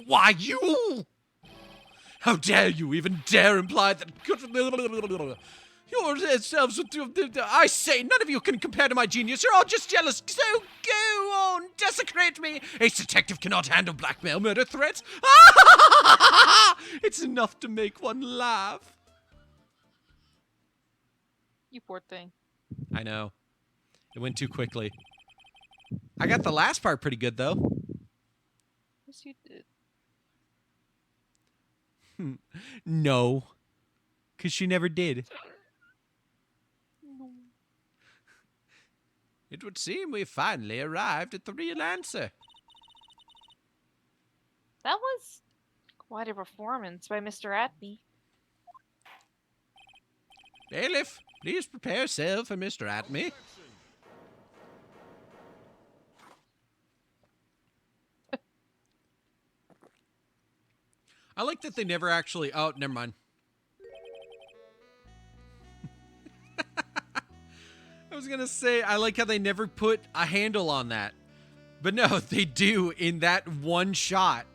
Why, you? How dare you even dare imply that yourselves with I say, none of you can compare to my genius. You're all just jealous. So go on, desecrate me. Ace detective cannot handle blackmail, murder threats. It's enough to make one laugh. You poor thing. I know. It went too quickly. I got the last part pretty good, though. Yes, you did. No. Because she never did. No. It would seem we finally arrived at the real answer. That was quite a performance by Mr. Atme. Bailiff, please prepare yourself for Mr. Atme. I like that they never actually... Oh, never mind. I was going to say, I like how they never put a handle on that. But no, they do in that one shot.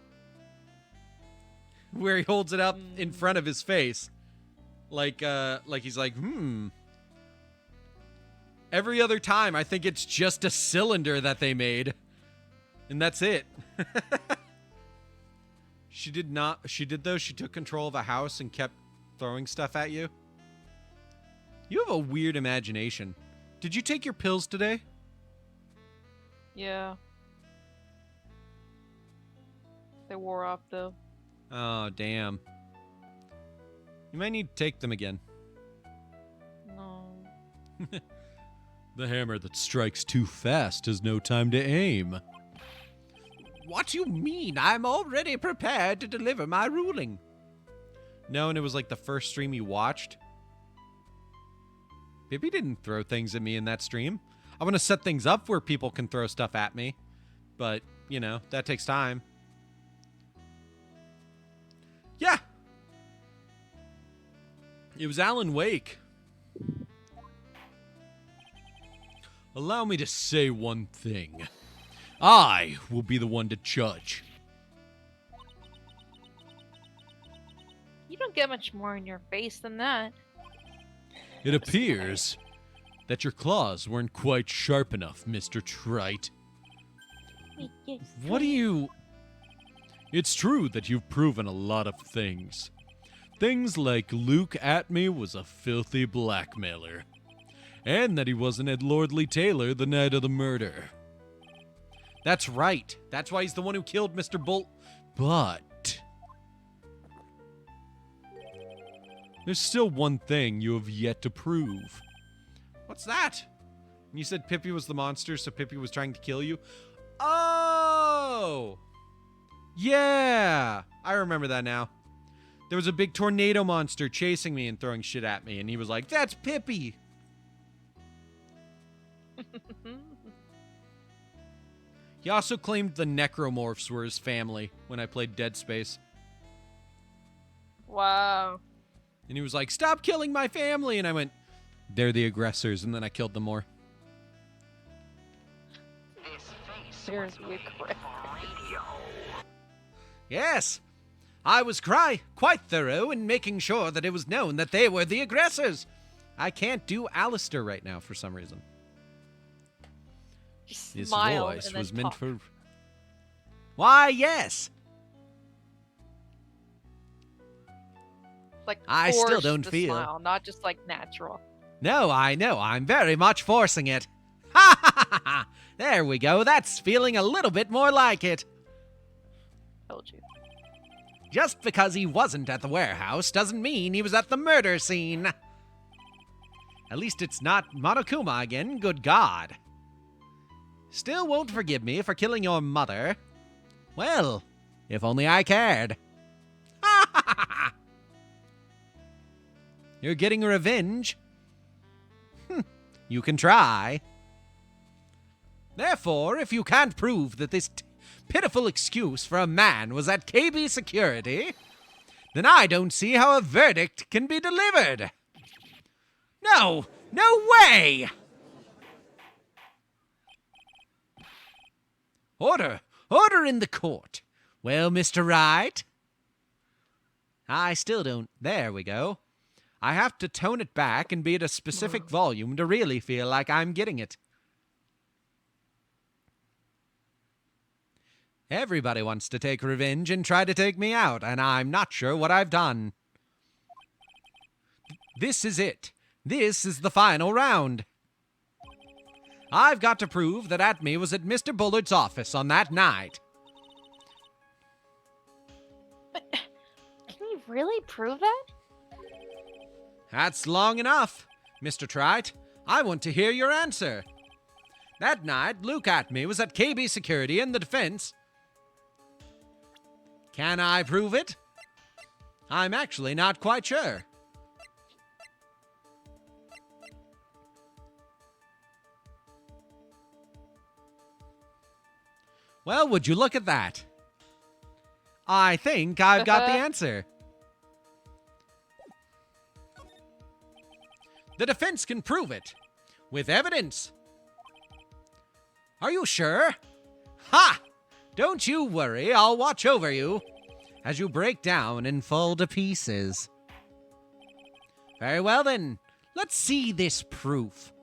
Where he holds it up in front of his face. Like he's like, Every other time, I think it's just a cylinder that they made. And that's it. She did not. She did, though. She took control of a house and kept throwing stuff at you. You have a weird imagination. Did you take your pills today? Yeah. They wore off, though. Oh, damn. You might need to take them again. No. The hammer that strikes too fast has no time to aim. What do you mean? I'm already prepared to deliver my ruling. No, and it was like the first stream you watched. Pippi didn't throw things at me in that stream. I want to set things up where people can throw stuff at me. But, you know, that takes time. Yeah. It was Alan Wake. Allow me to say one thing. I will be the one to judge. You don't get much more in your face than that. It appears that your claws weren't quite sharp enough, Mr. Trite. What do you... It's true that you've proven a lot of things. Things like Luke Atme was a filthy blackmailer. And that he wasn't Ed Lordley Taylor the night of the murder. That's right. That's why he's the one who killed Mr. Bolt. But... there's still one thing you have yet to prove. What's that? You said Pippi was the monster, so Pippi was trying to kill you? Oh! Yeah! I remember that now. There was a big tornado monster chasing me and throwing shit at me, and he was like, "That's Pippi!" He also claimed the necromorphs were his family when I played Dead Space. Wow. And he was like, "Stop killing my family!" And I went, "They're the aggressors," and then I killed them more. Seriously, correct. Yes! I was quite thorough in making sure that it was known that they were the aggressors. I can't do Alistair right now for some reason. This Smile voice and then was meant talk. for... Why, yes. Like I still force don't the feel. smile, not just like natural. No, I know. I'm very much forcing it. Ha ha ha ha! There we go. That's feeling a little bit more like it. Told you. Just because he wasn't at the warehouse doesn't mean he was at the murder scene. At least it's not Monokuma again, good God. Still won't forgive me for killing your mother. Well, if only I cared. Ha ha ha ha! You're getting revenge? You can try. Therefore, if you can't prove that this pitiful excuse for a man was at KB Security, then I don't see how a verdict can be delivered. No! No way! Order! Order in the court. Well, Mr. Wright? I still don't... There we go. I have to tone it back and be at a specific volume to really feel like I'm getting it. Everybody wants to take revenge and try to take me out, and I'm not sure what I've done. This is it. This is the final round. I've got to prove that Atme was at Mr. Bullard's office on that night. But can you really prove that? That's long enough, Mr. Trite. I want to hear your answer. That night, Luke Atme was at KB Security in the defense. Can I prove it? I'm actually not quite sure. Well, would you look at that? I think I've got the answer. The defense can prove it. With evidence. Are you sure? Ha! Don't you worry, I'll watch over you as you break down and fall to pieces. Very well then, let's see this proof.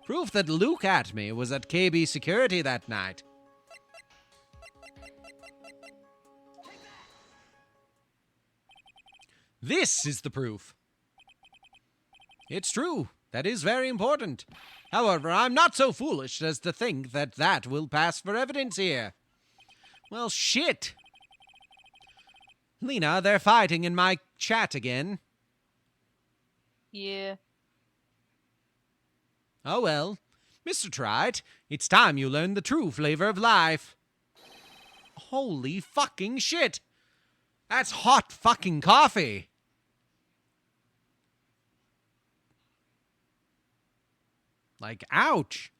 Proof that Luke Atme was at KB Security that night. This is the proof. It's true. That is very important. However, I'm not so foolish as to think that that will pass for evidence here. Well, shit. Lena, they're fighting in my chat again. Yeah. Oh well. Mr. Trite, it's time you learned the true flavor of life. Holy fucking shit. That's hot fucking coffee. Like, ouch.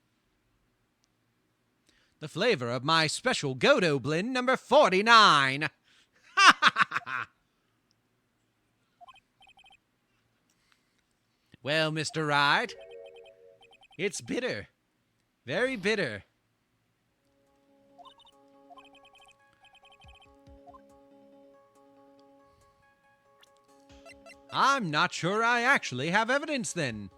The flavor of my special Godo blend number 49. Well, Mr. Wright, it's bitter. Very bitter. I'm not sure I actually have evidence then.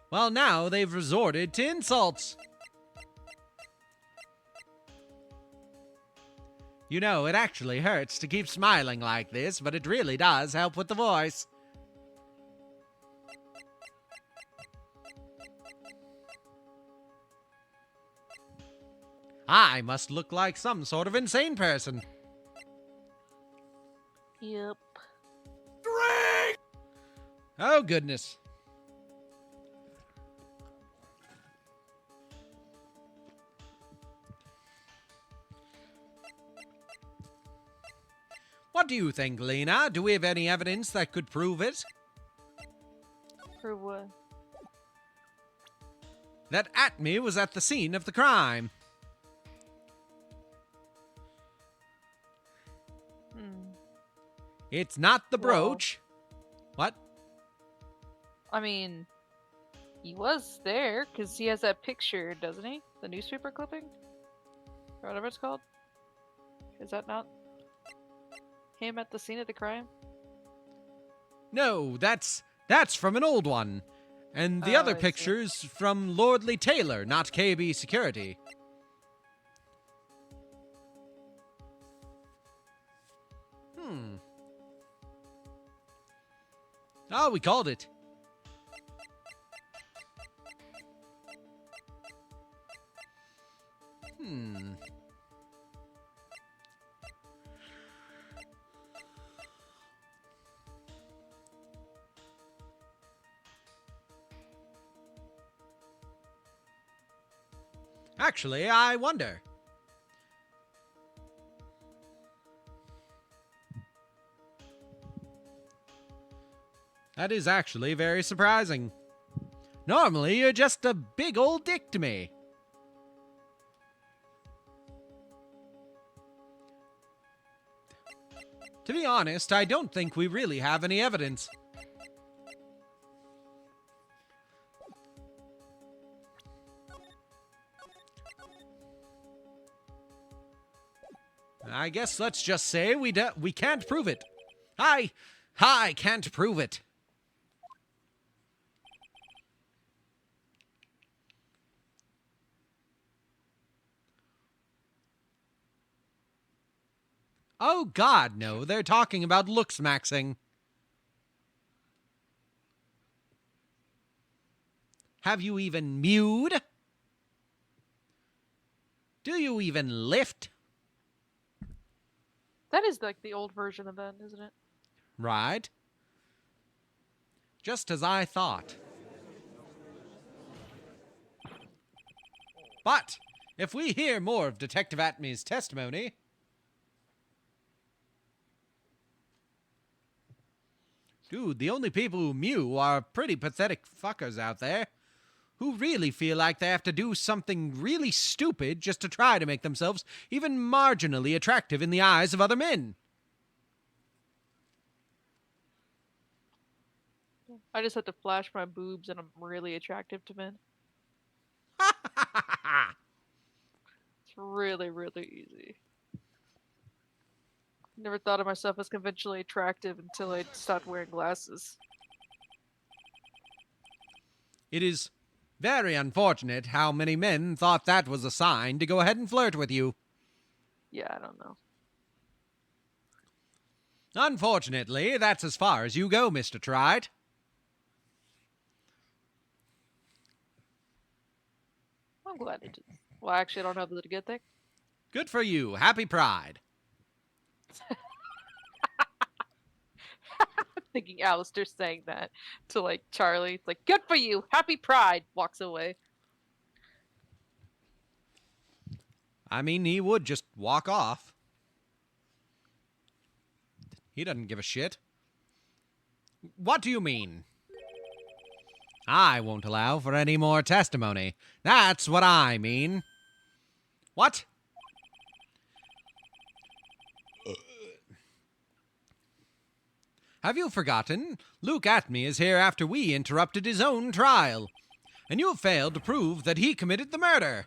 Well, now they've resorted to insults. You know, it actually hurts to keep smiling like this, but it really does help with the voice. I must look like some sort of insane person. Yep. Oh, goodness. What do you think, Lena? Do we have any evidence that could prove it? For what? That Atme was at the scene of the crime. It's not the brooch. What? I mean, he was there because he has that picture, doesn't he? The newspaper clipping? Or whatever it's called? Is that not him at the scene of the crime? No, that's from an old one. And the Oh, other I see. picture's from Lordly Taylor, not KB Security. Oh, we called it. Actually, I wonder. That is actually very surprising. Normally, you're just a big old dick to me. To be honest, I don't think we really have any evidence. I guess let's just say we can't prove it. I can't prove it. Oh God, no, they're talking about looks maxing. Have you even mewed? Do you even lift? That is like the old version of that, isn't it? Right. Just as I thought. But if we hear more of Detective Atme's testimony, dude, the only people who mew are pretty pathetic fuckers out there who really feel like they have to do something really stupid just to try to make themselves even marginally attractive in the eyes of other men. I just have to flash my boobs and I'm really attractive to men. It's really, really easy. Never thought of myself as conventionally attractive until I stopped wearing glasses. It is very unfortunate how many men thought that was a sign to go ahead and flirt with you. Yeah, I don't know. Unfortunately, that's as far as you go, Mr. Wright. I'm glad it did. Well, actually, I don't know if it's a good thing. Good for you. Happy Pride. I'm thinking Alistair saying that to, like, Charlie. It's like, good for you! Happy Pride! Walks away. I mean, he would just walk off. He doesn't give a shit. What do you mean? I won't allow for any more testimony. That's what I mean. What? Have you forgotten? Luke Atme is here after we interrupted his own trial. And you have failed to prove that he committed the murder.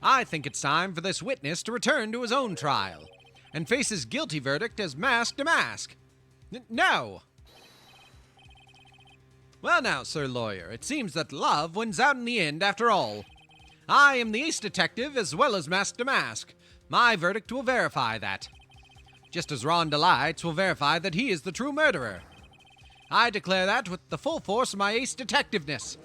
I think it's time for this witness to return to his own trial and face his guilty verdict as Mask DeMasque. No! Well now, Sir Lawyer, it seems that love wins out in the end after all. I am the ace detective as well as Mask DeMasque. My verdict will verify that. Just as Ron Delights will verify that he is the true murderer. I declare that with the full force of my ace detectiveness.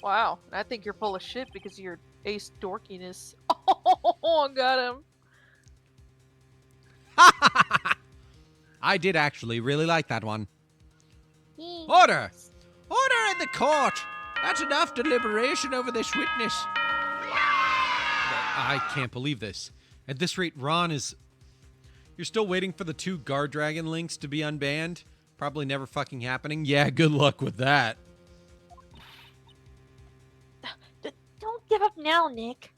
Wow, I think you're full of shit because of your ace dorkiness. Oh, got him. I did actually really like that one. Order! Order in the court! That's enough deliberation over this witness. I can't believe this. At this rate, Ron is... You're still waiting for the 2 Guard Dragon links to be unbanned? Probably never fucking happening? Yeah, good luck with that. Don't give up now, Nick.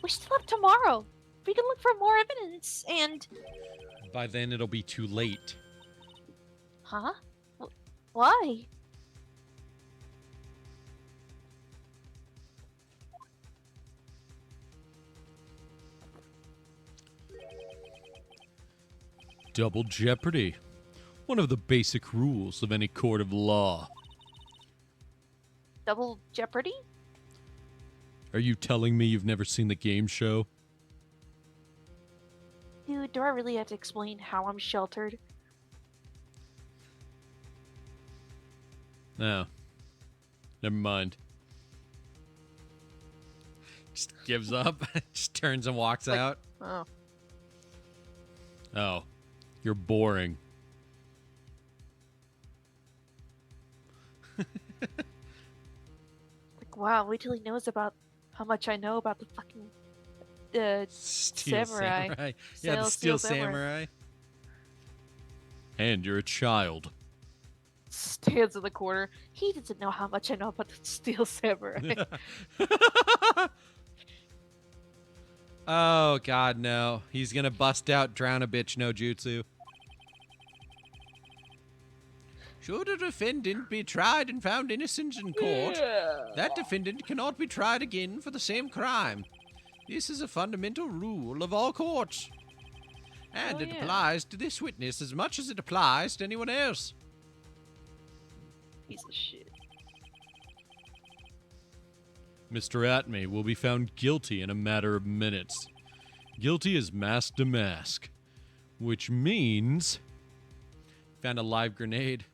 We still have tomorrow. We can look for more evidence and... By then, it'll be too late. Huh? Why? Double jeopardy. One of the basic rules of any court of law. Double jeopardy? Are you telling me you've never seen the game show? Dude, do I really have to explain how I'm sheltered? No. Never mind. Just gives up. Just turns and walks Like- out. Oh. Oh. You're boring. Like, wow, wait till he knows about how much I know about the fucking Steel Samurai. Yeah, the Steel Samurai. Samurai. And you're a child. Stands in the corner. He doesn't know how much I know about the Steel Samurai. Oh, God, no. He's gonna bust out Drown a Bitch no Jutsu. Should a defendant be tried and found innocent in court, that defendant cannot be tried again for the same crime. This is a fundamental rule of all courts. And Oh, it yeah. applies to this witness as much as it applies to anyone else. Piece of shit. Mr. Atme will be found guilty in a matter of minutes. Guilty as Mask DeMasque. Which means... Found a live grenade.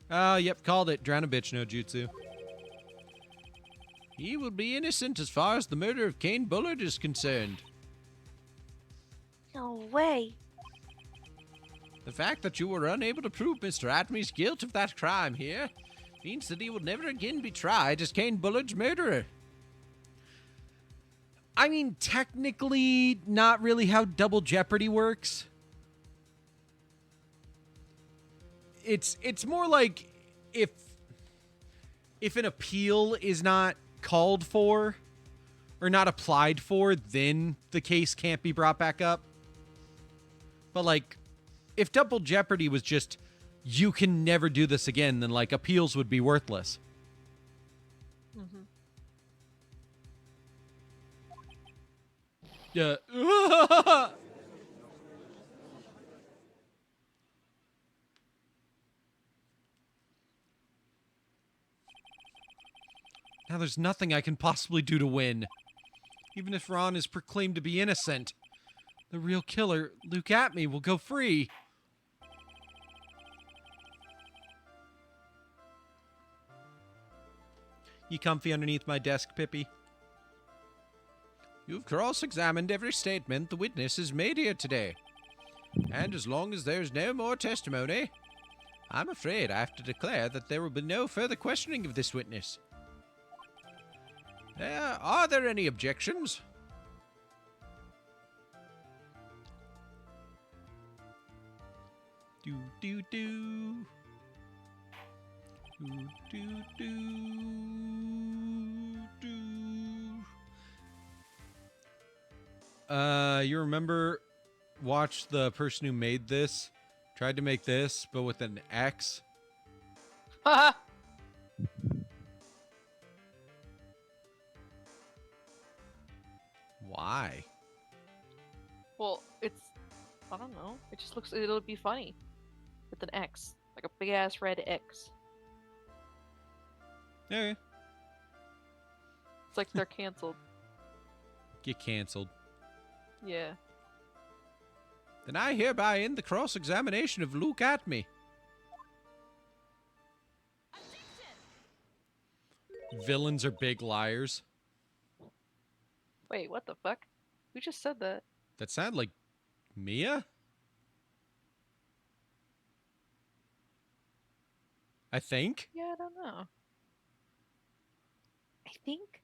Oh, yep, called it. Drown a Bitch no Jutsu. He will be innocent as far as the murder of Kane Bullard is concerned. No way. The fact that you were unable to prove Mr. Atme's guilt of that crime here means that he will never again be tried as Kane Bullard's murderer. I mean, technically, not really how double jeopardy works. It's more like if an appeal is not called for or not applied for, then the case can't be brought back up. But like, if double jeopardy was just, you can never do this again, then like appeals would be worthless. Mm-hmm. Yeah. Now there's nothing I can possibly do to win. Even if Ron is proclaimed to be innocent, the real killer, Luke Atme, will go free. You comfy underneath my desk, Pippi? You've cross-examined every statement the witness has made here today. And as long as there's no more testimony, I'm afraid I have to declare that there will be no further questioning of this witness. Are there any objections? Do do do. Do do do. Do. You remember? Watch the person who made this tried to make this, but with an X. Haha. Why? Well, it's... I don't know. It just looks... It'll be funny. With an X. Like a big-ass red X. Okay. It's like they're canceled. Get canceled. Yeah. Then I hereby end the cross-examination of Luke Atme. Villains are big liars. Wait, what the fuck? Who just said that? That sound like Mia? I think. Yeah, I don't know. I think.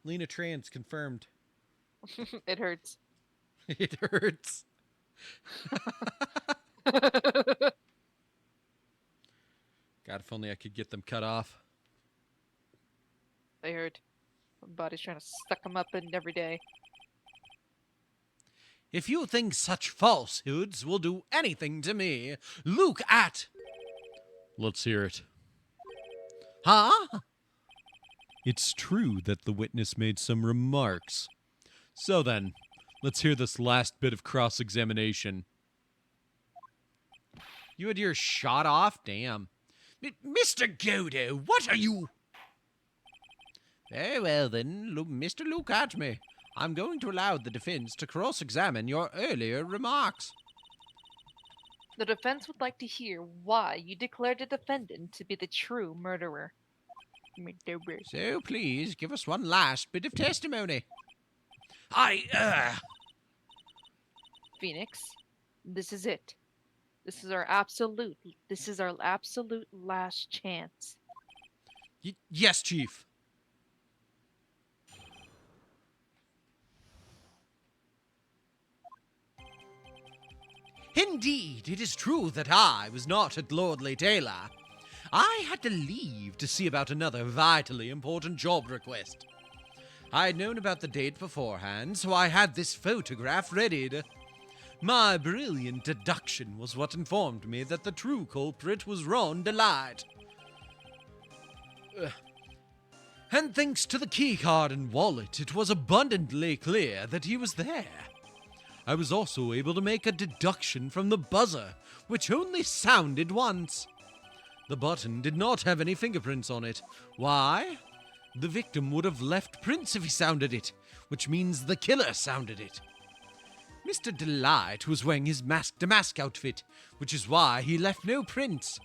Lena trans confirmed. It hurts. It hurts. God, if only I could get them cut off. They hurt. My body's trying to suck them up in every day. If you think such falsehoods will do anything to me, look at... Let's hear it. Huh? It's true that the witness made some remarks. So then, let's hear this last bit of cross-examination. You had your shot off? Damn. Mr. Godo, what are you... Very well then, Mr. Look at me. I'm going to allow the defense to cross-examine your earlier remarks. The defense would like to hear why you declared the defendant to be the true murderer. So please, give us one last bit of testimony. Phoenix, this is it. This is our absolute last chance. Yes, Chief. Indeed, it is true that I was not at Lordly Taylor. I had to leave to see about another vitally important job request. I had known about the date beforehand, so I had this photograph readied. My brilliant deduction was what informed me that the true culprit was Ron Delight. And thanks to the keycard and wallet, it was abundantly clear that he was there. I was also able to make a deduction from the buzzer, which only sounded once. The button did not have any fingerprints on it. Why? The victim would have left prints if he sounded it, which means the killer sounded it. Mr. Delight was wearing his Mask DeMasque outfit, which is why he left no prints.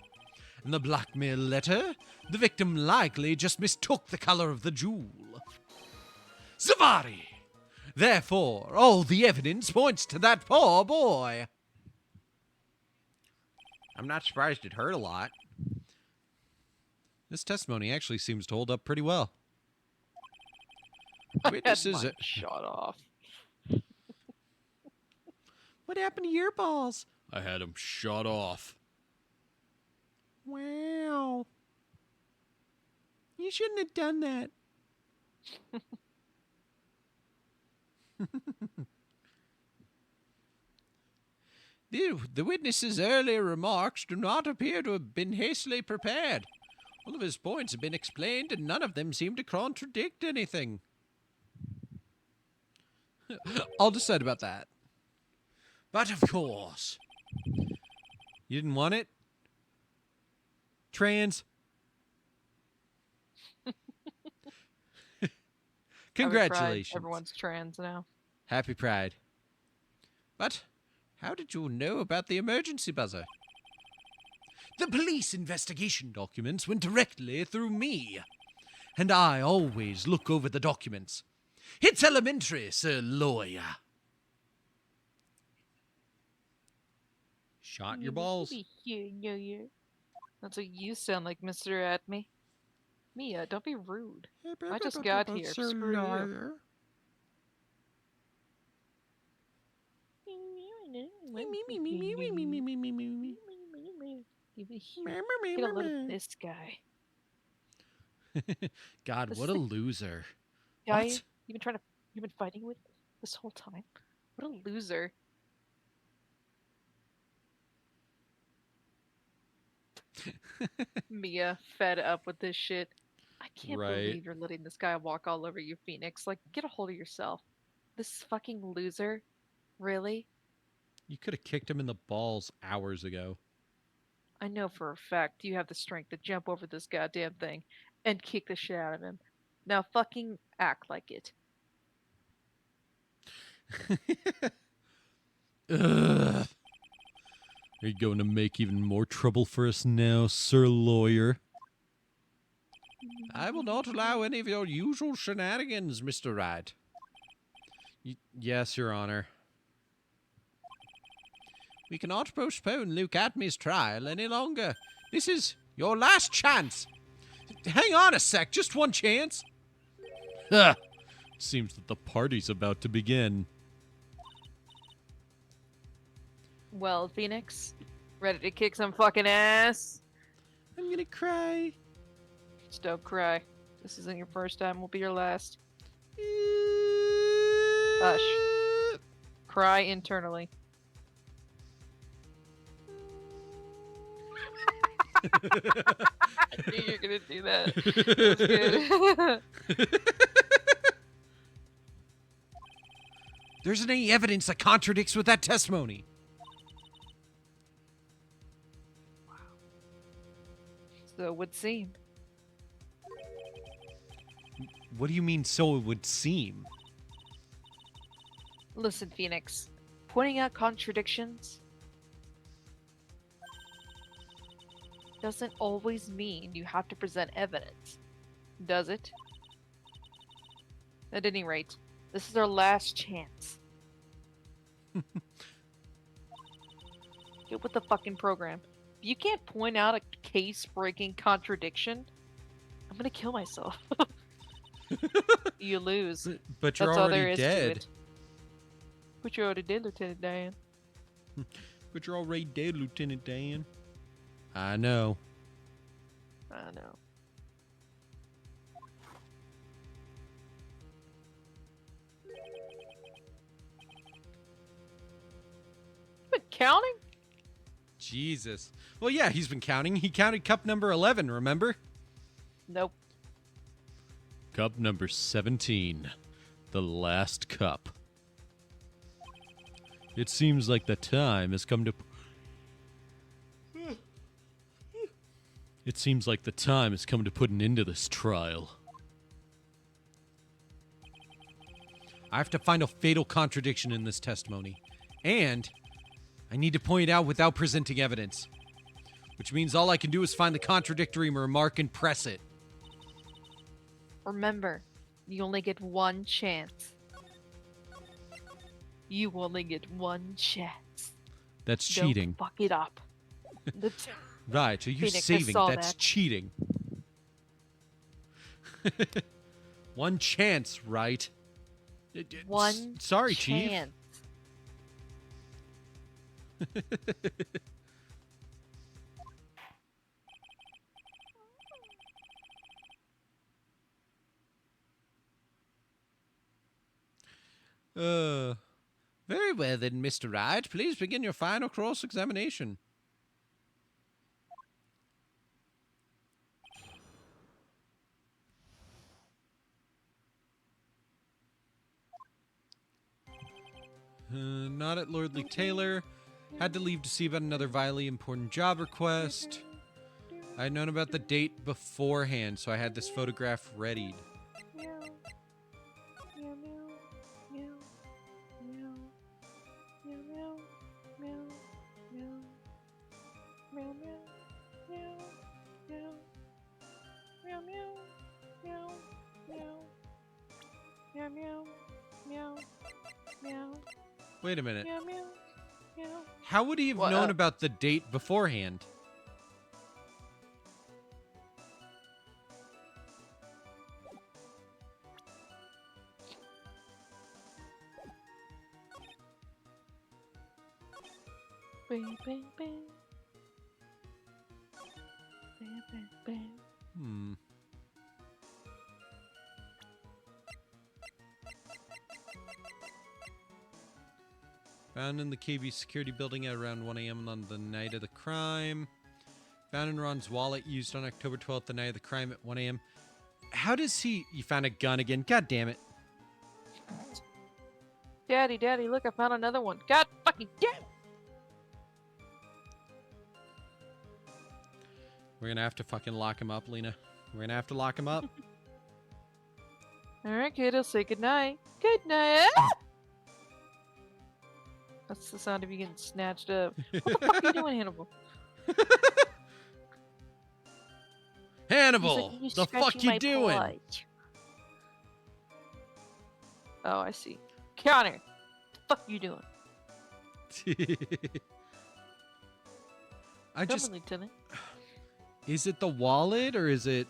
In the blackmail letter, the victim likely just mistook the color of the jewel. Zavari! Therefore, all the evidence points to that poor boy. I'm not surprised it hurt a lot. This testimony actually seems to hold up pretty well. Witnesses Had mine shot off. What happened to your balls? I had him shot off. Wow. You shouldn't have done that. The witness's earlier remarks do not appear to have been hastily prepared. All of his points have been explained, and none of them seem to contradict anything. I'll decide about that. But of course. You didn't want it? Trans? Congratulations. Everyone's trans now. Happy Pride. But how did you know about the emergency buzzer? The police investigation documents went directly through me. And I always look over the documents. It's elementary, Sir Lawyer. Shot your balls. That's what you sound like, Mr. Atme. Mia, don't be rude. I just got here. Screw you. Get a load of this guy. God, This what a thing- loser. Guy What? you've been fighting with this whole time. What a loser. Mia, fed up with this shit. I can't Right. believe you're letting this guy walk all over you, Phoenix. Like, get a hold of yourself. This fucking loser? Really? You could have kicked him in the balls hours ago. I know for a fact you have the strength to jump over this goddamn thing and kick the shit out of him. Now fucking act like it. Ugh. Are you going to make even more trouble for us now, Sir Lawyer? I will not allow any of your usual shenanigans, Mr. Wright. Yes, Your Honor. We cannot postpone Luke Atme's trial any longer. This is your last chance. Hang on a sec, just one chance. Huh. Seems that the party's about to begin. Well, Phoenix, ready to kick some fucking ass? I'm gonna cry. Just don't cry. This isn't your first time, will be your last. Hush. Cry internally. I knew you were gonna do that. That was good. There isn't any evidence that contradicts with that testimony. So it would seem. What do you mean, so it would seem? Listen, Phoenix. Pointing out contradictions doesn't always mean you have to present evidence, does it? At any rate, this is our last chance. Get with the fucking program. If you can't point out a case-breaking contradiction, I'm gonna kill myself. You lose. But you're That's all there already is to dead. it. But you're already dead, Lieutenant Dan. But you're already dead, Lieutenant Dan. I know. I know. Been counting? Jesus. Well, yeah, he's been counting. He counted cup number 11, remember? Nope. Cup number 17. The last cup. It seems like the time has come to... It seems like the time has come to put an end to this trial. I have to find a fatal contradiction in this testimony. And I need to point it out without presenting evidence. Which means all I can do is find the contradictory remark and press it. Remember, you only get one chance. You only get one chance. That's Don't cheating. fuck it up. Right, are you Phoenix, I saving? saw That's that. cheating. One chance, right? One Sorry, chance. Chief. Very well then, Mr. Wright. Please begin your final cross-examination. Not at Lordly Taylor. Had to leave to see about another vitally important job request. I had known about the date beforehand, so I had this photograph readied. Wait a minute. How would he have What, known about the date beforehand? Bang, bang, bang. Bang, bang, bang. Hmm. Found in the KB security building at around 1 a.m. on the night of the crime. Found in Ron's wallet used on October 12th, the night of the crime at 1 a.m. How does he... You found a gun again. God damn it. Daddy, Daddy, look, I found another one. God fucking damn it! We're gonna have to fucking lock him up, Lena. We're gonna have to lock him up. Alright, kiddo, say goodnight. Good night! That's the sound of you getting snatched up. What the fuck are you doing, Hannibal? Hannibal! He's The scratching fuck you my doing? butt. Oh, I see. Connor! The fuck you doing? I Come just... on, Lieutenant. Is it the wallet or is it...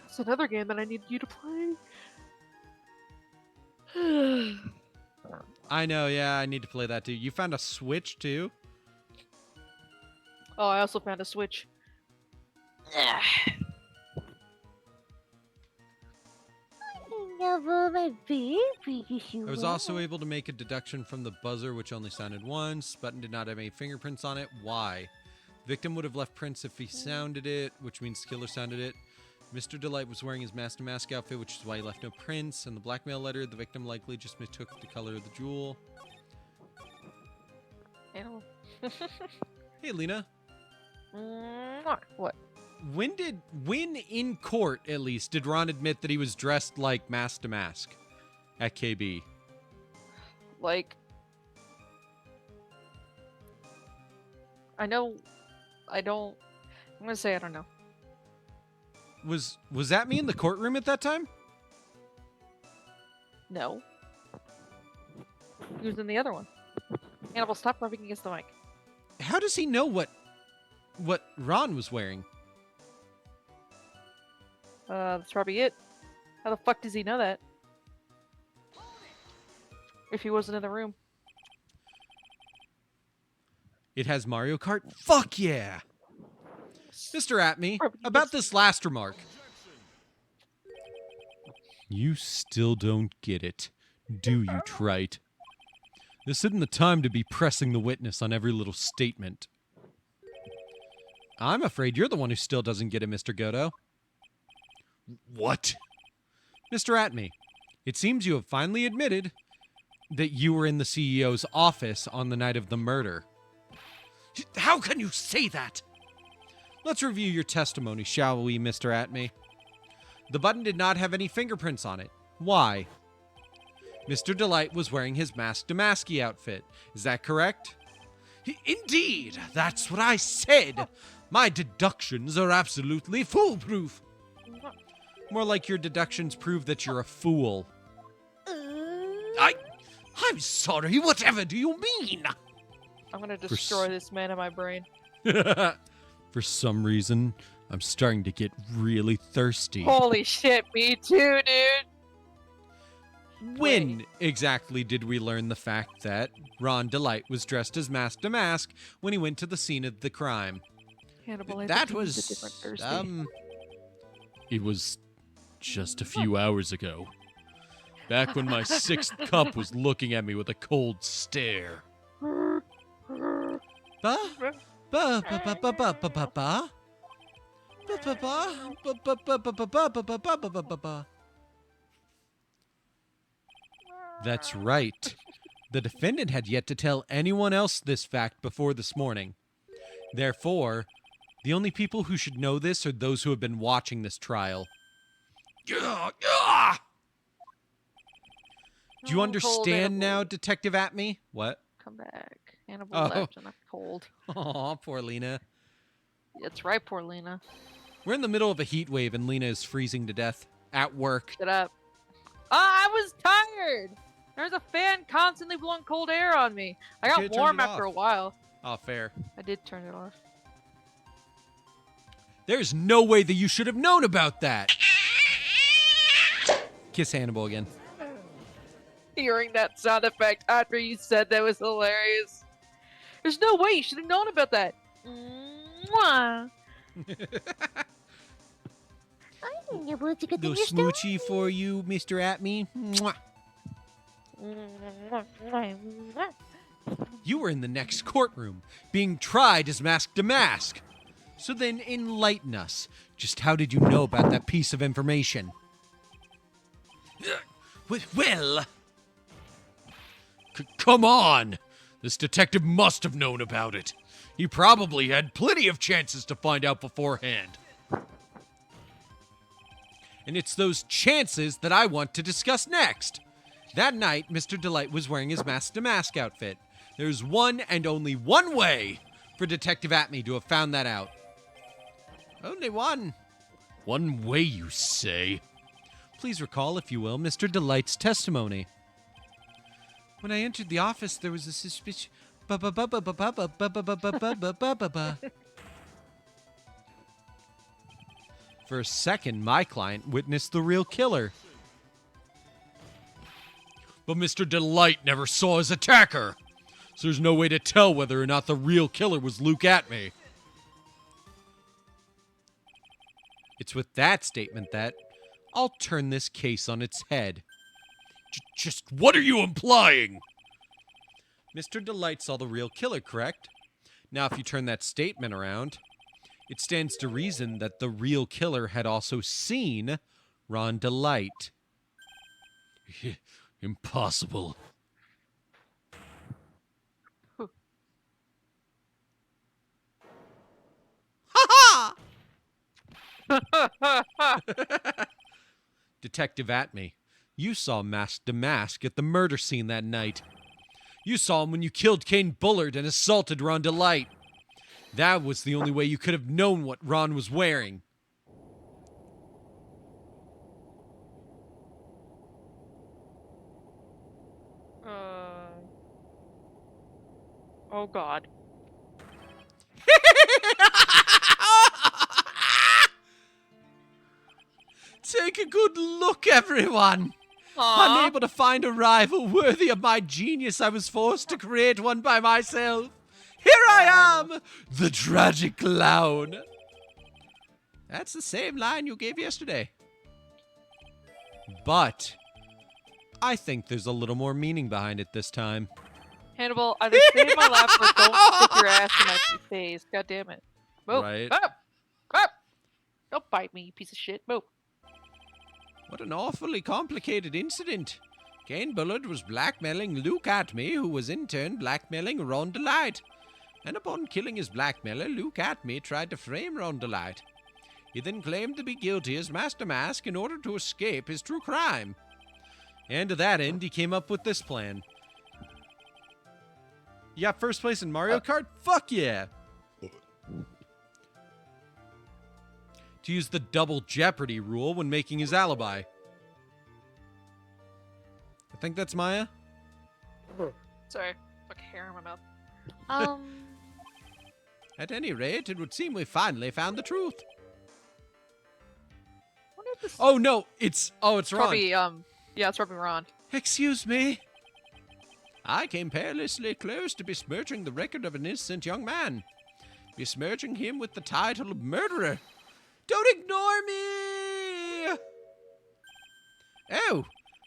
It's another game that I need you to play. I know, yeah, I need to play that too. You found a Switch too? Oh, I also found a Switch. I was also able to make a deduction from the buzzer, which only sounded once. Button did not have any fingerprints on it. Why? Victim would have left prints if he sounded it, which means killer sounded it. Mr. Delight was wearing his Mask DeMasque outfit, which is why he left no prints. And the blackmail letter, the victim likely just mistook the color of the jewel. Ew. Hey, Lena. What? When in court, at least, did Ron admit that he was dressed like Mask DeMasque at KB? Like, I know, I'm gonna say I don't know. Was that me in the courtroom at that time? No. He was in the other one. Hannibal, stop rubbing against the mic. How does he know what Ron was wearing? That's probably it. How the fuck does he know that? If he wasn't in the room. It has Mario Kart? Fuck yeah! Mr. Atme, about this last remark. You still don't get it, do you, Trite? This isn't the time to be pressing the witness on every little statement. I'm afraid you're the one who still doesn't get it, Mr. Godo. What? Mr. Atme, it seems you have finally admitted that you were in the CEO's office on the night of the murder. How can you say that? Let's review your testimony, shall we, Mr. Atme? The button did not have any fingerprints on it. Why? Mr. Delight was wearing his Mask DeMasque outfit. Is that correct? Indeed, that's what I said. My deductions are absolutely foolproof. More like your deductions prove that you're a fool. I'm sorry, whatever do you mean? I'm gonna destroy this man in my brain. For some reason, I'm starting to get really thirsty. Holy shit, me too, dude! When exactly did we learn the fact that Ron Delight was dressed as Mask DeMasque when he went to the scene of the crime? Hannibal, I That think was, he's a different Thursday. It was just a few hours ago. Back when my sixth cup was looking at me with a cold stare. That's right. The defendant had yet to tell anyone else this fact before this morning. Therefore, the only people who should know this are those who have been watching this trial. Do you understand now, Detective Atme? What? Come back. Hannibal left and I'm cold. Aw, poor Lena. That's right, poor Lena. We're in the middle of a heat wave and Lena is freezing to death at work. Shut up. I was tired! There's a fan constantly blowing cold air on me. I got warm after a while. Oh, fair. I did turn it off. There's no way that you should have known about that. Kiss Hannibal again. Hearing that sound effect after you said that was hilarious. There's no way you should have known about that. Mwah. Little smoochie for you, Mr. Atme. Mwah. You were in the next courtroom, being tried as Mask DeMasque. So then enlighten us. Just how did you know about that piece of information? Well... Come on! This detective must have known about it. He probably had plenty of chances to find out beforehand. And it's those chances that I want to discuss next. That night, Mr. Delight was wearing his Mask DeMasque outfit. There's one and only one way for Detective Atme to have found that out. Only one. One way, you say? Please recall, if you will, Mr. Delight's testimony. When I entered the office, there was a suspicion. For a second, my client witnessed the real killer. But Mr. Delight never saw his attacker, so there's no way to tell whether or not the real killer was Luke Atme. It's with that statement that I'll turn this case on its head. Just what are you implying? Mr. Delight saw the real killer, correct? Now, if you turn that statement around, it stands to reason that the real killer had also seen Ron Delight. Impossible. Ha ha! Detective Atme, you saw Mask DeMasque at the murder scene that night. You saw him when you killed Kane Bullard and assaulted Ron Delight. That was the only way you could have known what Ron was wearing. Oh God. Take a good look, everyone. Aw. Unable to find a rival worthy of my genius, I was forced to create one by myself. Here I am, the tragic clown. That's the same line you gave yesterday. But I think there's a little more meaning behind it this time. Hannibal, either stay in my lap or don't stick your ass in my face. God damn it. Move. Right. Up. Up. Don't bite me, you piece of shit. Move. What an awfully complicated incident. Kane Bullard was blackmailing Luke Atme, who was in turn blackmailing Ron Delight. And upon killing his blackmailer, Luke Atme tried to frame Ron Delight. He then claimed to be guilty as Mask DeMasque in order to escape his true crime. And to that end, he came up with this plan. You got first place in Mario Kart? Fuck yeah! To use the double jeopardy rule when making his alibi. I think that's Maya. Sorry. Fucking hair in my mouth. At any rate, it would seem we finally found the truth. Wonder if this Oh no, it's Ron. probably, yeah, it's probably Ron. Excuse me. I came perilously close to besmirching the record of an innocent young man. Besmirching him with the title of murderer. Don't ignore me! Oh,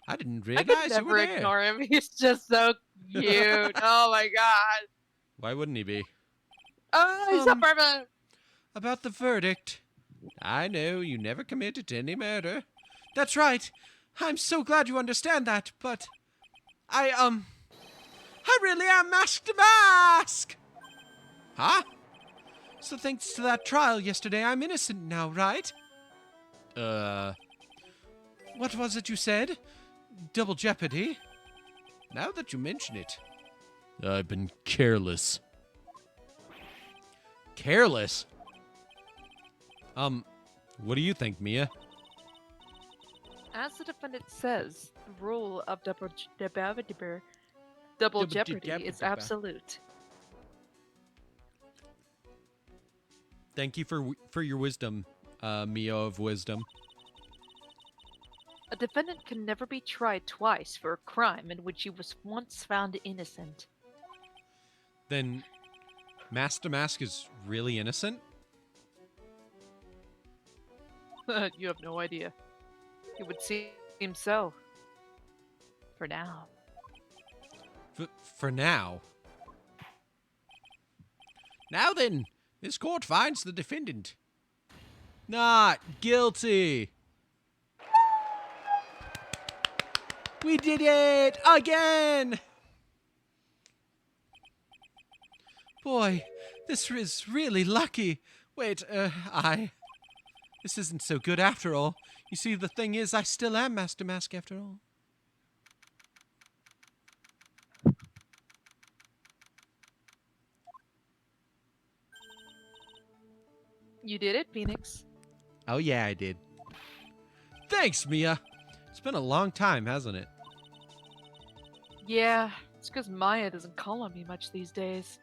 I didn't I realize could you were never there. ignore him. He's just so cute. Oh my god. Why wouldn't he be? Oh, he's so perfect. About the verdict. I know you never committed any murder. That's right. I'm so glad you understand that, but I really am Mask DeMasque! Huh? So thanks to that trial yesterday, I'm innocent now, right? What was it you said? Double jeopardy? Now that you mention it. I've been careless. Careless? What do you think, Mia? As the defendant says, the rule of double jeopardy is absolute. Thank you for your wisdom, Mia of wisdom. A defendant can never be tried twice for a crime in which he was once found innocent. Then Mask DeMasque is really innocent? You have no idea. It would seem so. For now. For now. Now then, this court finds the defendant not guilty. We did it again! Boy, this is really lucky. Wait, this isn't so good after all. You see, the thing is, I still am Mask DeMasque after all. You did it, Phoenix. Oh yeah, I did. Thanks, Mia. It's been a long time, hasn't it? Yeah, it's because Maya doesn't call on me much these days.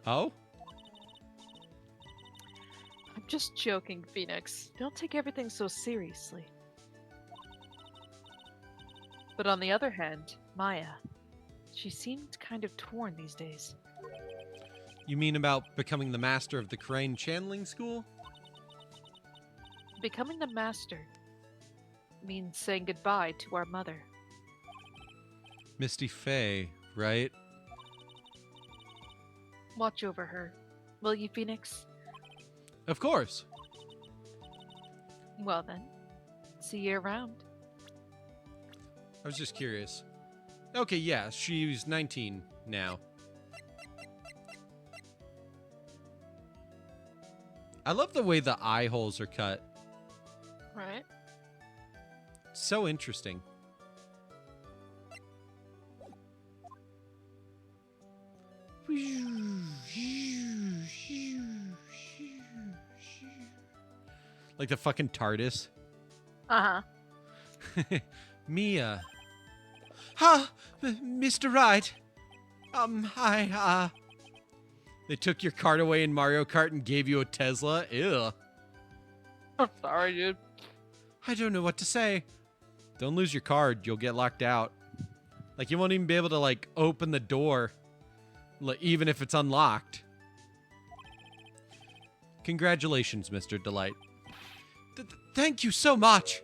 Oh? I'm just joking, Phoenix. Don't take everything so seriously. But on the other hand, Maya, she seemed kind of torn these days. You mean about becoming the master of the Crane channeling school? Becoming the master means saying goodbye to our mother. Misty Faye, right? Watch over her, will you, Phoenix? Of course. Well then, see you around. I was just curious. Okay, yeah, she's 19 now. I love the way the eye holes are cut. Right? So interesting. Like the fucking TARDIS. Uh-huh. Mia. Mr. Wright. They took your card away in Mario Kart and gave you a Tesla? Ew. I'm sorry, dude. I don't know what to say. Don't lose your card. You'll get locked out. Like, you won't even be able to, like, open the door. Even if it's unlocked. Congratulations, Mr. Delight. Thank you so much.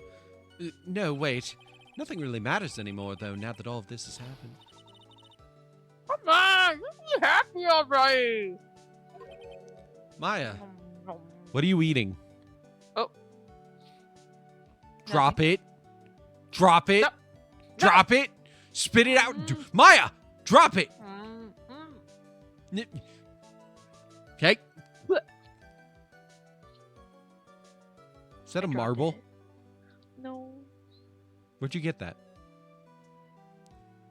No, wait. Nothing really matters anymore, though, now that all of this has happened. Come on, you be happy already. Maya, what are you eating? Oh. Drop it. Drop it. No. Drop it. Spit it out. Maya, drop it. Okay. Is that a marble? No. Where'd you get that?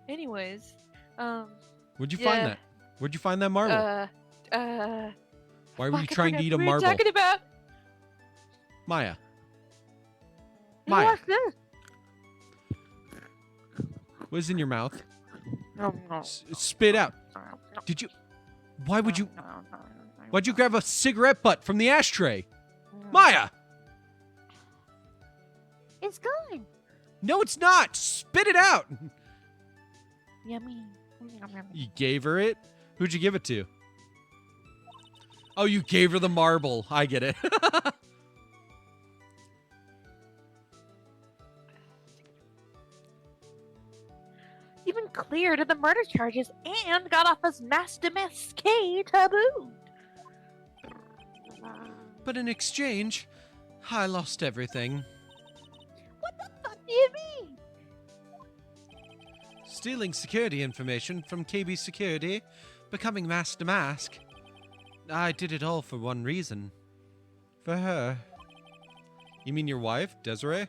Anyways, Where'd you find that? Where'd you find that marble? Why were you trying to eat a marble? What are you talking about? Maya. Maya. What's this? What is in your mouth? No. Spit out. Did you? Why would you? Why'd you grab a cigarette butt from the ashtray? Maya! It's gone. No, it's not. Spit it out. Yummy. You gave her it? Who'd you give it to? Oh, you gave her the marble. I get it. You've been cleared of the murder charges and got off as Mask DeMasque taboo. But in exchange, I lost everything. What the fuck do you mean? Stealing security information from KB Security, becoming Mask DeMasque. I did it all for one reason. For her. You mean your wife, Desiree?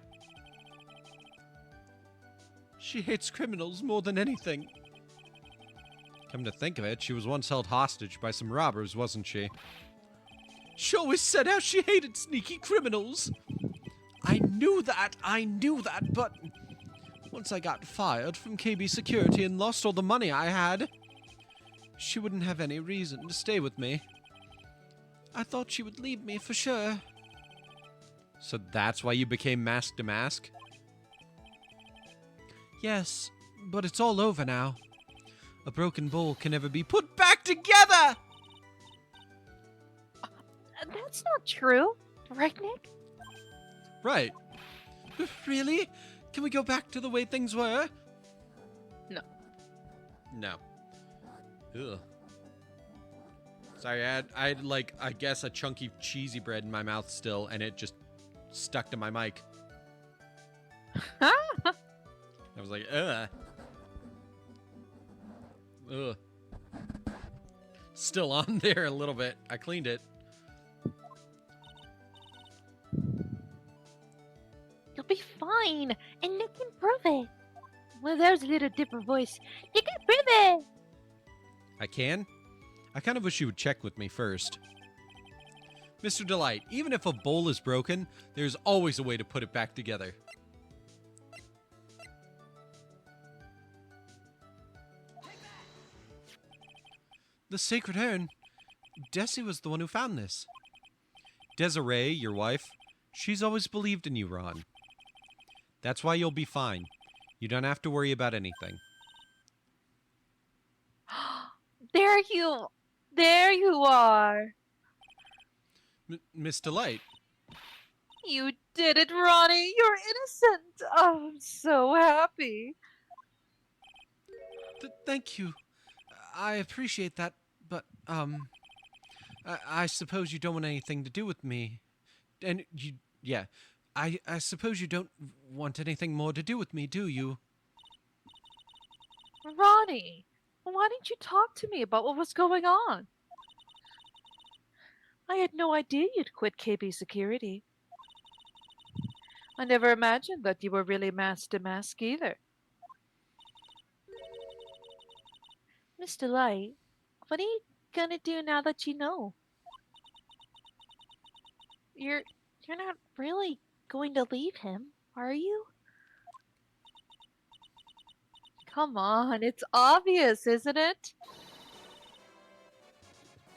She hates criminals more than anything. Come to think of it, she was once held hostage by some robbers, wasn't she? She always said how she hated sneaky criminals. I knew that, but once I got fired from KB Security and lost all the money I had, she wouldn't have any reason to stay with me. I thought she would leave me for sure. So that's why you became Mask DeMasque? Yes, but it's all over now. A broken bowl can never be put back together! That's not true. Right, Nick? Right. Really? Can we go back to the way things were? No. Ugh. Sorry, I had like, I guess a chunky cheesy bread in my mouth still, and it just stuck to my mic. I was like, ugh. Ugh. Still on there a little bit. I cleaned it. You'll be fine, and Nick can prove it. Well, that was a little different voice. You can prove it. I can? I kind of wish you would check with me first. Mr. Delight, even if a bowl is broken, there's always a way to put it back together. The sacred urn. Desi was the one who found this. Desiree, your wife, she's always believed in you, Ron. That's why you'll be fine. You don't have to worry about anything. There you are. Miss Delight. You did it, Ronnie. You're innocent. Oh, I'm so happy. Thank you. I appreciate that, but, I suppose you don't want anything to do with me. And yeah. I suppose you don't want anything more to do with me, do you? Ronnie, why didn't you talk to me about what was going on? I had no idea you'd quit KB Security. I never imagined that you were really Mask DeMasque either. Mr. Light, what are you gonna do now that you know? You're not really going to leave him, are you? Come on, it's obvious, isn't it?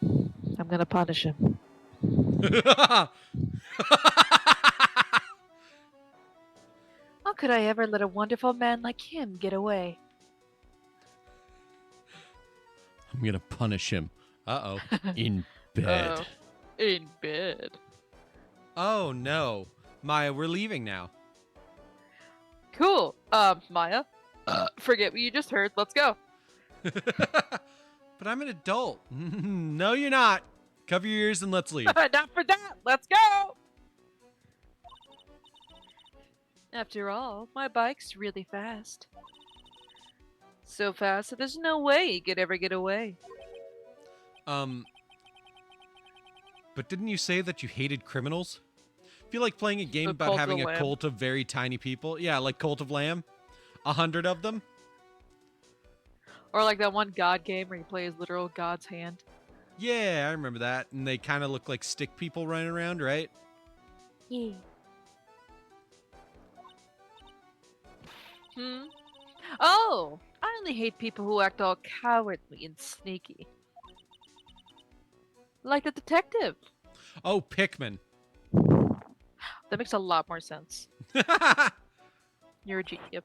I'm gonna punish him. How could I ever let a wonderful man like him get away? I'm gonna punish him. Uh-oh. In bed. Uh-oh. In bed. Oh, no. Maya, we're leaving now. Cool. Maya, forget what you just heard. Let's go. But I'm an adult. No, you're not. Cover your ears and let's leave. Not for that. Let's go. After all, my bike's really fast. So fast that there's no way he could ever get away. But didn't you say that you hated criminals? I feel like playing a game The about Cult having of a Lamb. cult of very tiny people. Yeah, like Cult of Lamb. 100 of them. Or like that one God game where you play as literal God's hand. Yeah, I remember that. And they kind of look like stick people running around, right? Yeah. Oh, I only hate people who act all cowardly and sneaky. Like the detective. Oh, Pikmin. That makes a lot more sense. You're a G. Yep.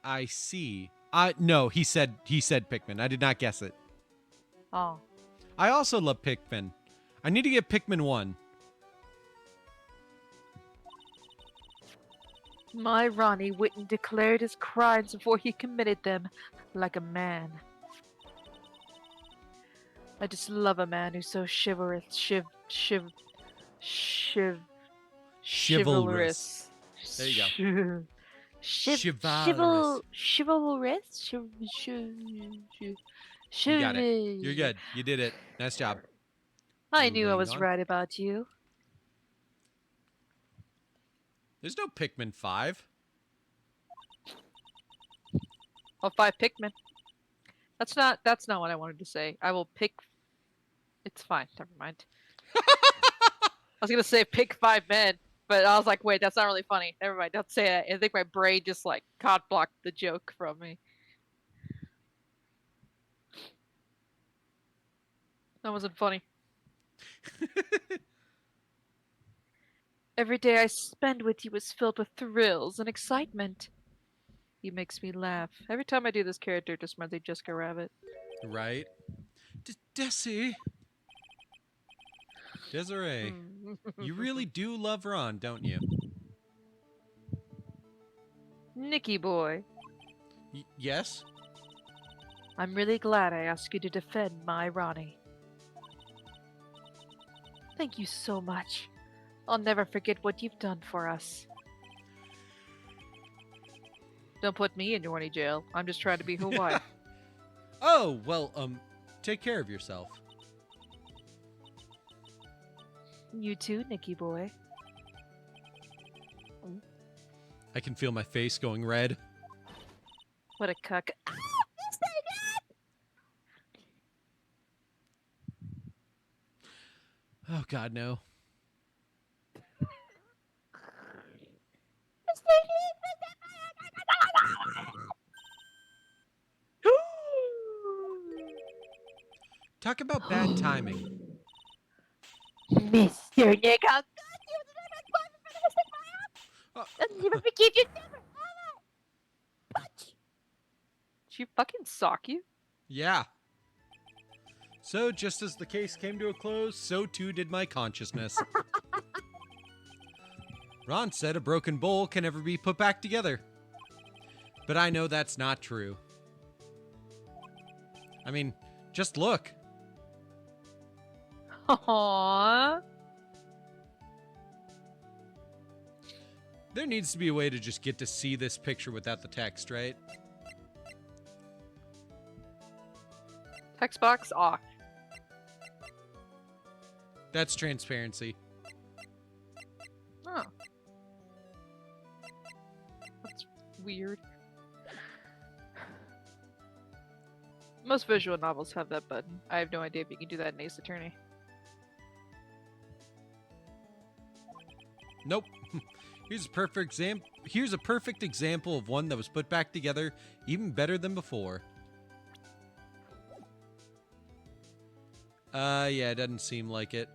I see. No, he said Pikmin. I did not guess it. Oh. I also love Pikmin. I need to get Pikmin 1. My Ronnie Whitten declared his crimes before he committed them, like a man. I just love a man who's so chivalrous, Chivalrous. There you go. Chivalrous. Chivalrous? You got it. You're good. You did it. Nice job. I knew I Moving was on. right about you. There's no Pikmin 5. Oh, 5 Pikmin. That's not what I wanted to say. I will pick. It's fine. Never mind. I was gonna say pick 5 men, but I was like, wait, that's not really funny. Never mind. Don't say that. I think my brain just like caught blocked the joke from me. That wasn't funny. Every day I spend with you is filled with thrills and excitement. He makes me laugh. Every time I do this character, it just reminds me of Jessica Rabbit. Right? Desiree. Desiree. You really do love Ron, don't you? Nicky boy. Yes? I'm really glad I asked you to defend my Ronnie. Thank you so much. I'll never forget what you've done for us. Don't put me in horny jail. I'm just trying to be her wife. Oh, well, take care of yourself. You too, Nicky boy. I can feel my face going red. What a cuck. Oh, God, no. Talk about bad timing. Mr. Nick, She fucking sock you? Yeah. So, just as the case came to a close, so too did my consciousness. Ron said a broken bowl can never be put back together. But I know that's not true. I mean, just look. Aww. There needs to be a way to just get to see this picture without the text, right? Text box off. That's transparency. Oh. That's weird. Most visual novels have that button. I have no idea if you can do that in Ace Attorney. Nope. Here's a perfect example of one that was put back together even better than before. Yeah, it doesn't seem like it.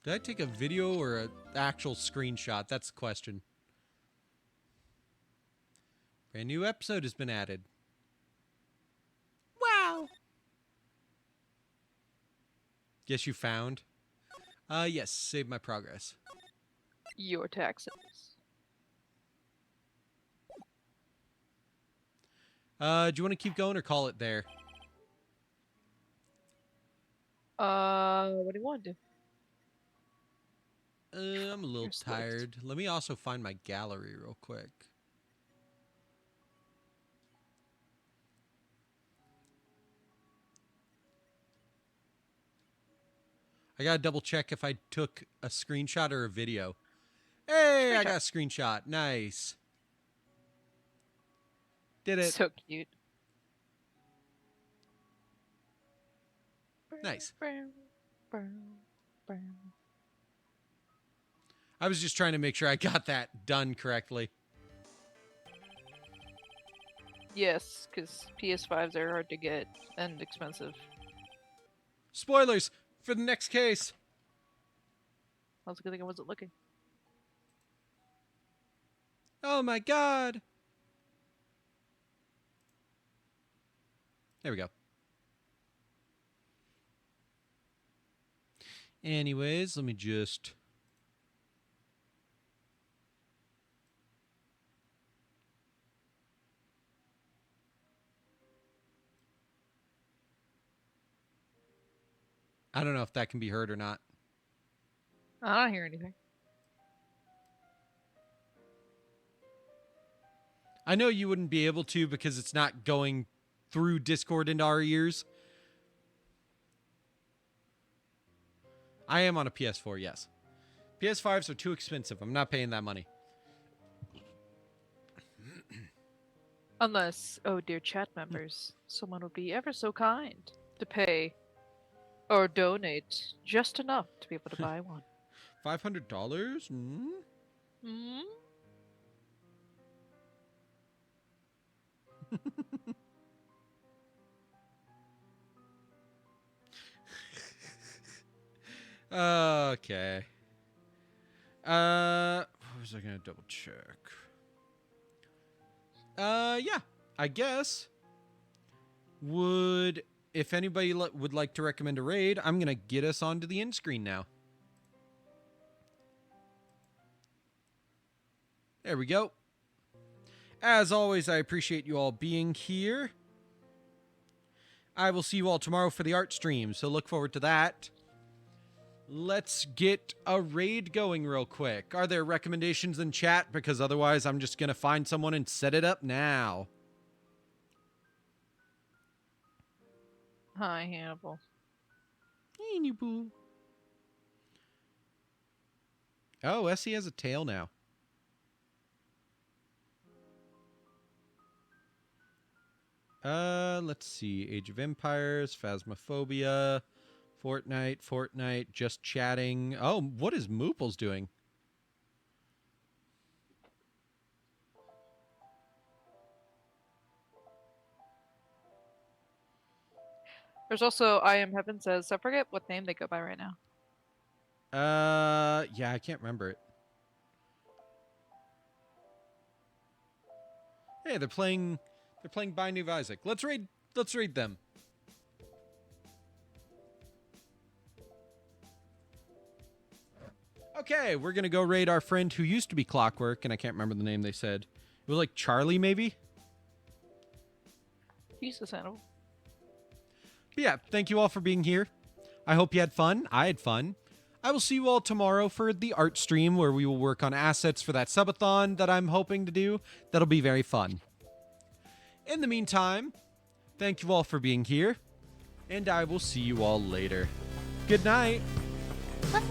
Did I take a video or an actual screenshot? That's the question. Brand new episode has been added. Wow. Guess you found? Yes, save my progress. Your taxes. Do you want to keep going or call it there? What do you want to do? I'm a little You're swift. tired. Let me also find my gallery real quick. I gotta double check if I took a screenshot or a video. Hey, I got a screenshot. Nice. Did it. So cute. Nice. I was just trying to make sure I got that done correctly. Yes, because PS5s are hard to get and expensive. Spoilers for the next case. That's a good thing I wasn't looking. Oh my god. There we go. Anyways, let me just... I don't know if that can be heard or not. I don't hear anything. I know you wouldn't be able to because it's not going through Discord into our ears. I am on a PS4, yes. PS5s are too expensive. I'm not paying that money. Unless, oh dear chat members, someone would be ever so kind to pay or donate just enough to be able to buy one. $500? Mm? Hmm? Okay. What was I gonna double check? Yeah. I guess. If anybody would like to recommend a raid, I'm gonna get us onto the end screen now. There we go. As always, I appreciate you all being here. I will see you all tomorrow for the art stream, so look forward to that. Let's get a raid going real quick. Are there recommendations in chat? Because otherwise I'm just going to find someone and set it up now. Hi, Hannibal. Hannibal. Oh, Essie has a tail now. Let's see. Age of Empires, Phasmophobia, Fortnite, just chatting. Oh, what is Mooples doing? There's also I Am Heaven Says. I forget what name they go by right now. Yeah, I can't remember it. Hey, they're playing Binding of Isaac. Let's read them. Okay, we're gonna go raid our friend who used to be Clockwork, and I can't remember the name they said. It was like Charlie, maybe? Jesus, animal. But yeah, thank you all for being here. I hope you had fun. I had fun. I will see you all tomorrow for the art stream where we will work on assets for that subathon that I'm hoping to do. That'll be very fun. In the meantime, thank you all for being here, and I will see you all later. Good night. Bye.